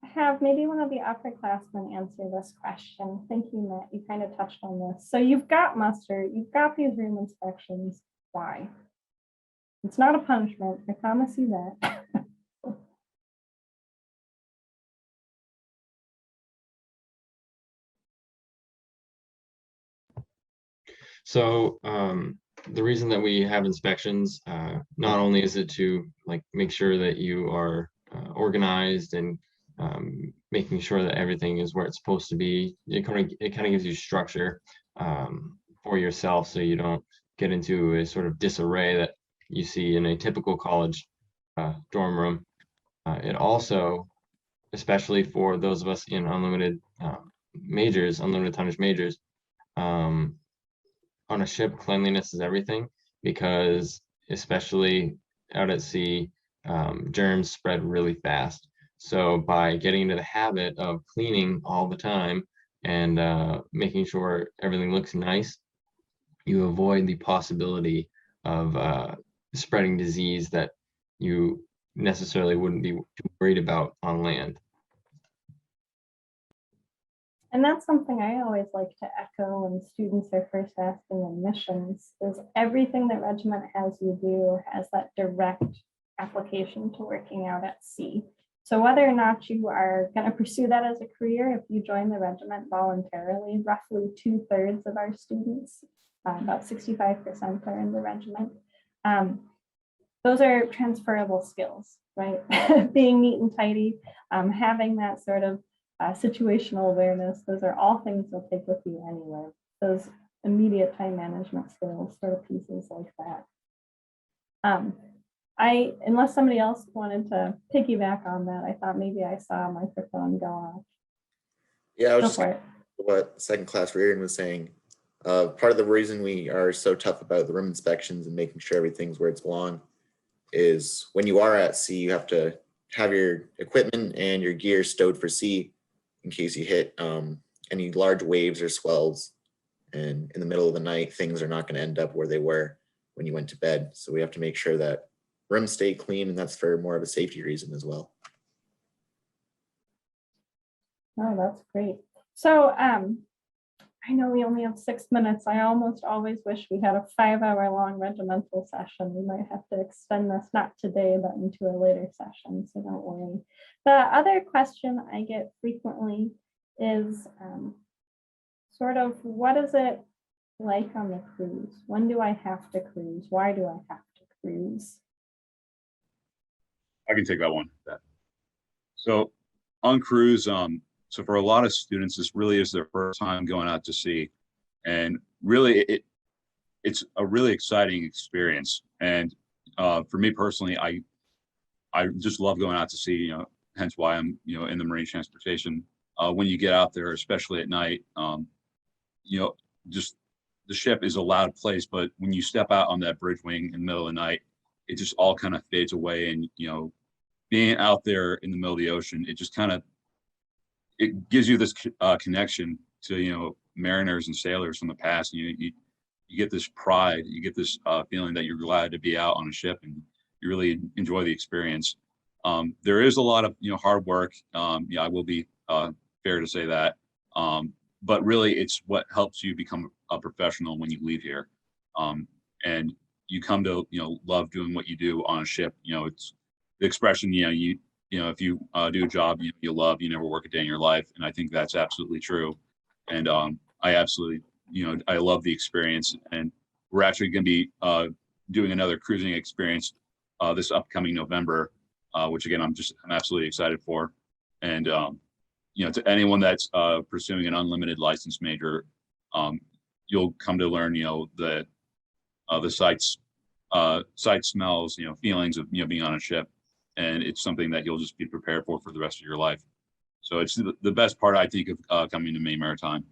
have maybe one of the upperclassmen answer this question. Thank you, Matt. You kind of touched on this. So you've got muster, you've got these room inspections. Why? It's not a punishment. I promise you that. So the reason that we have inspections, not only is it to make sure that you are organized and making sure that everything is where it's supposed to be. It kind of gives you structure for yourself, so you don't get into a sort of disarray that you see in a typical college dorm room. It also, especially for those of us in unlimited tonnage majors, on a ship, cleanliness is everything, because especially out at sea, germs spread really fast. So by getting into the habit of cleaning all the time and making sure everything looks nice, you avoid the possibility of spreading disease that you necessarily wouldn't be too worried about on land. And that's something I always like to echo when students are first asking admissions, is everything that Regiment has you do has that direct application to working out at sea. So whether or not you are going to pursue that as a career, if you join the regiment voluntarily, roughly 2/3 of our students, about 65% are in the regiment. Those are transferable skills, right? Being neat and tidy, having that sort of situational awareness, those are all things you'll take with you anywhere. Those immediate time management skills, sort of pieces like that. Unless somebody else wanted to piggyback on that, I thought maybe I saw a microphone go off. Yeah, I was just what second class Reardon was saying. Part of the reason we are so tough about the room inspections and making sure everything's where it's belong is when you are at sea, you have to have your equipment and your gear stowed for sea in case you hit any large waves or swells. And in the middle of the night, things are not going to end up where they were when you went to bed. So we have to make sure that rooms stay clean, and that's for more of a safety reason as well. Oh, that's great. So I know we only have 6 minutes. I almost always wish we had a 5-hour-long regimental session. We might have to extend this, not today, but into a later session, so don't worry. The other question I get frequently is sort of, what is it like on the cruise? When do I have to cruise? Why do I have to cruise? I can take that one. So on cruise, so for a lot of students, this really is their first time going out to sea, and really it's a really exciting experience. And for me personally, I just love going out to sea. You know, hence why I'm in the marine transportation. When you get out there, especially at night, just the ship is a loud place, but when you step out on that bridge wing in the middle of the night, it just all kind of fades away. And being out there in the middle of the ocean, it just kind of it gives you this connection to mariners and sailors from the past. You get this pride, you get this feeling that you're glad to be out on a ship, and you really enjoy the experience. There is a lot of hard work. I will be fair to say that, but really it's what helps you become a professional when you leave here, and you come to love doing what you do on a ship. It's the expression if you do a job you love, you never work a day in your life. And I think that's absolutely true. And I absolutely, I love the experience. And we're actually going to be doing another cruising experience this upcoming November, which again, I'm absolutely excited for. And, to anyone that's pursuing an unlimited license major, you'll come to learn, the sights, smells, feelings of, being on a ship. And it's something that you'll just be prepared for the rest of your life. So it's the best part, I think, of coming to Maine Maritime.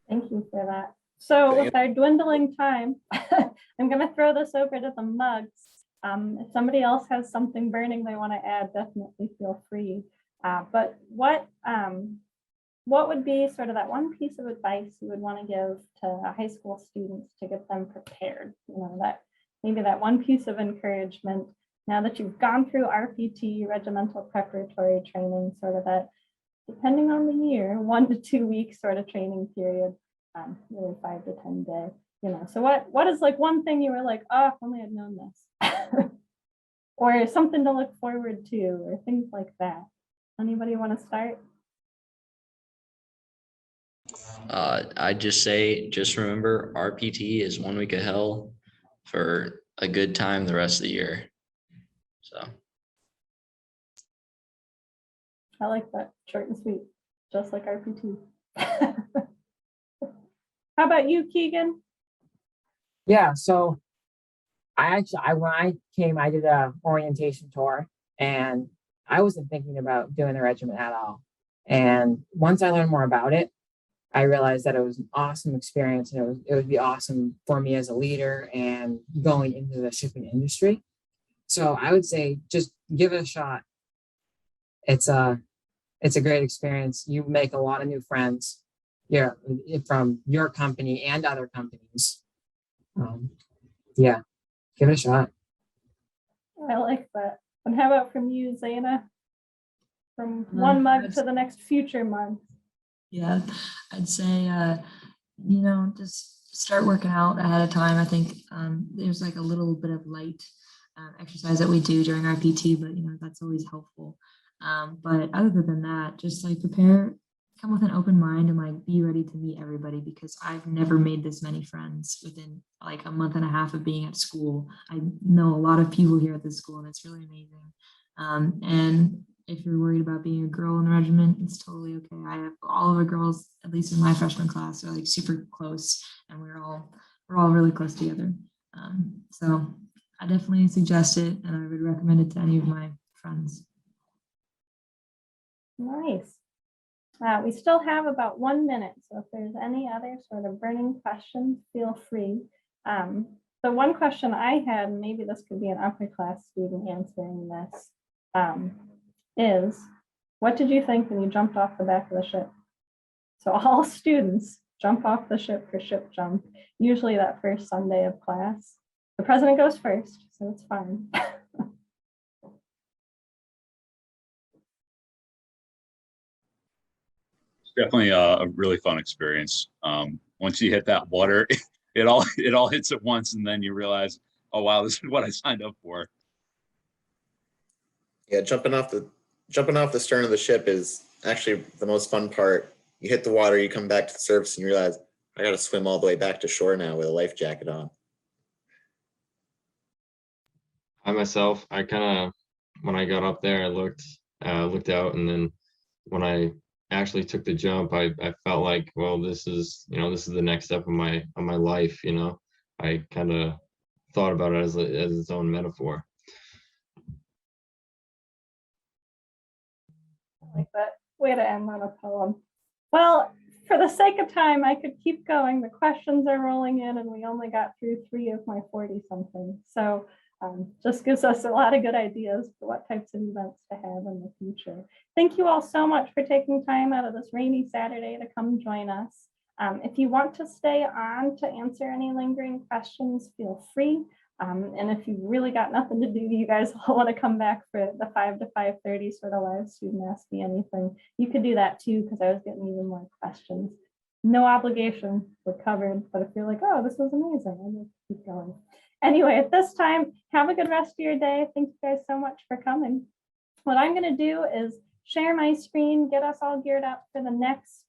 Thank you for that. So with our dwindling time, I'm going to throw this over to the mugs. If somebody else has something burning they want to add, definitely feel free. But what would be sort of that one piece of advice you would want to give to high school students to get them prepared? That maybe that one piece of encouragement. Now that you've gone through RPT, regimental preparatory training, sort of that, depending on the year, 1 to 2 week sort of training period, really 5 to 10 day, So what is like one thing you were like, oh, if only I'd known this, or something to look forward to, or things like that. Anybody want to start? I'd just say, just remember RPT is 1 week of hell for a good time the rest of the year. So I like that, short and sweet, just like RPT. How about you, Keegan? Yeah, so when I came, I did a orientation tour, and I wasn't thinking about doing the regiment at all. And once I learned more about it, I realized that it was an awesome experience, and it would be awesome for me as a leader and going into the shipping industry. So I would say just give it a shot. It's a great experience. You make a lot of new friends from your company and other companies. Yeah, give it a shot. I like that. And how about from you, Zaina? From one mug to the next future mug. Yeah, I'd say, just start working out ahead of time. I think there's like a little bit of light exercise that we do during our PT, but that's always helpful. But other than that, just like prepare, come with an open mind, and like be ready to meet everybody, because I've never made this many friends within like a month and a half of being at school. I know a lot of people here at this school, and it's really amazing. And if you're worried about being a girl in the regiment, it's totally okay. I have all of the girls, at least in my freshman class, are like super close, and we're all really close together. So I definitely suggest it, and I would recommend it to any of my friends. Nice. We still have about 1 minute, so if there's any other sort of burning questions, feel free. The one question I had, maybe this could be an upper class student answering this, is what did you think when you jumped off the back of the ship? So all students jump off the ship for ship jump, usually that first Sunday of class. The president goes first, so it's fine. Definitely a really fun experience. Once you hit that water, it all hits at once, and then you realize, oh wow, this is what I signed up for. Yeah, jumping off the stern of the ship is actually the most fun part. You hit the water, you come back to the surface, and you realize I got to swim all the way back to shore now with a life jacket on. I myself, I kind of, when I got up there, I looked out, and then when I actually took the jump, I felt like, well, this is the next step of my life. I kind of thought about it as its own metaphor. I like that way to end on a poem. Well, for the sake of time, I could keep going. The questions are rolling in, and we only got through 3 of my 40 something. So just gives us a lot of good ideas for what types of events to have in the future. Thank you all so much for taking time out of this rainy Saturday to come join us. If you want to stay on to answer any lingering questions, feel free. And if you've really got nothing to do, you guys all want to come back for the 5 to 5:30 sort of live student ask me anything, you could do that too, because I was getting even more questions. No obligation, we're covered, but if you're like, oh, this was amazing, I'm going to keep going. Anyway, at this time, have a good rest of your day. Thank you guys so much for coming. What I'm going to do is share my screen, get us all geared up for the next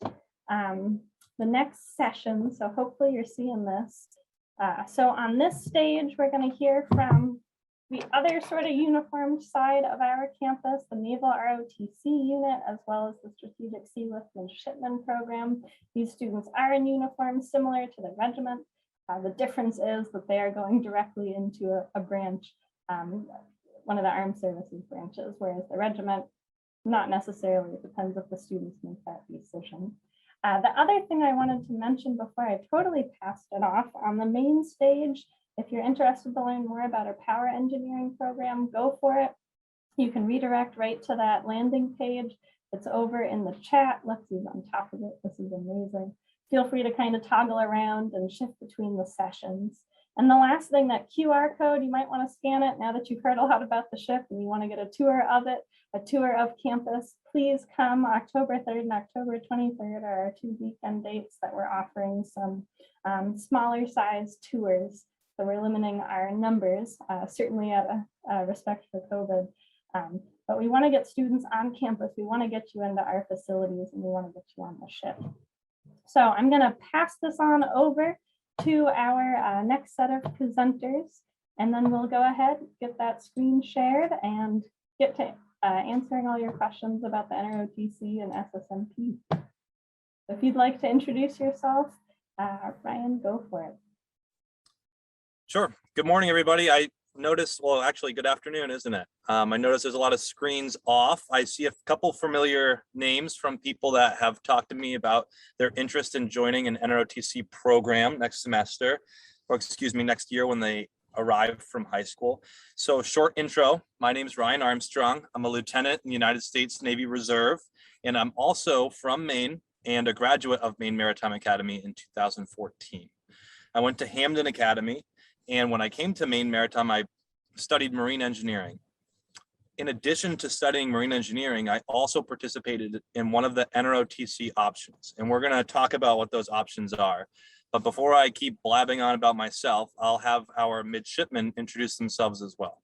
session. So hopefully you're seeing this. So on this stage, we're going to hear from the other sort of uniformed side of our campus, the Naval ROTC unit, as well as the Strategic Sealift Midshipmen program. These students are in uniform similar to the regiment. The difference is that they are going directly into a branch, one of the armed services branches, whereas the regiment, not necessarily. It depends if the students make that decision. The other thing I wanted to mention before I totally passed it off, on the main stage, if you're interested to learn more about our power engineering program, go for it. You can redirect right to that landing page. It's over in the chat. Lexi's on top of it. This is amazing. Feel free to kind of toggle around and shift between the sessions. And the last thing, that QR code, you might want to scan it now that you've heard a lot about the ship and you want to get a tour of it, a tour of campus. Please come. October 3rd and October 23rd are our 2 weekend dates that we're offering some smaller size tours. So we're limiting our numbers, certainly out of respect for COVID. But we want to get students on campus. We want to get you into our facilities, and we want to get you on the ship. So I'm going to pass this on over to our next set of presenters, and then we'll go ahead, get that screen shared, and get to answering all your questions about the NROTC and SSMP. If you'd like to introduce yourself, Ryan, go for it. Sure. Good morning, everybody. I noticed, well, actually, good afternoon, isn't it? I noticed there's a lot of screens off. I see a couple familiar names from people that have talked to me about their interest in joining an NROTC program next semester, or excuse me, next year when they arrive from high school. So short intro, my name is Ryan Armstrong. I'm a lieutenant in the United States Navy Reserve, and I'm also from Maine and a graduate of Maine Maritime Academy in 2014. I went to Hamden Academy, and when I came to Maine Maritime, I studied marine engineering. In addition to studying marine engineering, I also participated in one of the NROTC options, and we're going to talk about what those options are. But before I keep blabbing on about myself, I'll have our midshipmen introduce themselves as well.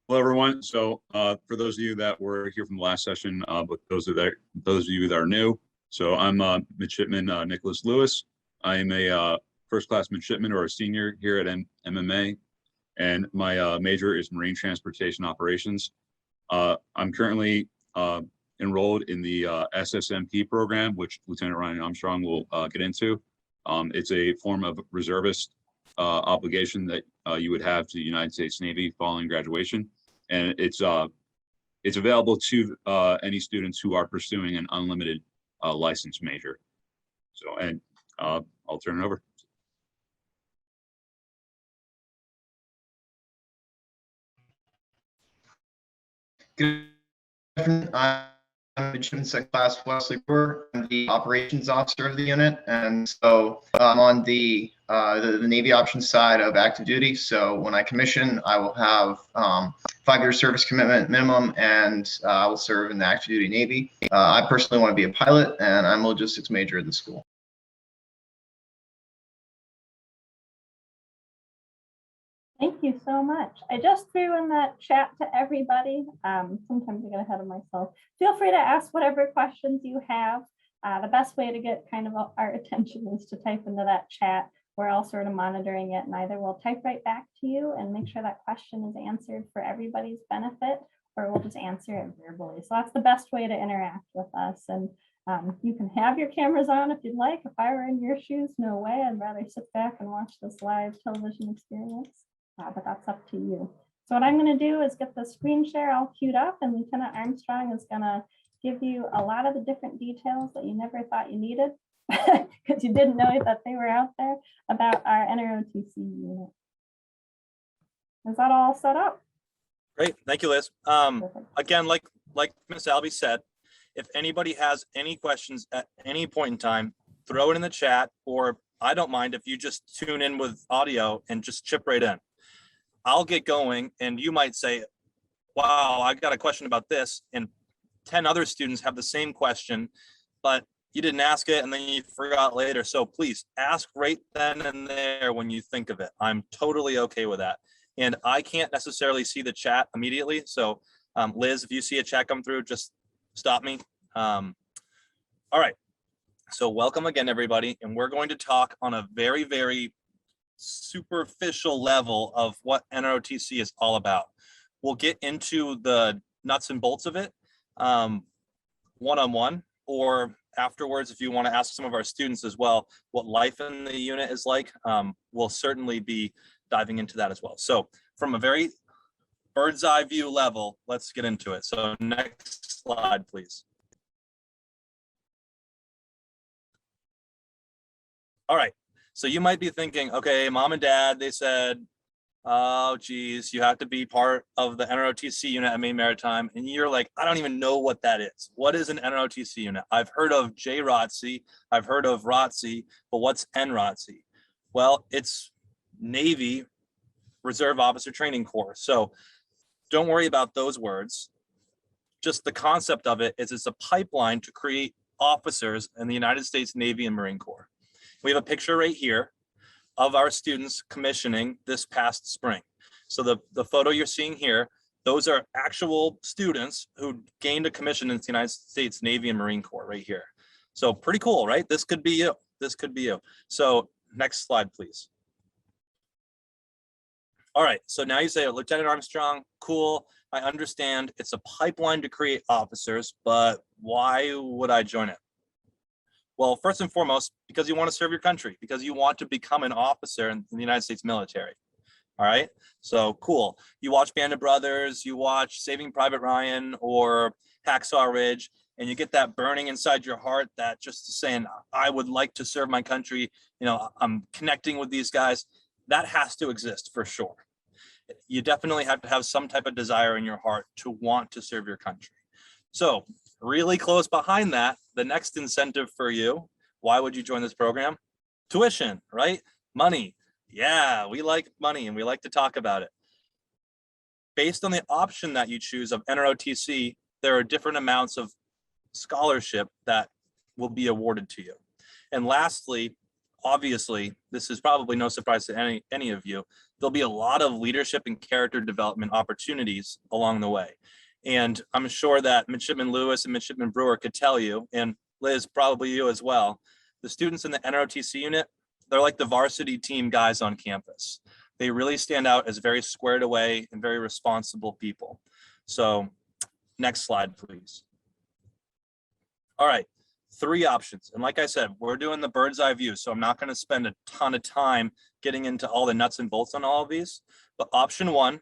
Hello, everyone. So for those of you that were here from the last session, but those of you that are new, so I'm Midshipman Nicholas Lewis. I am a first-class midshipman or a senior here at MMA, and my major is marine transportation operations. I'm currently enrolled in the SSMP program, which Lieutenant Ryan Armstrong will get into. It's a form of reservist obligation that you would have to the United States Navy following graduation, and it's available to any students who are pursuing an unlimited license major. So, and I'll turn it over. Good afternoon. I'm Midshipmen Second Class Wesley Brewer. I'm the operations officer of the unit, and so I'm on the Navy options side of active duty. So when I commission, I will have 5-year service commitment minimum, and I will serve in the active duty Navy. I personally want to be a pilot, and I'm a logistics major at the school. Thank you so much. I just threw in that chat to everybody. Sometimes I get ahead of myself. Feel free to ask whatever questions you have. The best way to get kind of our attention is to type into that chat. We're all sort of monitoring it, and either we'll type right back to you and make sure that question is answered for everybody's benefit, or we'll just answer it verbally. So that's the best way to interact with us. And you can have your cameras on if you'd like. If I were in your shoes, no way. I'd rather sit back and watch this live television experience. But that's up to you. So what I'm going to do is get the screen share all queued up, and Lieutenant Armstrong is going to give you a lot of the different details that you never thought you needed because you didn't know that they were out there about our NROTC unit. Is that all set up? Great, thank you, Liz. Again, like Miss Albee said, if anybody has any questions at any point in time, throw it in the chat, or I don't mind if you just tune in with audio and just chip right in. I'll get going, and you might say, wow, I got a question about this, and 10 other students have the same question, but you didn't ask it and then you forgot later. So please ask right then and there when you think of it. I'm totally okay with that. And I can't necessarily see the chat immediately. So Liz, if you see a chat come through, just stop me. All right. So welcome again, everybody. And we're going to talk on a very, very superficial level of what NROTC is all about. We'll get into the nuts and bolts of it one-on-one, or afterwards, if you want to ask some of our students as well what life in the unit is like, we'll certainly be diving into that as well. So from a very bird's eye view level, let's get into it. So next slide, please. All right. So you might be thinking, okay, mom and dad, they said, oh, geez, you have to be part of the NROTC unit at Maine Maritime. And you're like, I don't even know what that is. What is an NROTC unit? I've heard of JROTC, I've heard of ROTC, but what's NROTC? Well, it's Navy Reserve Officer Training Corps. So don't worry about those words. Just the concept of it is it's a pipeline to create officers in the United States Navy and Marine Corps. We have a picture right here of our students commissioning this past spring. So the photo you're seeing here, those are actual students who gained a commission in the United States Navy and Marine Corps right here. So pretty cool, right? This could be you. This could be you. So next slide, please. All right, so now you say, Lieutenant Armstrong, cool. I understand it's a pipeline to create officers, but why would I join it? Well, first and foremost, because you want to serve your country, because you want to become an officer in the United States military. All right, so cool. You watch Band of Brothers, you watch Saving Private Ryan or Hacksaw Ridge, and you get that burning inside your heart that just saying, I would like to serve my country. You know, I'm connecting with these guys. That has to exist for sure. You definitely have to have some type of desire in your heart to want to serve your country. So really close behind that, the next incentive for you, why would you join this program? Tuition, right? Money. Yeah, we like money and we like to talk about it. Based on the option that you choose of NROTC, there are different amounts of scholarship that will be awarded to you. And lastly, obviously, this is probably no surprise to any of you, there'll be a lot of leadership and character development opportunities along the way. And I'm sure that Midshipman Lewis and Midshipman Brewer could tell you, and Liz, probably you as well, the students in the NROTC unit, they're like the varsity team guys on campus. They really stand out as very squared away and very responsible people. So next slide, please. All right, 3 options. And like I said, we're doing the bird's eye view, so I'm not going to spend a ton of time getting into all the nuts and bolts on all of these. But option 1,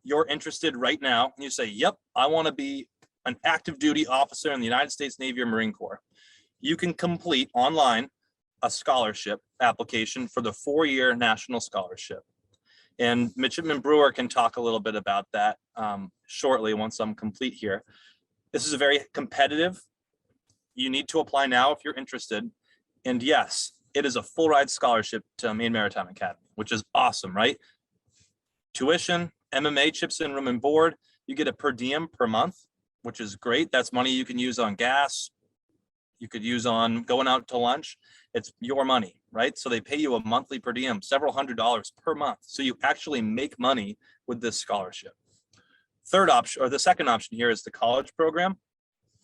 you're interested right now, and you say, yep, I want to be an active duty officer in the United States Navy or Marine Corps. You can complete online a scholarship application for the 4-year national scholarship. And Midshipman Brewer can talk a little bit about that shortly once I'm complete here. This is a very competitive. You need to apply now if you're interested. And yes, it is a full ride scholarship to Maine Maritime Academy, which is awesome, right? Tuition, MMA chips in room and board. You get a per diem per month, which is great. That's money you can use on gas. You could use on going out to lunch. It's your money, right? So they pay you a monthly per diem, several $100s per month. So you actually make money with this scholarship. Third option, or the second option here, is the college program.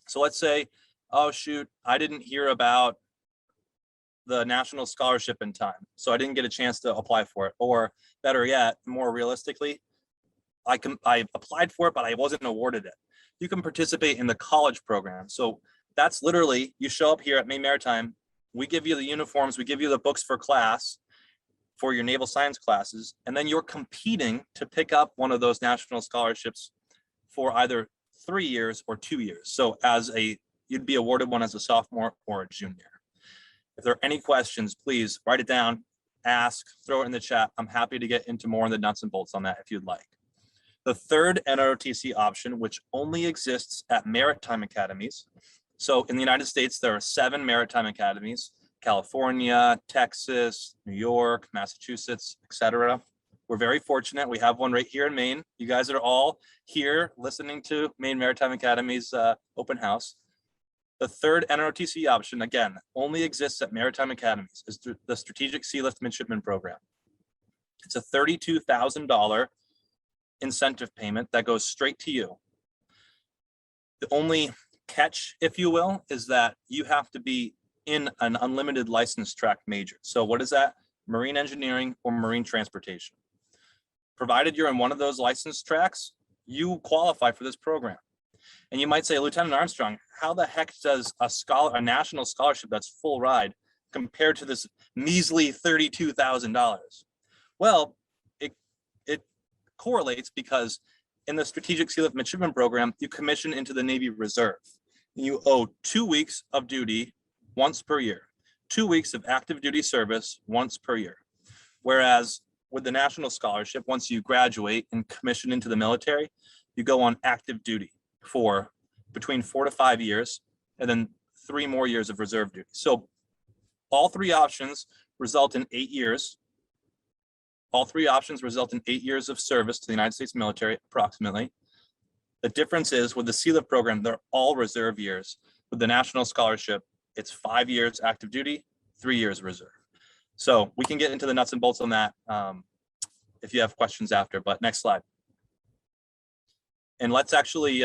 So let's say, oh shoot, I didn't hear about the national scholarship in time, so I didn't get a chance to apply for it. Or better yet, more realistically, I applied for it, but I wasn't awarded it. You can participate in the college program. So that's literally, you show up here at Maine Maritime, we give you the uniforms, we give you the books for class, for your naval science classes, and then you're competing to pick up one of those national scholarships for either 3 years or 2 years. So you'd be awarded one as a sophomore or a junior. If there are any questions, please write it down, ask, throw it in the chat. I'm happy to get into more of the nuts and bolts on that if you'd like. The third NROTC option, which only exists at maritime academies. So in the United States, there are 7 maritime academies: California, Texas, New York, Massachusetts, etc. We're very fortunate. We have one right here in Maine. You guys are all here listening to Maine Maritime Academy's open house. The third NROTC option, again, only exists at maritime academies, is the Strategic Sea Lift Midshipman Program. It's a $32,000 incentive payment that goes straight to you. The only catch, if you will, is that you have to be in an unlimited license track major. So what is that? Marine engineering or marine transportation. Provided you're in one of those license tracks, you qualify for this program. And you might say, Lieutenant Armstrong, how the heck does a national scholarship that's full ride compare to this measly $32,000? Well, it correlates because in the Strategic Sea Lift Midshipman Program, you commission into the Navy Reserve. You owe 2 weeks of duty once per year, 2 weeks of active duty service once per year. Whereas with the national scholarship, once you graduate and commission into the military, you go on active duty for between 4 to 5 years, and then 3 more years of reserve duty. So all 3 options result in 8 years. All 3 options result in 8 years of service to the United States military, approximately. The difference is with the Sea Lift program, they're all reserve years. With the national scholarship, it's 5 years active duty, 3 years reserve. So we can get into the nuts and bolts on that if you have questions after, but next slide. And let's actually,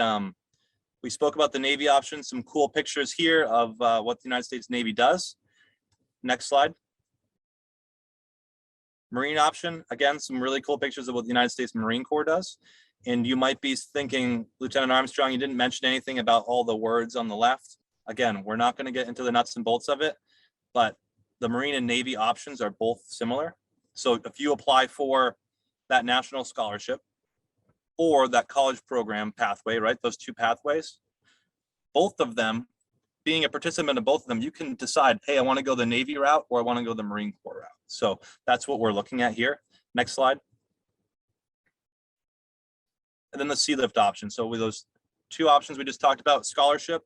we spoke about the Navy options, some cool pictures here of what the United States Navy does. Next slide. Marine option, again, some really cool pictures of what the United States Marine Corps does. And you might be thinking, Lieutenant Armstrong, you didn't mention anything about all the words on the left. Again, we're not going to get into the nuts and bolts of it, but the Marine and Navy options are both similar. So if you apply for that national scholarship or that college program pathway, right, those 2 pathways, both of them, being a participant in both of them, you can decide, hey, I want to go the Navy route or I want to go the Marine Corps route. So that's what we're looking at here. Next slide. And then the Sea Lift option. So with those 2 options we just talked about, scholarship,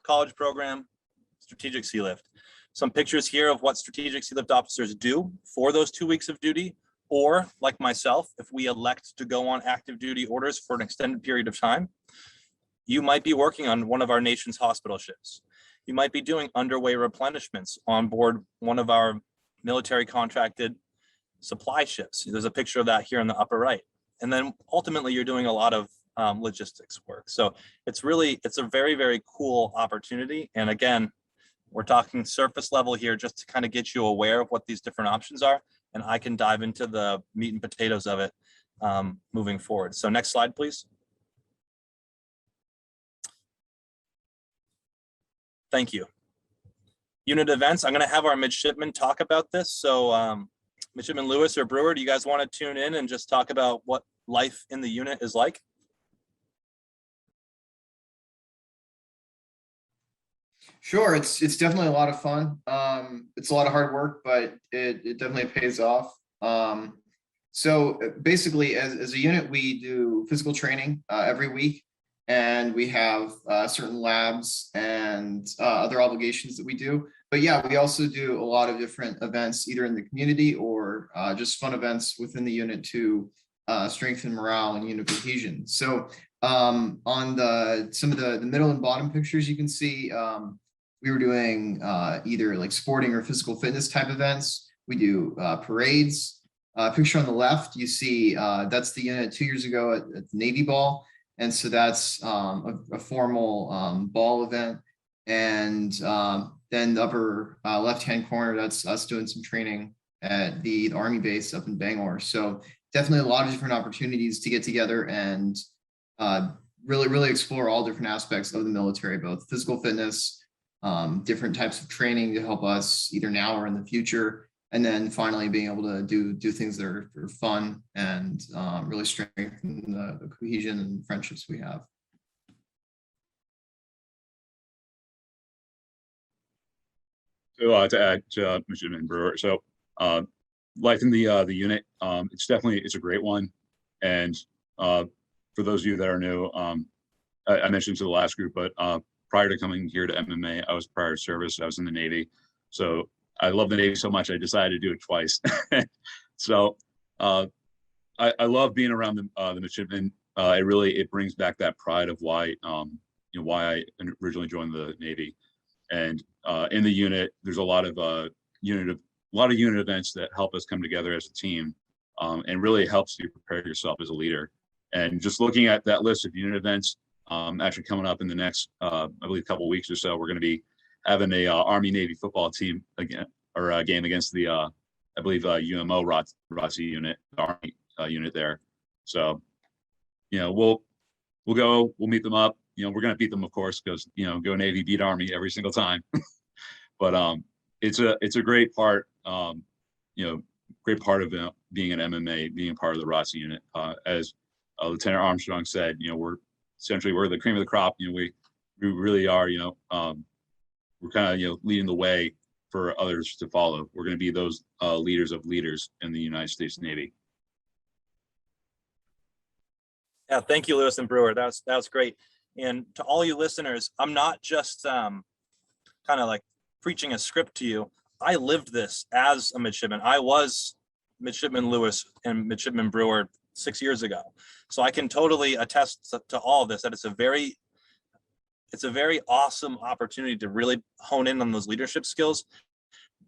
college program, Strategic Sea Lift. Some pictures here of what Strategic Sea Lift officers do for those 2 weeks of duty, or like myself, if we elect to go on active duty orders for an extended period of time, you might be working on one of our nation's hospital ships. You might be doing underway replenishments on board one of our military contracted supply ships. There's a picture of that here in the upper right. And then ultimately you're doing a lot of logistics work. So it's a very, very cool opportunity. And again, we're talking surface level here just to kind of get you aware of what these different options are. And I can dive into the meat and potatoes of it moving forward. So next slide, please. Thank you. Unit events, I'm going to have our midshipmen talk about this. So Midshipman Lewis or Brewer, do you guys want to tune in and just talk about what life in the unit is like? Sure, it's definitely a lot of fun. It's a lot of hard work, but it definitely pays off. So basically, as a unit, we do physical training every week, and we have certain labs and other obligations that we do. But yeah, we also do a lot of different events, either in the community or just fun events within the unit to strengthen morale and unit cohesion. So on some of the middle and bottom pictures, you can see we were doing either like sporting or physical fitness type events. We do parades. Picture on the left, you see that's the unit 2 years ago at the Navy Ball. And so that's a formal ball event. And then the upper left-hand corner, that's us doing some training at the Army base up in Bangor. So definitely a lot of different opportunities to get together and really explore all different aspects of the military, both physical fitness, different types of training to help us either now or in the future. And then finally being able to do things that are fun and really strengthen the cohesion and friendships we have. So to add to Midshipman Brewer, so life in the unit, it's a great one. And for those of you that are new, I mentioned to the last group, but prior to coming here to MMA, I was prior service. I was in the Navy, so I love the Navy so much I decided to do it twice. So I love being around the midshipmen. It brings back that pride of why why I originally joined the Navy. And in the unit, there's a lot of unit events that help us come together as a team, and really helps you prepare yourself as a leader. And just looking at that list of unit events, actually coming up in the next, I believe, couple of weeks or so, we're going to be having a Army-Navy football team again, or a game against the, I believe, UMO ROTC unit, the Army unit there. So, we'll meet them up. We're going to beat them, of course, because go Navy, beat Army every single time. But it's a great part, great part of being an MMA, being part of the ROTC unit. As Lieutenant Armstrong said, we're the cream of the crop. We really are. We're kind of leading the way for others to follow. We're going to be those leaders of leaders in the United States Navy. Yeah, thank you, Lewis and Brewer. That was great. And to all you listeners, I'm not just kind of like preaching a script to you. I lived this as a midshipman. I was Midshipman Lewis and Midshipman Brewer 6 years ago. So I can totally attest to all of this, that it's a very awesome opportunity to really hone in on those leadership skills.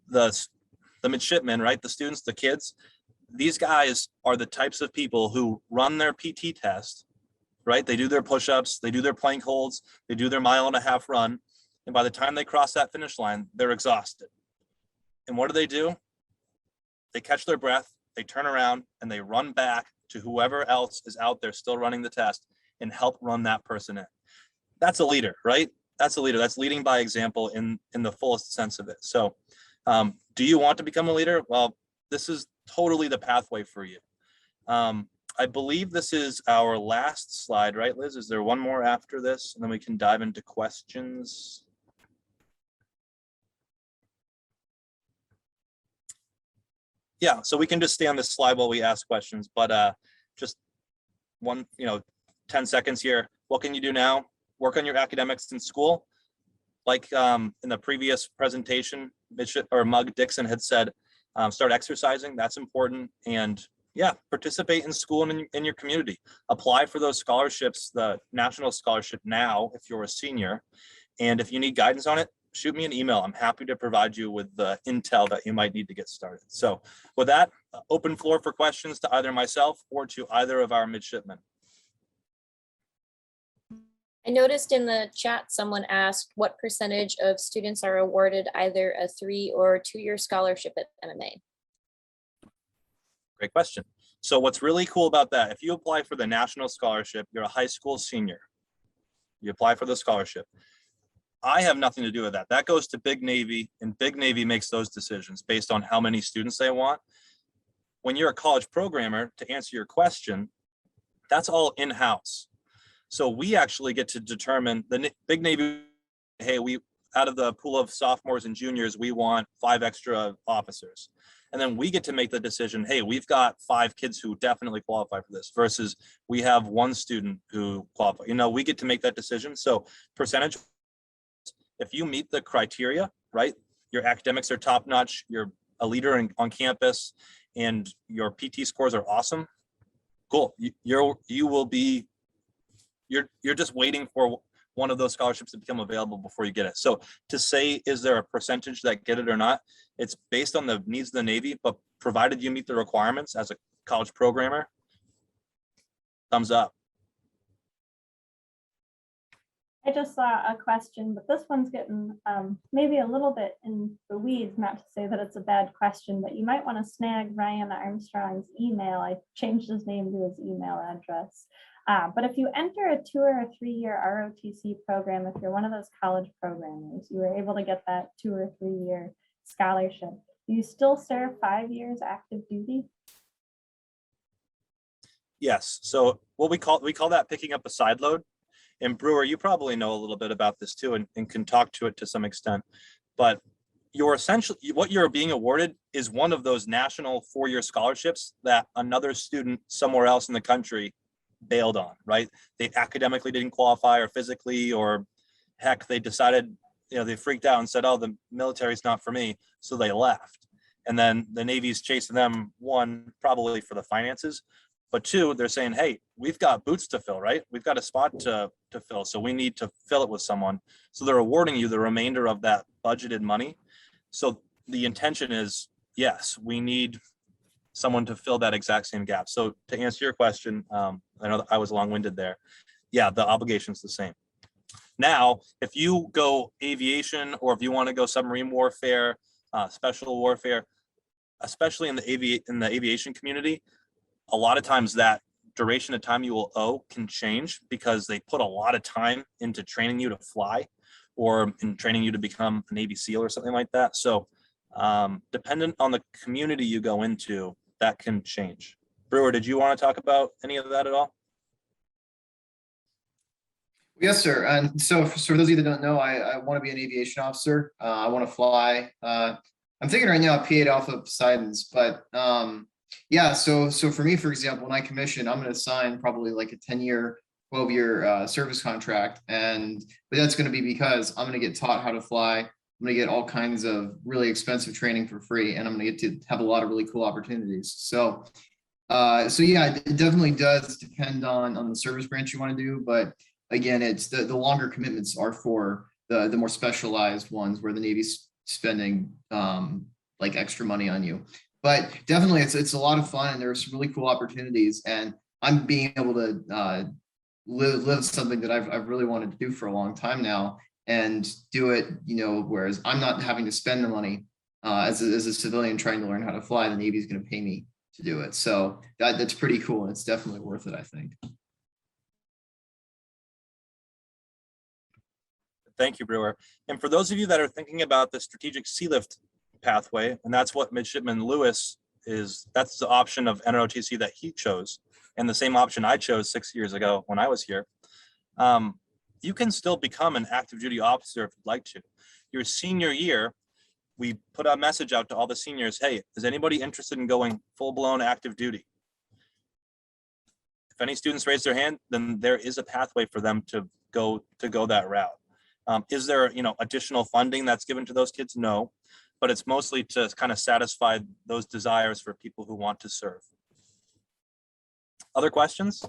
The midshipmen, right? The students, the kids, these guys are the types of people who run their PT test, right? They do their push-ups, they do their plank holds, they do their 1.5 mile run. And by the time they cross that finish line, they're exhausted. And what do? They catch their breath, they turn around, and they run back to whoever else is out there still running the test and help run that person in. That's a leader, right? That's a leader. That's leading by example in the fullest sense of it. So do you want to become a leader? Well, this is totally the pathway for you. I believe this is our last slide, right, Liz? Is there one more after this? And then we can dive into questions. Yeah, so we can just stay on this slide while we ask questions, but just 10 seconds here. What can you do now? Work on your academics in school. Like in the previous presentation, Mug Dixon had said, start exercising. That's important. And yeah, participate in school and in your community. Apply for those scholarships, the national scholarship now, if you're a senior. And if you need guidance on it, shoot me an email. I'm happy to provide you with the intel that you might need to get started. So with that, open floor for questions to either myself or to either of our midshipmen. I noticed in the chat, someone asked what percentage of students are awarded either a 3 or 2 year scholarship at MMA. Great question. So what's really cool about that, if you apply for the national scholarship, you're a high school senior, you apply for the scholarship. I have nothing to do with that. That goes to Big Navy, and Big Navy makes those decisions based on how many students they want. When you're a college programmer, to answer your question, that's all in-house. So we actually get to determine, the Big Navy, hey, out of the pool of sophomores and juniors, we want 5 extra officers. And then we get to make the decision, hey, we've got 5 kids who definitely qualify for this versus we have 1 student who qualify. You know, we get to make that decision. So percentage, if you meet the criteria, right, your academics are top notch, you're a leader on campus, and your PT scores are awesome, cool. You're just waiting for one of those scholarships to become available before you get it. So to say, is there a percentage that get it or not? It's based on the needs of the Navy, but provided you meet the requirements as a college programmer, thumbs up. I just saw a question, but this one's getting maybe a little bit in the weeds, not to say that it's a bad question, but you might want to snag Ryan Armstrong's email. I changed his name to his email address. But if you enter a 2 or 3 year ROTC program, if you're one of those college programmers, you were able to get that 2 or 3 year scholarship, do you still serve 5 years active duty? Yes. So what we call that picking up a side load. And Brewer, you probably know a little bit about this too, and can talk to it to some extent. But you're essentially, what you're being awarded is one of those national 4-year scholarships that another student somewhere else in the country bailed on, right? They academically didn't qualify, or physically, or heck, they decided, you know, they freaked out and said, oh, the military's not for me. So they left. And then the Navy's chasing them, 1, probably for the finances, but 2, they're saying, hey, we've got boots to fill, right? We've got a spot to fill. So we need to fill it with someone. So they're awarding you the remainder of that budgeted money. So the intention is, yes, we need someone to fill that exact same gap. So to answer your question, I know that I was long-winded there. Yeah, the obligation's the same. Now, if you go aviation, or if you want to go submarine warfare, special warfare, especially in the aviation community, a lot of times that duration of time you will owe can change, because they put a lot of time into training you to fly, or in training you to become a Navy SEAL or something like that. So dependent on the community you go into, that can change. Brewer, did you want to talk about any of that at all? Yes, sir. And so for those of you that don't know, I want to be an aviation officer. I want to fly. I'm thinking right now P8 Alpha Poseidons, but yeah, so for me, for example, when I commission, I'm going to sign probably like a 10-year, 12-year service contract. But that's going to be because I'm going to get taught how to fly. I'm going to get all kinds of really expensive training for free, and I'm going to get to have a lot of really cool opportunities. So yeah, it definitely does depend on the service branch you want to do. But again, it's the longer commitments are for the more specialized ones, where the Navy's spending like extra money on you. But definitely, it's a lot of fun, and there's some really cool opportunities. And I'm being able to live something that I've really wanted to do for a long time now, and do it, you know, whereas I'm not having to spend the money as a civilian trying to learn how to fly. The Navy's going to pay me to do it. So that's pretty cool, and it's definitely worth it, I think. Thank you, Brewer. And for those of you that are thinking about the strategic sea lift pathway, and that's what Midshipman Lewis is, that's the option of NROTC that he chose, and the same option I chose 6 years ago when I was here. You can still become an active duty officer if you'd like to. Your senior year, we put a message out to all the seniors, hey, is anybody interested in going full-blown active duty? If any students raise their hand, then there is a pathway for them to go that route. Is there, you know, additional funding that's given to those kids? No, but it's mostly to kind of satisfy those desires for people who want to serve. Other questions?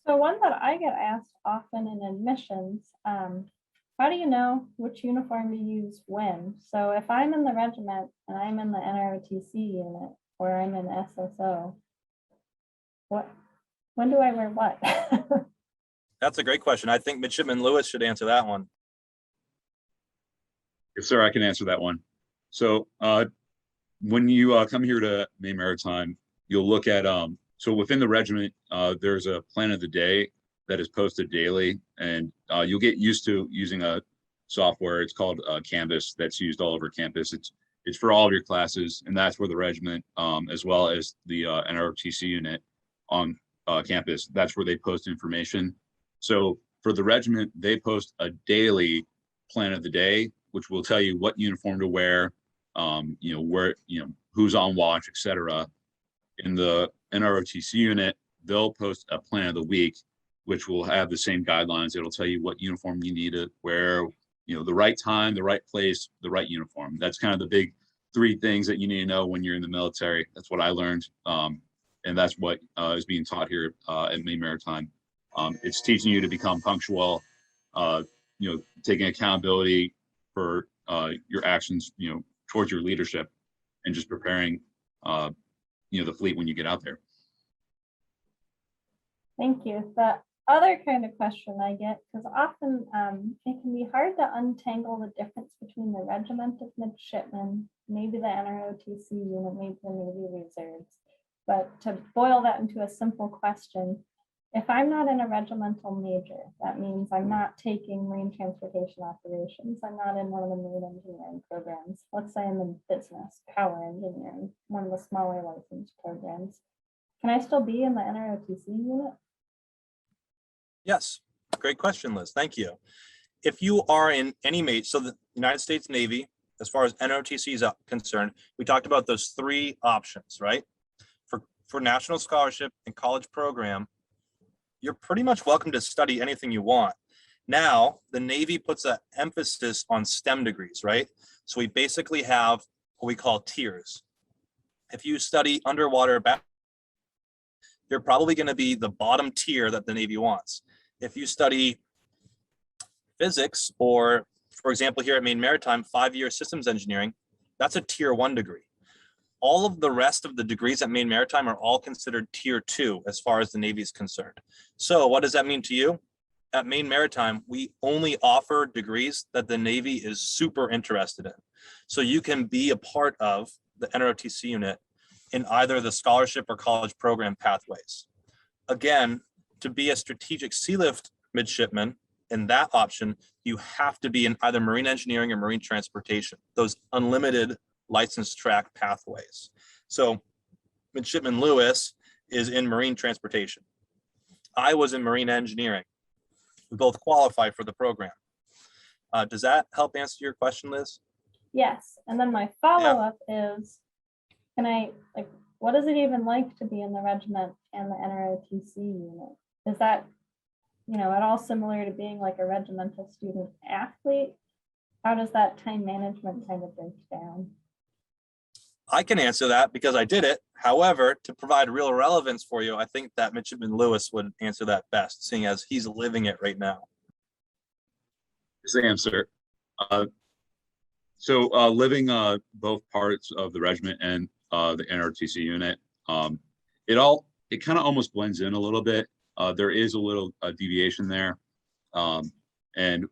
So one that I get asked often in admissions, how do you know which uniform to use when? So if I'm in the regiment and I'm in the NROTC unit, or I'm in SSO, when do I wear what? That's a great question. I think Midshipman Lewis should answer that one. Yes, sir, I can answer that one. So when you come here to Maine Maritime, you'll look at, so within the regiment, there's a plan of the day that is posted daily, and you'll get used to using a software. It's called Canvas, that's used all over campus. It's for all of your classes, and that's where the regiment, as well as the NROTC unit on campus, that's where they post information. So for the regiment, they post a daily plan of the day, which will tell you what uniform to wear, you know, where, you know, who's on watch, etc. In the NROTC unit, they'll post a plan of the week, which will have the same guidelines. It'll tell you what uniform you need to wear, the right time, the right place, the right uniform. That's kind of the big 3 things that you need to know when you're in the military. That's what I learned. And that's what is being taught here at Maine Maritime. It's teaching you to become punctual, taking accountability for your actions, towards your leadership, and just preparing, the fleet when you get out there. Thank you. The other kind of question I get, because often it can be hard to untangle the difference between the regiment of midshipmen, maybe the NROTC unit, maybe the Navy Reserves. But to boil that into a simple question, if I'm not in a regimental major, that means I'm not taking marine transportation operations. I'm not in one of the marine engineering programs. Let's say I'm in business, power engineering, one of the smaller licensed programs. Can I still be in the NROTC unit? Yes, great question, Liz. Thank you. If you are in any major, so the United States Navy, as far as NROTC is concerned, we talked about those 3 options, right? For national scholarship and college program, you're pretty much welcome to study anything you want. Now, the Navy puts an emphasis on STEM degrees, right? So we basically have what we call tiers. If you study underwater, you're probably going to be the bottom tier that the Navy wants. If you study physics, or for example, here at Maine Maritime, 5-year systems engineering, that's a tier 1 degree. All of the rest of the degrees at Maine Maritime are all considered tier 2 as far as the Navy is concerned. So what does that mean to you? At Maine Maritime, we only offer degrees that the Navy is super interested in. So you can be a part of the NROTC unit in either the scholarship or college program pathways. Again, to be a strategic sea lift midshipman in that option, you have to be in either marine engineering or marine transportation, those unlimited licensed track pathways. So Midshipman Lewis is in marine transportation. I was in marine engineering. We both qualify for the program. Does that help answer your question, Liz? Yes. And then my follow-up is, what is it even like to be in the regiment and the NROTC unit? Is that, at all similar to being like a regimental student athlete? How does that time management kind of break down? I can answer that because I did it. However, to provide real relevance for you, I think that Midshipman Lewis would answer that best, seeing as he's living it right now. His answer. So living both parts of the regiment and the NRTC unit, it kind of almost blends in a little bit. There is a little deviation there. And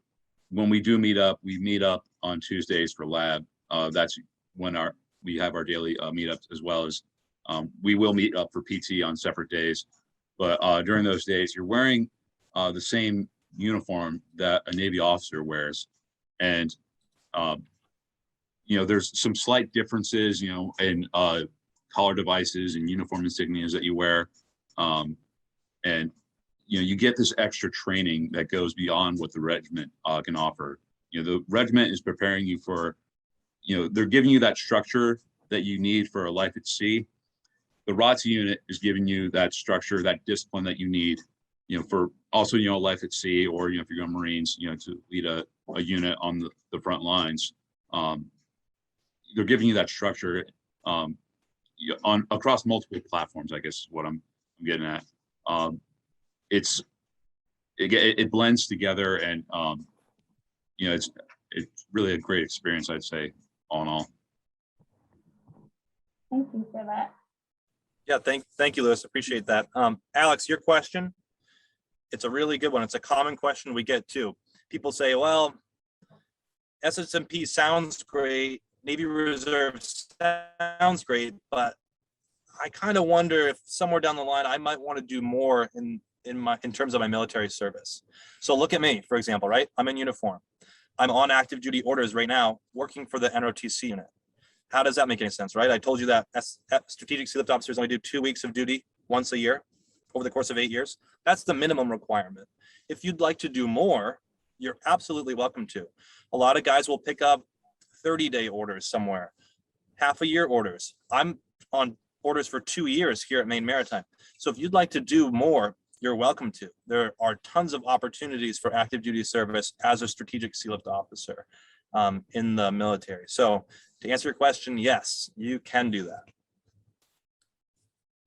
when we do meet up, we meet up on Tuesdays for lab. That's when we have our daily meetups, as well as we will meet up for PT on separate days. But during those days, you're wearing the same uniform that a Navy officer wears. And, there's some slight differences, in collar devices and uniform insignias that you wear. And, you get this extra training that goes beyond what the regiment can offer. The regiment is preparing you for, they're giving you that structure that you need for a life at sea. The ROTC unit is giving you that structure, that discipline that you need, for also, life at sea, or, if you're going Marines, to lead a unit on the front lines. They're giving you that structure across multiple platforms, I guess is what I'm getting at. It blends together, and it's really a great experience, I'd say, all in all. Thank you for that. Yeah, thank you, Lewis. Appreciate that. Alex, your question, it's a really good one. It's a common question we get too. People say, well, SSMP sounds great, Navy Reserve sounds great, but I kind of wonder if somewhere down the line I might want to do more in terms of my military service. So look at me, for example, right? I'm in uniform. I'm on active duty orders right now, working for the NROTC unit. How does that make any sense, right? I told you that strategic sea lift officers only do 2 weeks of duty once a year over the course of 8 years. That's the minimum requirement. If you'd like to do more, you're absolutely welcome to. A lot of guys will pick up 30-day orders somewhere. half-a-year orders. I'm on orders for 2 years here at Maine Maritime. So if you'd like to do more, you're welcome to. There are tons of opportunities for active duty service as a strategic sea lift officer in the military. So to answer your question, yes, you can do that.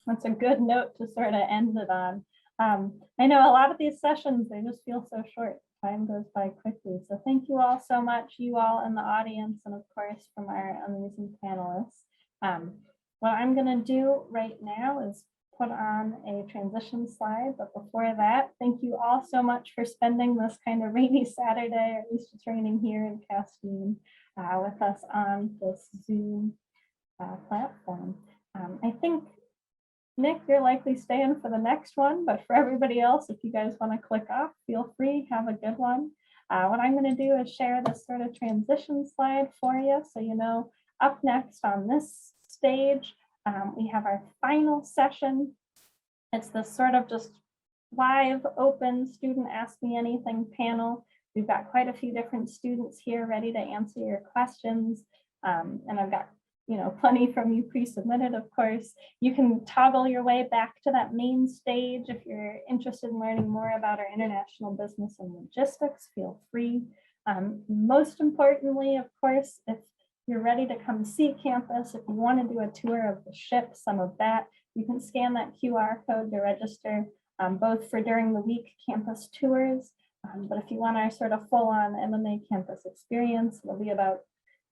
That's a good note to sort of end it on. I know a lot of these sessions, they just feel so short. Time goes by quickly. So thank you all so much, you all in the audience, and of course from our amazing panelists. What I'm going to do right now is put on a transition slide. But before that, thank you all so much for spending this kind of rainy Saturday, or at least it's raining here in Castine, with us on this Zoom platform. I think, Nick, you're likely staying for the next one, but for everybody else, if you guys want to click off, feel free, have a good one. What I'm going to do is share this sort of transition slide for you. So, you know, up next on this stage, we have our final session. It's this sort of just live, open student Ask Me Anything panel. We've got quite a few different students here ready to answer your questions. And I've got, you know, plenty from you pre-submitted, of course. You can toggle your way back to that main stage if you're interested in learning more about our international business and logistics, feel free. Most importantly, of course, if you're ready to come see campus, if you want to do a tour of the ship, some of that, you can scan that QR code to register, both for during the week campus tours. But if you want our sort of full-on MMA campus experience, it'll be about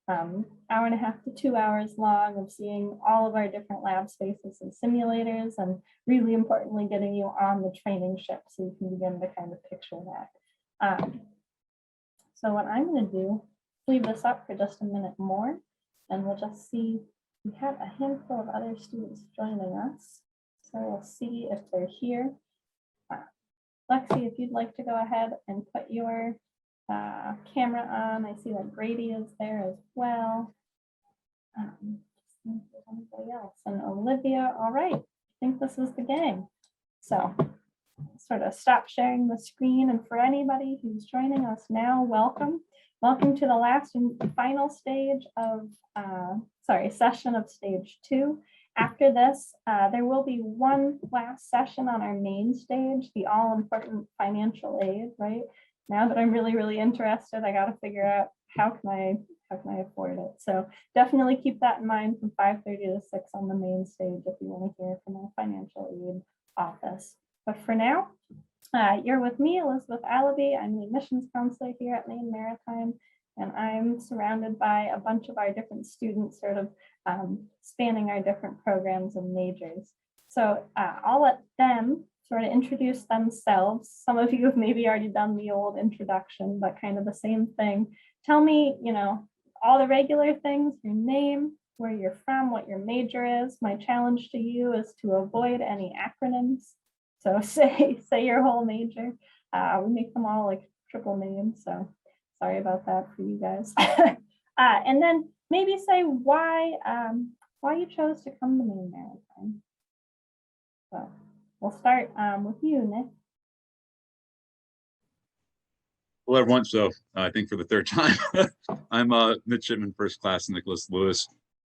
hour and a half to 2 hours long of seeing all of our different lab spaces and simulators, and really importantly, getting you on the training ship so you can begin to kind of picture that. So what I'm going to do, leave this up for just a minute more, and we'll just see. We have a handful of other students joining us, so we'll see if they're here. Lexi, if you'd like to go ahead and put your camera on. I see that Grady is there as well. Anybody else? And Olivia, all right. I think this is the gang. So sort of stop sharing the screen. And for anybody who's joining us now, welcome. Welcome to the last and final stage of, session of stage 2. After this, there will be one last session on our main stage, the all-important financial aid, right? Now that I'm really, really interested, I got to figure out how can I afford it. So definitely keep that in mind from 5:30 to 6 on the main stage if you want to hear from our financial aid office. But for now, you're with me, Elizabeth Allaby. I'm the admissions counselor here at Maine Maritime, and I'm surrounded by a bunch of our different students sort of spanning our different programs and majors. So I'll let them sort of introduce themselves. Some of you have maybe already done the old introduction, but kind of the same thing. Tell me, you know, all the regular things, your name, where you're from, what your major is. My challenge to you is to avoid any acronyms. So say your whole major. We make them all like triple names, so sorry about that for you guys. And then maybe say why you chose to come to Maine Maritime. So we'll start with you, Nick. Hello, everyone. So I think for the third time, I'm Midshipman First Class Nicholas Lewis.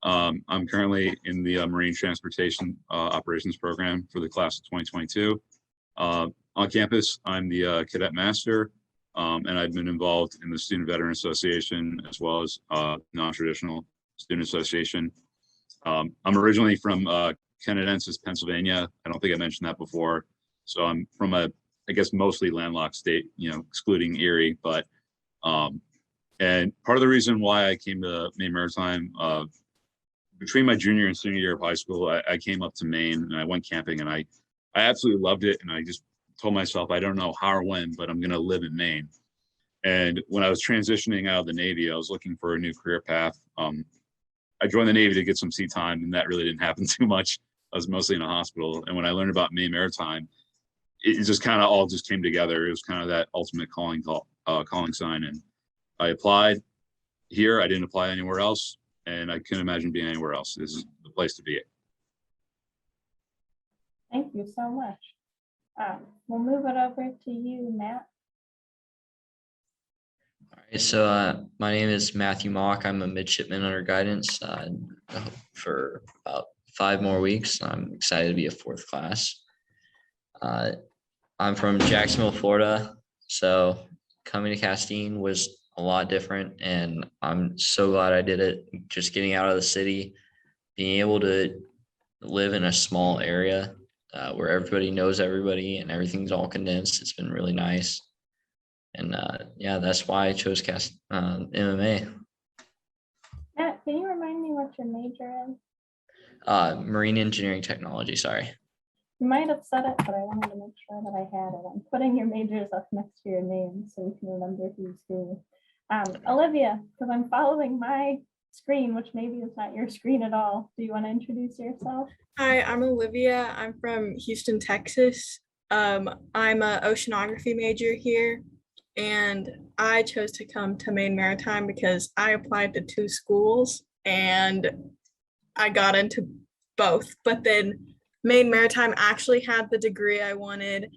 I'm currently in the Marine Transportation Operations Program for the class of 2022. On campus, I'm the Cadet Master, and I've been involved in the Student Veteran Association as well as Non-Traditional Student Association. I'm originally from Canadensis, Pennsylvania. I don't think I mentioned that before. So I'm from I guess mostly landlocked state, you know, excluding Erie. But and part of the reason why I came to Maine Maritime, between my junior and senior year of high school, I came up to Maine and I went camping, and I absolutely loved it. And I just told myself, I don't know how or when, but I'm going to live in Maine. And when I was transitioning out of the Navy, I was looking for a new career path. I joined the Navy to get some sea time, and that really didn't happen too much. I was mostly in a hospital. And when I learned about Maine Maritime, it just kind of all just came together. It was kind of that ultimate calling sign. And I applied here. I didn't apply anywhere else, and I couldn't imagine being anywhere else. This is the place to be. Thank you so much. We'll move it over to you, Matt. Right, so my name is Matthew Mock. I'm a midshipman under guidance for about 5 more weeks. I'm excited to be a 4th class. I'm from Jacksonville, Florida. So coming to Castine was a lot different, and I'm so glad I did it. Just getting out of the city, being able to live in a small area where everybody knows everybody and everything's all condensed. It's been really nice. And yeah, that's why I chose MMA. Matt, can you remind me what your major is? Marine engineering technology, sorry. You might have said it, but I wanted to make sure that I had it. I'm putting your majors up next to your name so you can remember who's who. Olivia, because I'm following my screen, which maybe is not your screen at all. Do you want to introduce yourself? Hi, I'm Olivia. I'm from Houston, Texas. I'm an oceanography major here, and I chose to come to Maine Maritime because I applied to 2 schools and I got into both. But then Maine Maritime actually had the degree I wanted,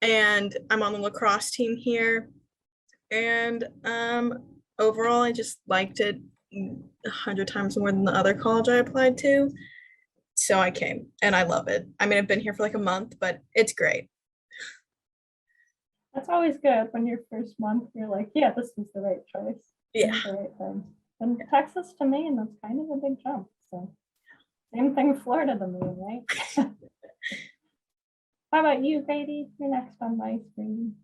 and I'm on the lacrosse team here. And overall, I just liked it 100 times more than the other college I applied to. So I came and I love it. I mean, I've been here for like a month, but it's great. That's always good when your first month, you're like, yeah, this is the right choice. Yeah. The right thing. And Texas to Maine, that's kind of a big jump. So same thing, Florida to Maine, right? How about you, Grady? You're next on my screen.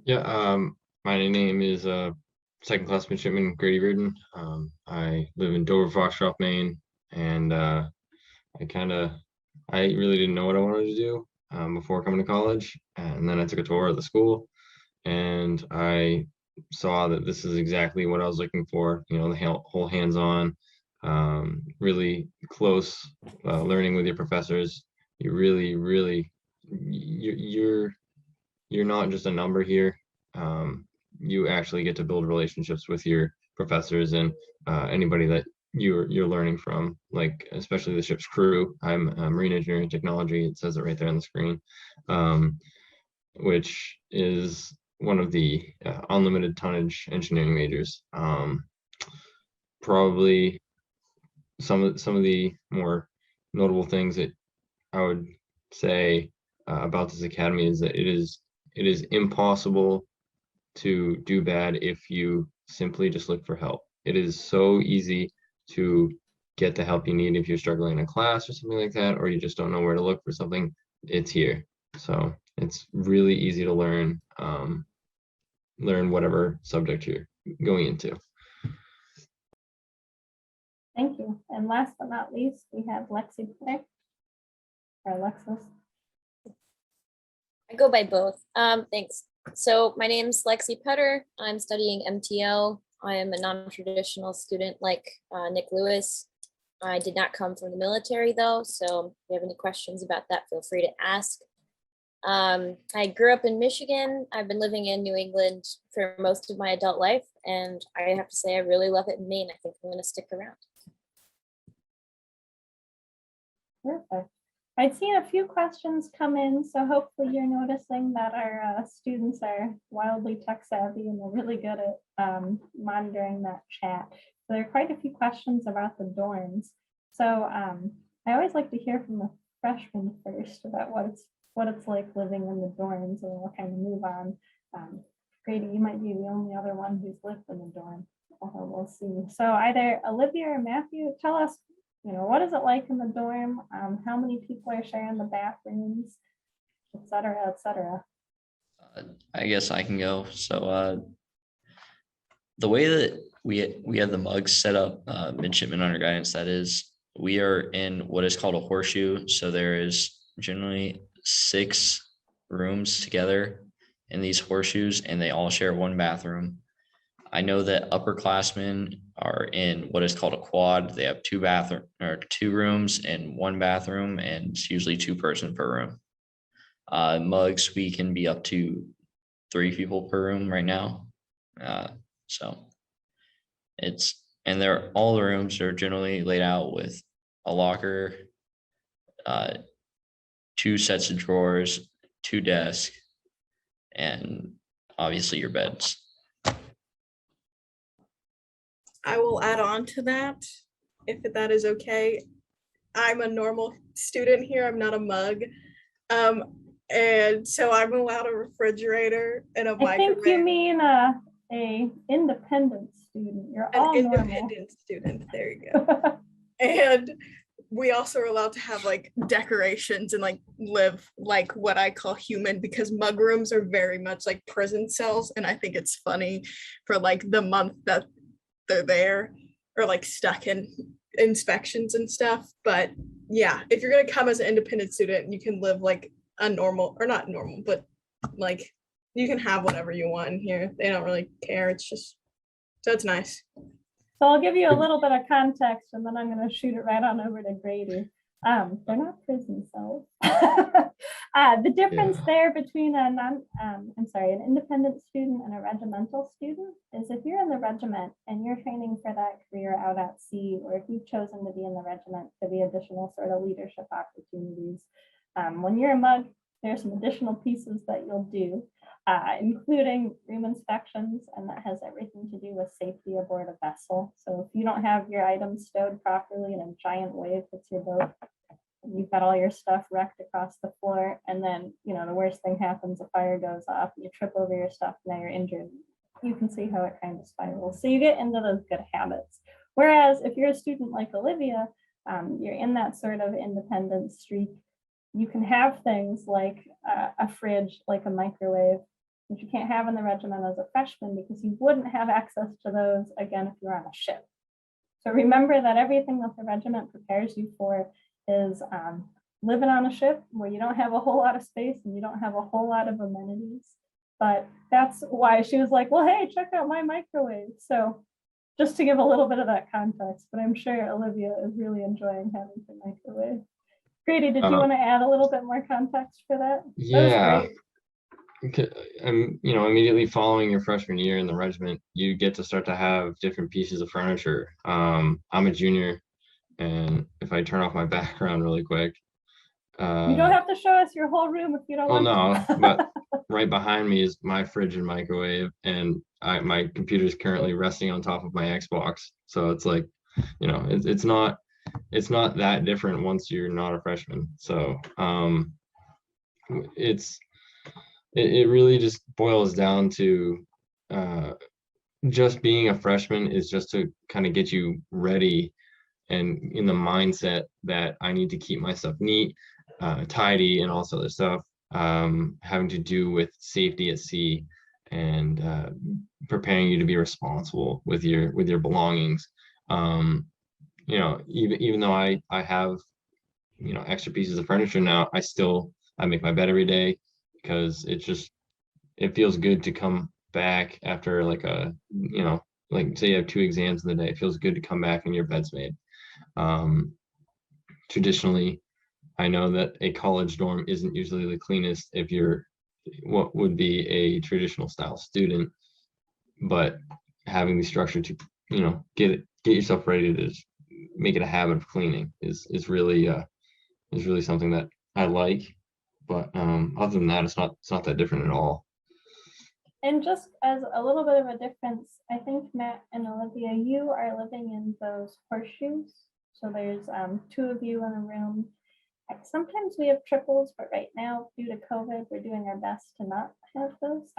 Yeah, my name is 2nd class midshipman Grady Reardon. I live in Dover, Foxcroft, Maine, and I really didn't know what I wanted to do before coming to college, and then I took a tour of the school, and I saw that this is exactly what I was looking for. You know, the whole hands-on, really close learning with your professors. You really you're not just a number here. You actually get to build relationships with your professors and anybody that you're learning from, like especially the ship's crew. I'm marine engineering technology. It says it right there on the screen, which is one of the unlimited tonnage engineering majors. Probably some of the more notable things that I would say about this academy is that it is impossible to do bad if you simply just look for help. It is so easy to get the help you need if you're struggling in a class or something like that, or you just don't know where to look for something. It's here. So it's really easy to learn whatever subject you're going into. Thank you. And last but not least, we have Lexi Petter, or Alexis. I go by both. Thanks. So my name's Lexi Petter. I'm studying MTO. I am a non-traditional student like Nick Lewis. I did not come from the military though, so if you have any questions about that, feel free to ask. I grew up in Michigan. I've been living in New England for most of my adult life, and I have to say I really love it in Maine. I think I'm going to stick around. Perfect. I've seen a few questions come in, so hopefully you're noticing that our students are wildly tech savvy and they're really good at monitoring that chat. So there are quite a few questions about the dorms. So I always like to hear from the freshmen first about what it's like living in the dorms, and we'll kind of move on. Grady, you might be the only other one who's lived in the dorm. We'll see. So either Olivia or Matthew, tell us, what is it like in the dorm? How many people are sharing the bathrooms, et cetera, et cetera? I guess I can go. So the way that we have the mugs set up, midshipman under guidance, that is, we are in what is called a horseshoe. So there is generally 6 rooms together in these horseshoes, and they all share one bathroom. I know that upperclassmen are in what is called a quad. They have 2 rooms and 1 bathroom, and it's usually 2 person per room. Mugs, we can be up to 3 people per room right now. So all the rooms are generally laid out with a locker, 2 sets of drawers, 2 desks, and obviously your beds. I will add on to that, if that is okay. I'm a normal student here. I'm not a mug. And so I'm allowed a refrigerator and a I think you microwave. mean a independent student. You're all An normal. independent student. There you go. And we also are allowed to have like decorations and like live like what I call human, because mug rooms are very much like prison cells. And I think it's funny for like the month that they're there or like stuck in inspections and stuff. But yeah, if you're gonna come as an independent student, you can live like a normal, or not normal, but like you can have whatever you want in here. They don't really care. It's just, so it's nice. So I'll give you a little bit of context and then I'm going to shoot it right on over to Grady. They're not prison cells. The difference there between an independent student and a regimental student is if you're in the regiment and you're training for that career out at sea, or if you've chosen to be in the regiment for the additional sort of leadership opportunities, when you're a mug, there's some additional pieces that you'll do, including room inspections, and that has everything to do with safety aboard a vessel. So if you don't have your items stowed properly and a giant wave hits your boat, you've got all your stuff wrecked across the floor, and then, you know, the worst thing happens, a fire goes off, you trip over your stuff, now you're injured. You can see how it kind of spirals. So you get into those good habits. Whereas if you're a student like Olivia, you're in that sort of independent streak. You can have things like a fridge, like a microwave, which you can't have in the regiment as a freshman because you wouldn't have access to those again if you're on a ship. So remember that everything that the regiment prepares you for is living on a ship where you don't have a whole lot of space and you don't have a whole lot of amenities. But that's why she was like, well, hey, check out my microwave. So just to give a little bit of that context, but I'm sure Olivia is really enjoying having the microwave. Grady, did you want to add a little bit more context for that? Yeah. You know, immediately following your freshman year in the regiment, you get to start to have different pieces of furniture. I'm a junior, and if I turn off my background really quick. You don't have to show us your whole room if you don't want to. No, but right behind me is my fridge and microwave, and my computer is currently resting on top of my Xbox. So it's like, you know, it's not that different once you're not a freshman. So it really just boils down to just being a freshman is just to kind of get you ready and in the mindset that I need to keep my stuff neat, tidy, and also the stuff having to do with safety at sea and preparing you to be responsible with your belongings. You know, even though I have, you know, extra pieces of furniture now, I make my bed every day because it feels good to come back after like you know, like say you have 2 exams in the day, it feels good to come back and your bed's made. Traditionally, I know that a college dorm isn't usually the cleanest if you're what would be a traditional style student, but having the structure to, you know, get yourself ready to just make it a habit of cleaning is really something that I like. But other than that, it's not that different at all. And just as a little bit of a difference, I think Matt and Olivia, you are living in those horseshoes. So there's 2 of you in a room. Sometimes we have triples, but right now, due to COVID, we're doing our best to not have those.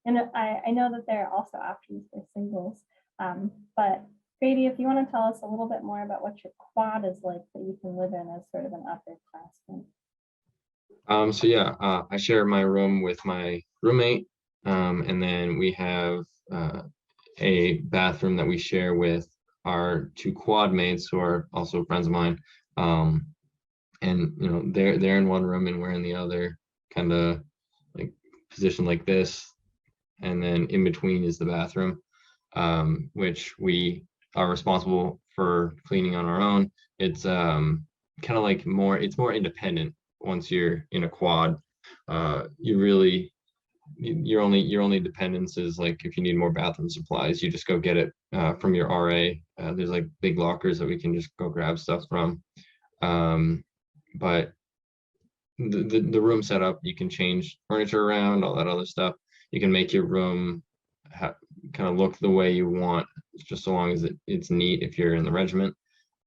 And I know that there are also options for singles. But Grady, if you want to tell us a little bit more about what your quad is like that you can live in as sort of an upperclassman. So yeah, I share my room with my roommate, and then we have a bathroom that we share with our 2 quad mates who are also friends of mine. And you know, they're in one room and we're in the other, kind of like positioned like this, and then in between is the bathroom, which we are responsible for cleaning on our own. It's kind of like it's more independent once you're in a quad. Your only dependence is like if you need more bathroom supplies, you just go get it from your RA. There's like big lockers that we can just go grab stuff from. But the room setup, you can change furniture around, all that other stuff. You can make your room kind of look the way you want just so long as it's neat if you're in the regiment.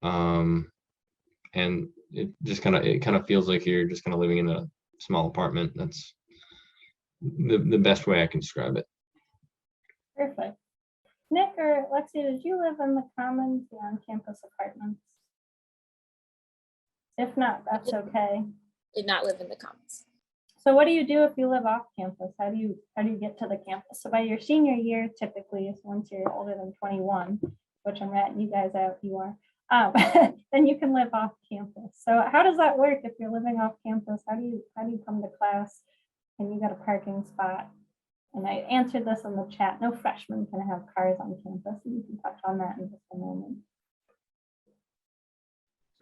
And it kind of feels like you're just kind of living in a small apartment. That's the best way I can describe it. Perfect. Nick or Lexi, did you live in the commons or on-campus apartments? If not, that's okay. Did not live in the commons. So what do you do if you live off campus? How do you get to the campus? So by your senior year, typically, so once you're older than 21, which I'm ratting you guys out, you are, then you can live off campus. So how does that work if you're living off campus? How do you come to class and you got a parking spot? And I answered this in the chat. No freshmen can have cars on campus, and you can touch on that in just a moment.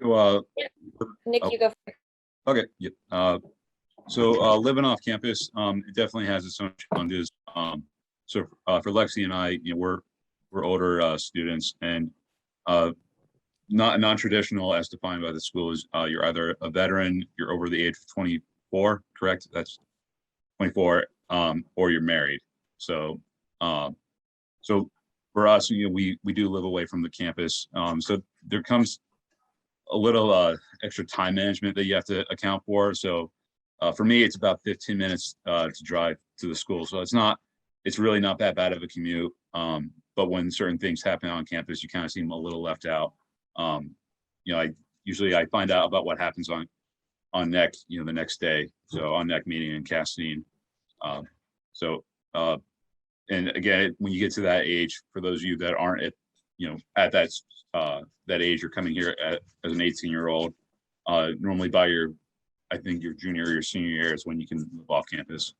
So, Nick, you go first. Okay. Yeah. So living off campus, it definitely has its own challenges. So for Lexi and I, we're older students, and not non-traditional as defined by the school is you're either a veteran, you're over the age of 24, correct? That's 24, or you're married. So so for us, we do live away from the campus. So there comes a little extra time management that you have to account for. So for me, it's about 15 minutes to drive to the school. So it's really not that bad of a commute. But when certain things happen on campus, you kind of seem a little left out. I usually find out about what happens on NEC, the next day. So on NEC meeting in Castine. And again, when you get to that age, for those of you that aren't at that age, you're coming here as an 18-year-old, normally by your junior or your senior year is when you can live off campus.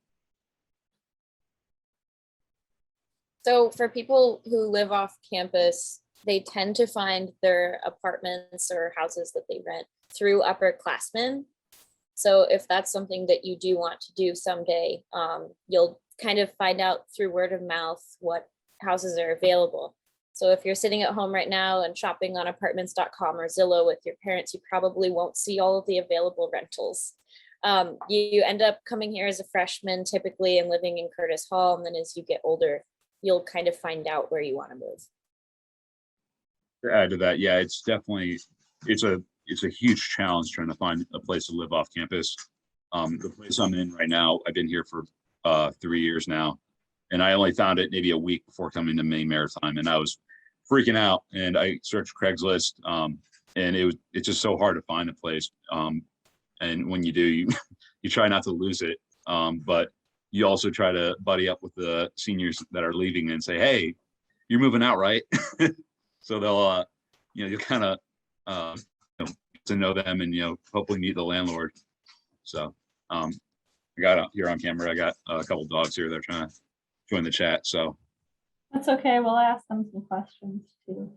So for people who live off campus, they tend to find their apartments or houses that they rent through upperclassmen. So if that's something that you do want to do someday, you'll kind of find out through word of mouth what houses are available. So if you're sitting at home right now and shopping on apartments.com or Zillow with your parents, you probably won't see all of the available rentals. You end up coming here as a freshman typically and living in Curtis Hall. And then as you get older, you'll kind of find out where you want to move. To add to that, yeah, it's definitely, it's a huge challenge trying to find a place to live off campus. The place I'm in right now, I've been here for 3 years now, and I only found it maybe a week before coming to Maine Maritime, and I was freaking out. And I searched Craigslist, and it's just so hard to find a place. And when you do, you try not to lose it, but you also try to buddy up with the seniors that are leaving and say, "Hey, you're moving out, right?" So they'll, you'll kind of get to know them and hopefully meet the landlord. So I got here on camera. I got a couple dogs here. They're trying to join the chat. So that's okay. We'll ask them some questions too.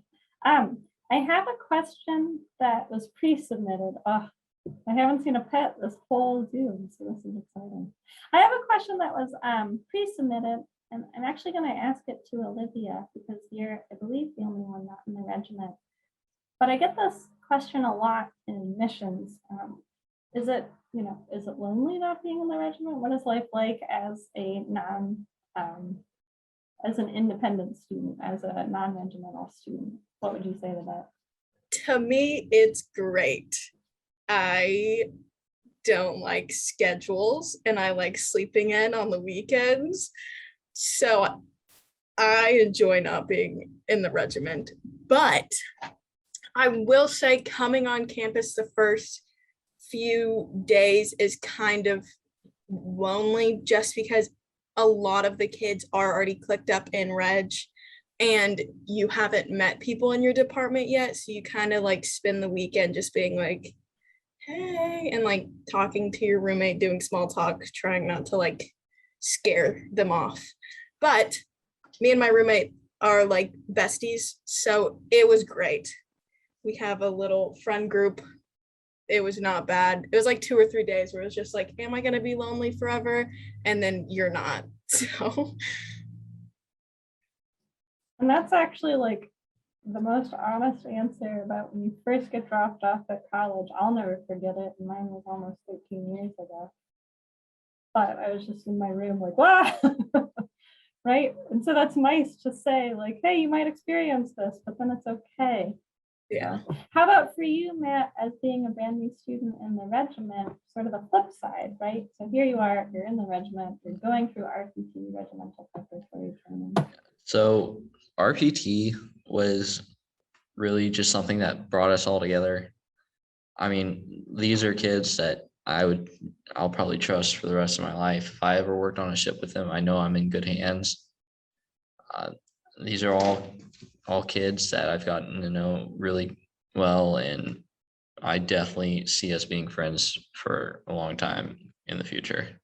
I have a question that was pre-submitted. I haven't seen a pet this whole Zoom, so this is exciting. I have a question that was pre-submitted, and I'm actually going to ask it to Olivia because you're, I believe, the only one not in the regiment. But I get this question a lot in missions. Is it lonely not being in the regiment? What is life like as a as an independent student, as a non-regimental student? What would you say to that? To me, it's great. I don't like schedules and I like sleeping in on the weekends. So I enjoy not being in the regiment. But I will say coming on campus the first few days is kind of lonely just because a lot of the kids are already clicked up in reg and you haven't met people in your department yet. So you kind of like spend the weekend just being like, hey, and like talking to your roommate, doing small talk, trying not to like scare them off. But me and my roommate are like besties, so it was great. We have a little friend group. It was not bad. It was like 2 or 3 days where it was just like, am I gonna be lonely forever? And then you're not. So and that's actually like the most honest answer about when you first get dropped off at college. I'll never forget it. And mine was almost 13 years ago. But I was just in my room like, wow, right? And so that's nice to say like, hey, you might experience this, but then it's okay. Yeah. How about for you, Matt, as being a brand new student in the regiment, sort of the flip side, right? So here you are, you're in the regiment, you're going through RPT, regimental preparatory training. So RPT was really just something that brought us all together. I mean, these are kids that I'll probably trust for the rest of my life. If I ever worked on a ship with them, I know I'm in good hands. These are all kids that I've gotten to know really well, and I definitely see us being friends for a long time in the future.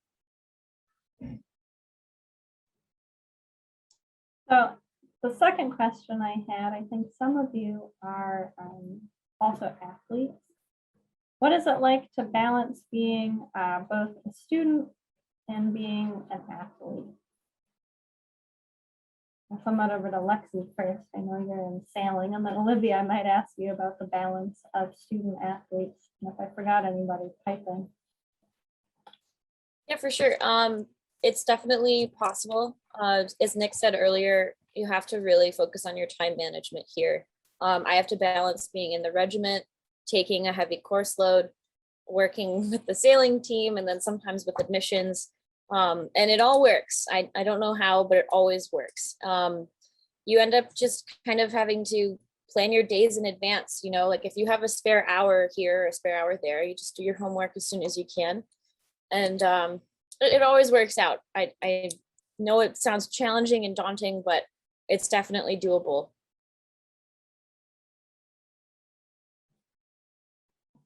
So the second question I had, I think some of you are also athletes. What is it like to balance being both a student and being an athlete? I'll send that over to Lexi first. I know you're in sailing, and then Olivia, I might ask you about the balance of student athletes. And if I forgot anybody, pipe in. Yeah, for sure. It's definitely possible. As Nick said earlier, you have to really focus on your time management here. I have to balance being in the regiment, taking a heavy course load, working with the sailing team, and then sometimes with admissions. And it all works. I don't know how, but it always works. You end up just kind of having to plan your days in advance. You know, like if you have a spare hour here, a spare hour there, you just do your homework as soon as you can. And it always works out. I know it sounds challenging and daunting, but it's definitely doable.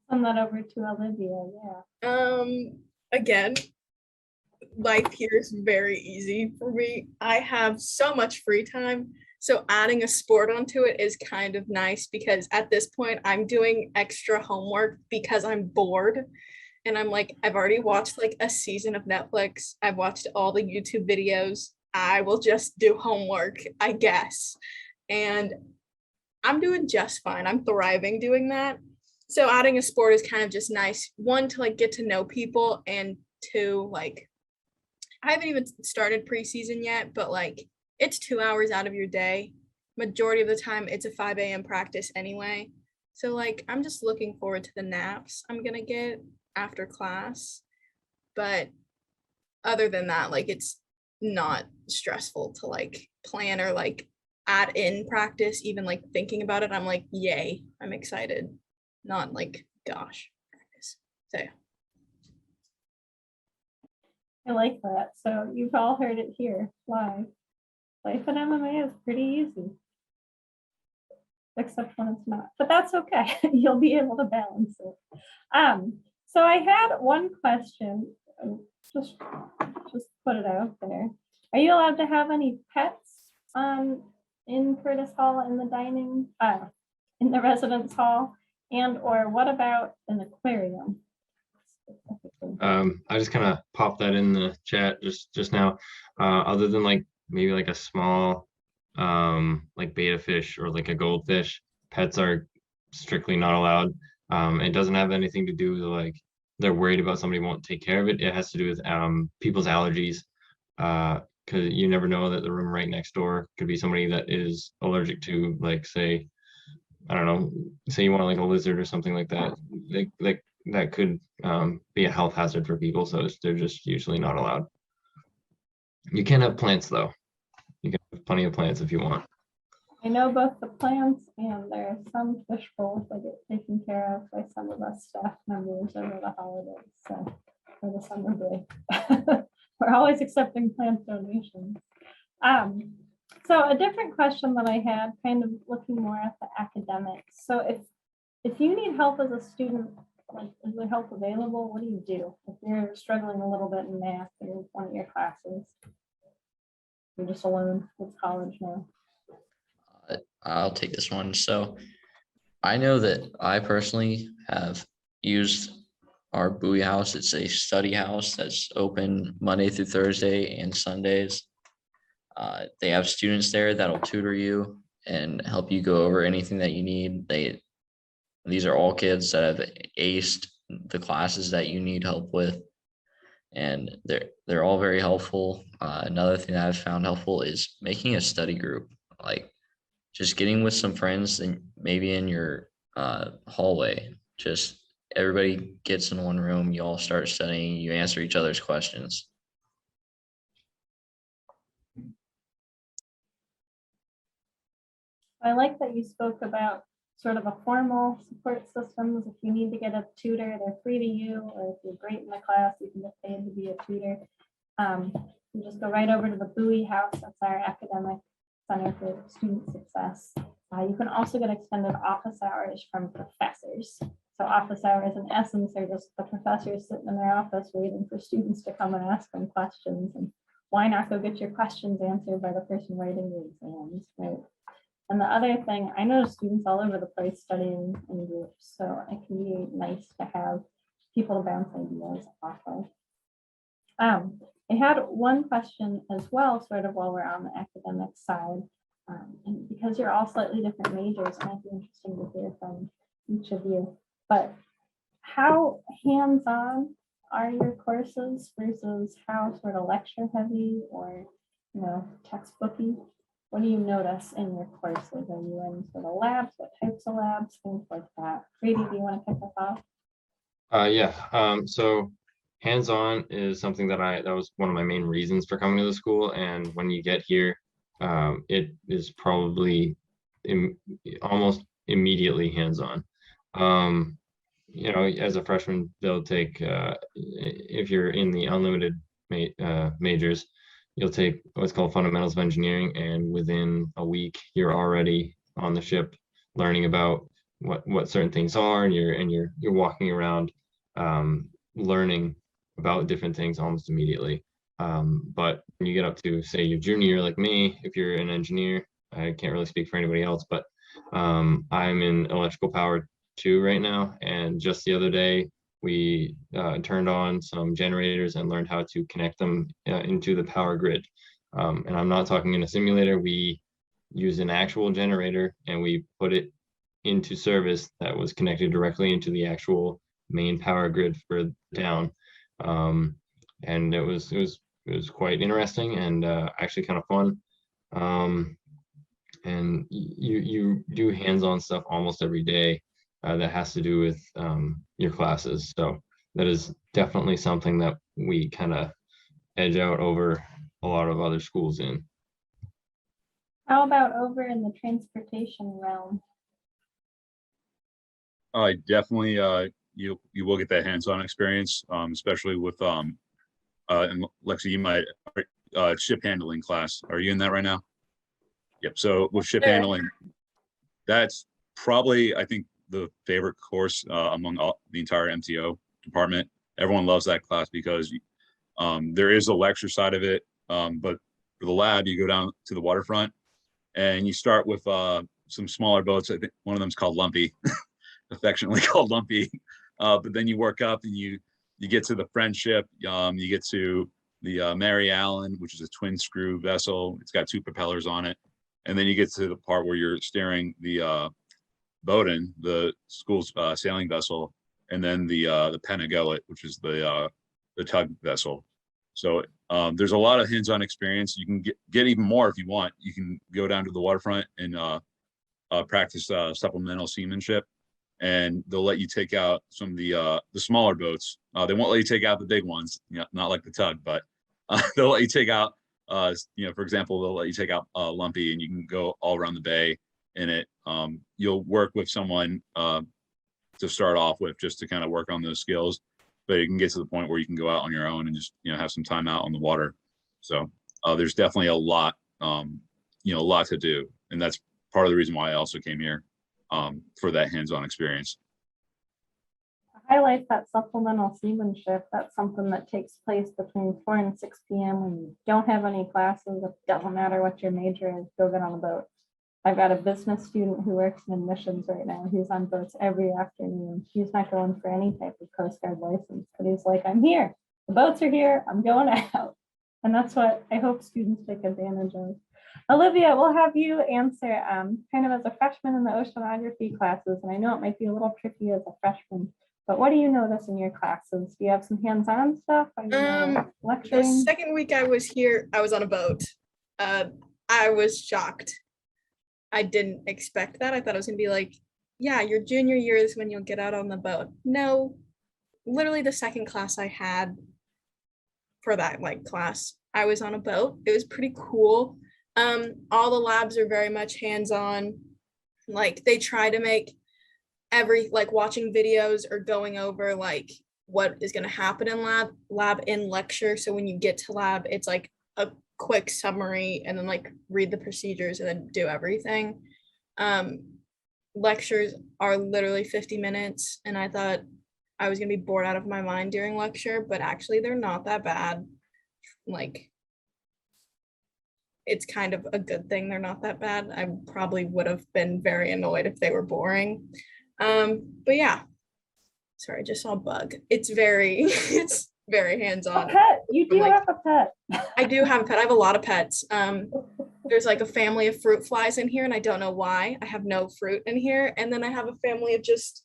Send that over to Olivia, yeah. Again, life here is very easy for me. I have so much free time. So adding a sport onto it is kind of nice because at this point I'm doing extra homework because I'm bored. And I'm like, I've already watched like a season of Netflix. I've watched all the YouTube videos. I will just do homework, I guess. And I'm doing just fine. I'm thriving doing that. So adding a sport is kind of just nice. One, to like get to know people, and two, like I haven't even started preseason yet, but like it's 2 hours out of your day. Majority of the time it's a 5 a.m. practice anyway. So like I'm just looking forward to the naps I'm gonna get after class. But other than that, like it's not stressful to like plan or like add in practice. Even like thinking about it, I'm like, yay, I'm excited. Not like, gosh, practice. So yeah. I like that. So you've all heard it here live. Life in MMA is pretty easy. Except when it's not. But that's okay. You'll be able to balance it. So I had one question. Just put it out there. Are you allowed to have any pets in Curtis Hall in the dining in the residence hall? And or what about an aquarium? I just kind of popped that in the chat just now. Other than like maybe like a small like betta fish or like a goldfish, pets are strictly not allowed. It doesn't have anything to do with like they're worried about somebody won't take care of it. It has to do with people's allergies. Because you never know that the room right next door could be somebody that is allergic to, like, say, I don't know, say you want like a lizard or something like that. That could be a health hazard for people, so they're just usually not allowed. You can have plants though. You can have plenty of plants if you want. I know both the plants and there are some fish bowls that get taken care of by some of us staff members over the holidays, so for the summer break. We're always accepting plant donations. So a different question that I had, kind of looking more at the academics. So if you need help as a student, like is there help available? What do you do if you're struggling a little bit in math in one of your classes? You're just alone with college now. I'll take this one. So I know that I personally have used our Bowie house. It's a study house that's open Monday through Thursday and Sundays. They have students there that'll tutor you and help you go over anything that you need. These are all kids that have aced the classes that you need help with. and they're all very helpful. Another thing that I've found helpful is making a study group, like just getting with some friends and maybe in your hallway, just everybody gets in one room, you all start studying, you answer each other's questions. I like that you spoke about sort of a formal support systems. If you need to get a tutor, they're free to you, or if you're great in the class, you can get paid to be a tutor. You just go right over to the Bowie House. That's our academic center for student success. You can also get extended office hours from professors. So office hours in essence are just the professors sitting in their office waiting for students to come and ask them questions. And why not go get your questions answered by the person writing the exams, right? And the other thing, I know students all over the place studying in groups, so it can be nice to have people to bounce ideas off of. I had one question as well, sort of while we're on the academic side, and because you're all slightly different majors, it might be interesting to hear from each of you. But how hands-on are your courses versus how sort of lecture heavy or textbooky? What do you notice in your courses? Are you in sort of labs? What types of labs? Things like that. Grady, do you want to kick us off? Yeah. So hands-on is something that was one of my main reasons for coming to the school. And when you get here, it is probably almost immediately hands-on. As a freshman, they'll take, if you're in the unlimited majors, you'll take what's called fundamentals of engineering, and within a week you're already on the ship learning about what certain things are, and you're walking around learning about different things almost immediately. But when you get up to, say, your junior year, like me, if you're an engineer, I can't really speak for anybody else, but I'm in electrical power 2 right now, and just the other day we turned on some generators and learned how to connect them into the power grid. And I'm not talking in a simulator. We use an actual generator and we put it into service that was connected directly into the actual main power grid for down. And it was quite interesting and actually kind of fun. And you do hands-on stuff almost every day that has to do with your classes. So that is definitely something that we kind of edge out over a lot of other schools in. How about over in the transportation realm? I definitely you will get that hands-on experience, especially with and Lexi, you might ship handling class. Are you in that right now? Yep. So with ship handling, that's probably, I think, the favorite course among the entire MTO department. Everyone loves that class because there is a lecture side of it, but for the lab, you go down to the waterfront and you start with some smaller boats. I think one of them is called Lumpy, affectionately called Lumpy. But then you work up and you get to the Friendship. You get to the Mary Allen, which is a twin screw vessel. It's got 2 propellers on it. And then you get to the part where you're steering the Bowdoin, the school's sailing vessel, and then the Penagoet, which is the tug vessel. So there's a lot of hands-on experience. You can get even more if you want. You can go down to the waterfront and practice supplemental seamanship, and they'll let you take out some of the smaller boats. They won't let you take out the big ones, not like the tug, but they'll let you take out, for example, they'll let you take out Lumpy, and you can go all around the bay in it. You'll work with someone to start off with, just to kind of work on those skills, but you can get to the point where you can go out on your own and just have some time out on the water. So there's definitely a lot to do, and that's part of the reason why I also came here, for that hands-on experience. To highlight that supplemental seamanship, that's something that takes place between 4 and 6 p.m. when you don't have any classes. It doesn't matter what your major is, go get on a boat. I've got a business student who works in admissions right now. He's on boats every afternoon. He's not going for any type of Coast Guard license, but he's like, I'm here. The boats are here. I'm going out. And that's what I hope students take advantage of. Olivia, we'll have you answer kind of as a freshman in the oceanography classes. And I know it might be a little tricky as a freshman, But what do you notice in your classes? Do you have some hands-on stuff? Are you lecturing? The second week I was here, I was on a boat. I was shocked. I didn't expect that. I thought it was gonna be like, yeah, your junior year is when you'll get out on the boat. No, literally the second class I had for that like class, I was on a boat. It was pretty cool. All the labs are very much hands-on. Like they try to make like watching videos or going over like what is going to happen in lab in lecture. So when you get to lab, it's like a quick summary and then like read the procedures and then do everything. Lectures are literally 50 minutes, and I thought I was going to be bored out of my mind during lecture, but actually they're not that bad. Like it's kind of a good thing they're not that bad. I probably would have been very annoyed if they were boring. But yeah, sorry, I just saw a bug. It's very hands-on. A pet, you do have a pet. I do have a pet. I have a lot of pets. There's like a family of fruit flies in here, and I don't know why. I have no fruit in here. And then I have a family of just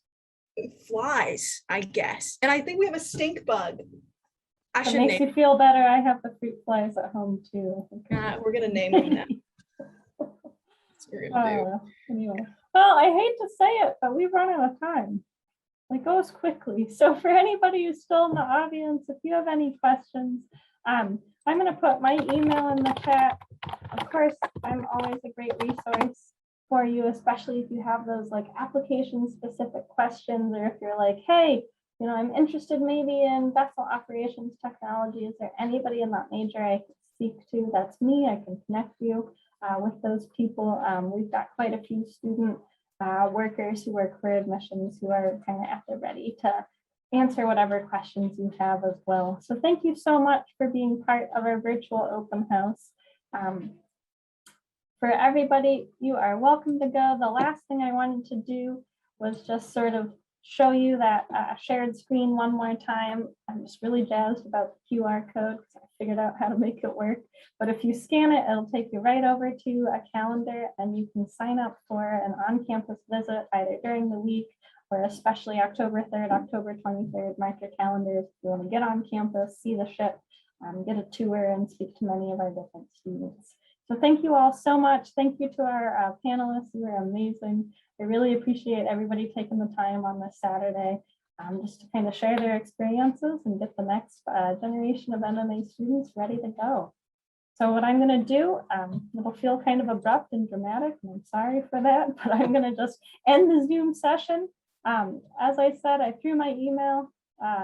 flies, I guess. And I think we have a stink bug. It makes you feel better. I have the fruit flies at home too. We're gonna name them now. That's what we're gonna do. Anyway. Well, I hate to say it, but we've run out of time. It goes quickly. So for anybody who's still in the audience, if you have any questions, I'm going to put my email in the chat. Of course, I'm always a great resource for you, especially if you have those like application specific questions, or if you're like, hey, you know, I'm interested maybe in vessel operations technology. Is there anybody in that major I could speak to? That's me. I can connect you with those people. We've got quite a few student workers who work for admissions who are kind of at the ready to answer whatever questions you have as well. So thank you so much for being part of our virtual open house. For everybody, you are welcome to go. The last thing I wanted to do was just sort of show you that shared screen one more time. I'm just really jazzed about the QR code because I figured out how to make it work. But if you scan it, it'll take you right over to a calendar, and you can sign up for an on-campus visit either during the week or especially October 3rd, October 23rd. Mark your calendars if you want to get on campus, see the ship, get a tour, and speak to many of our different students. So thank you all so much. Thank you to our panelists. You are amazing. I really appreciate everybody taking the time on this Saturday just to kind of share their experiences and get the next generation of MMA students ready to go. So what I'm going to do, it'll feel kind of abrupt and dramatic, and I'm sorry for that, but I'm going to just end the Zoom session. As I said, I threw my email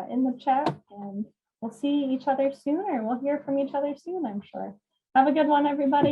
in the chat, and we'll see each other soon, or we'll hear from each other soon, I'm sure. Have a good one, everybody.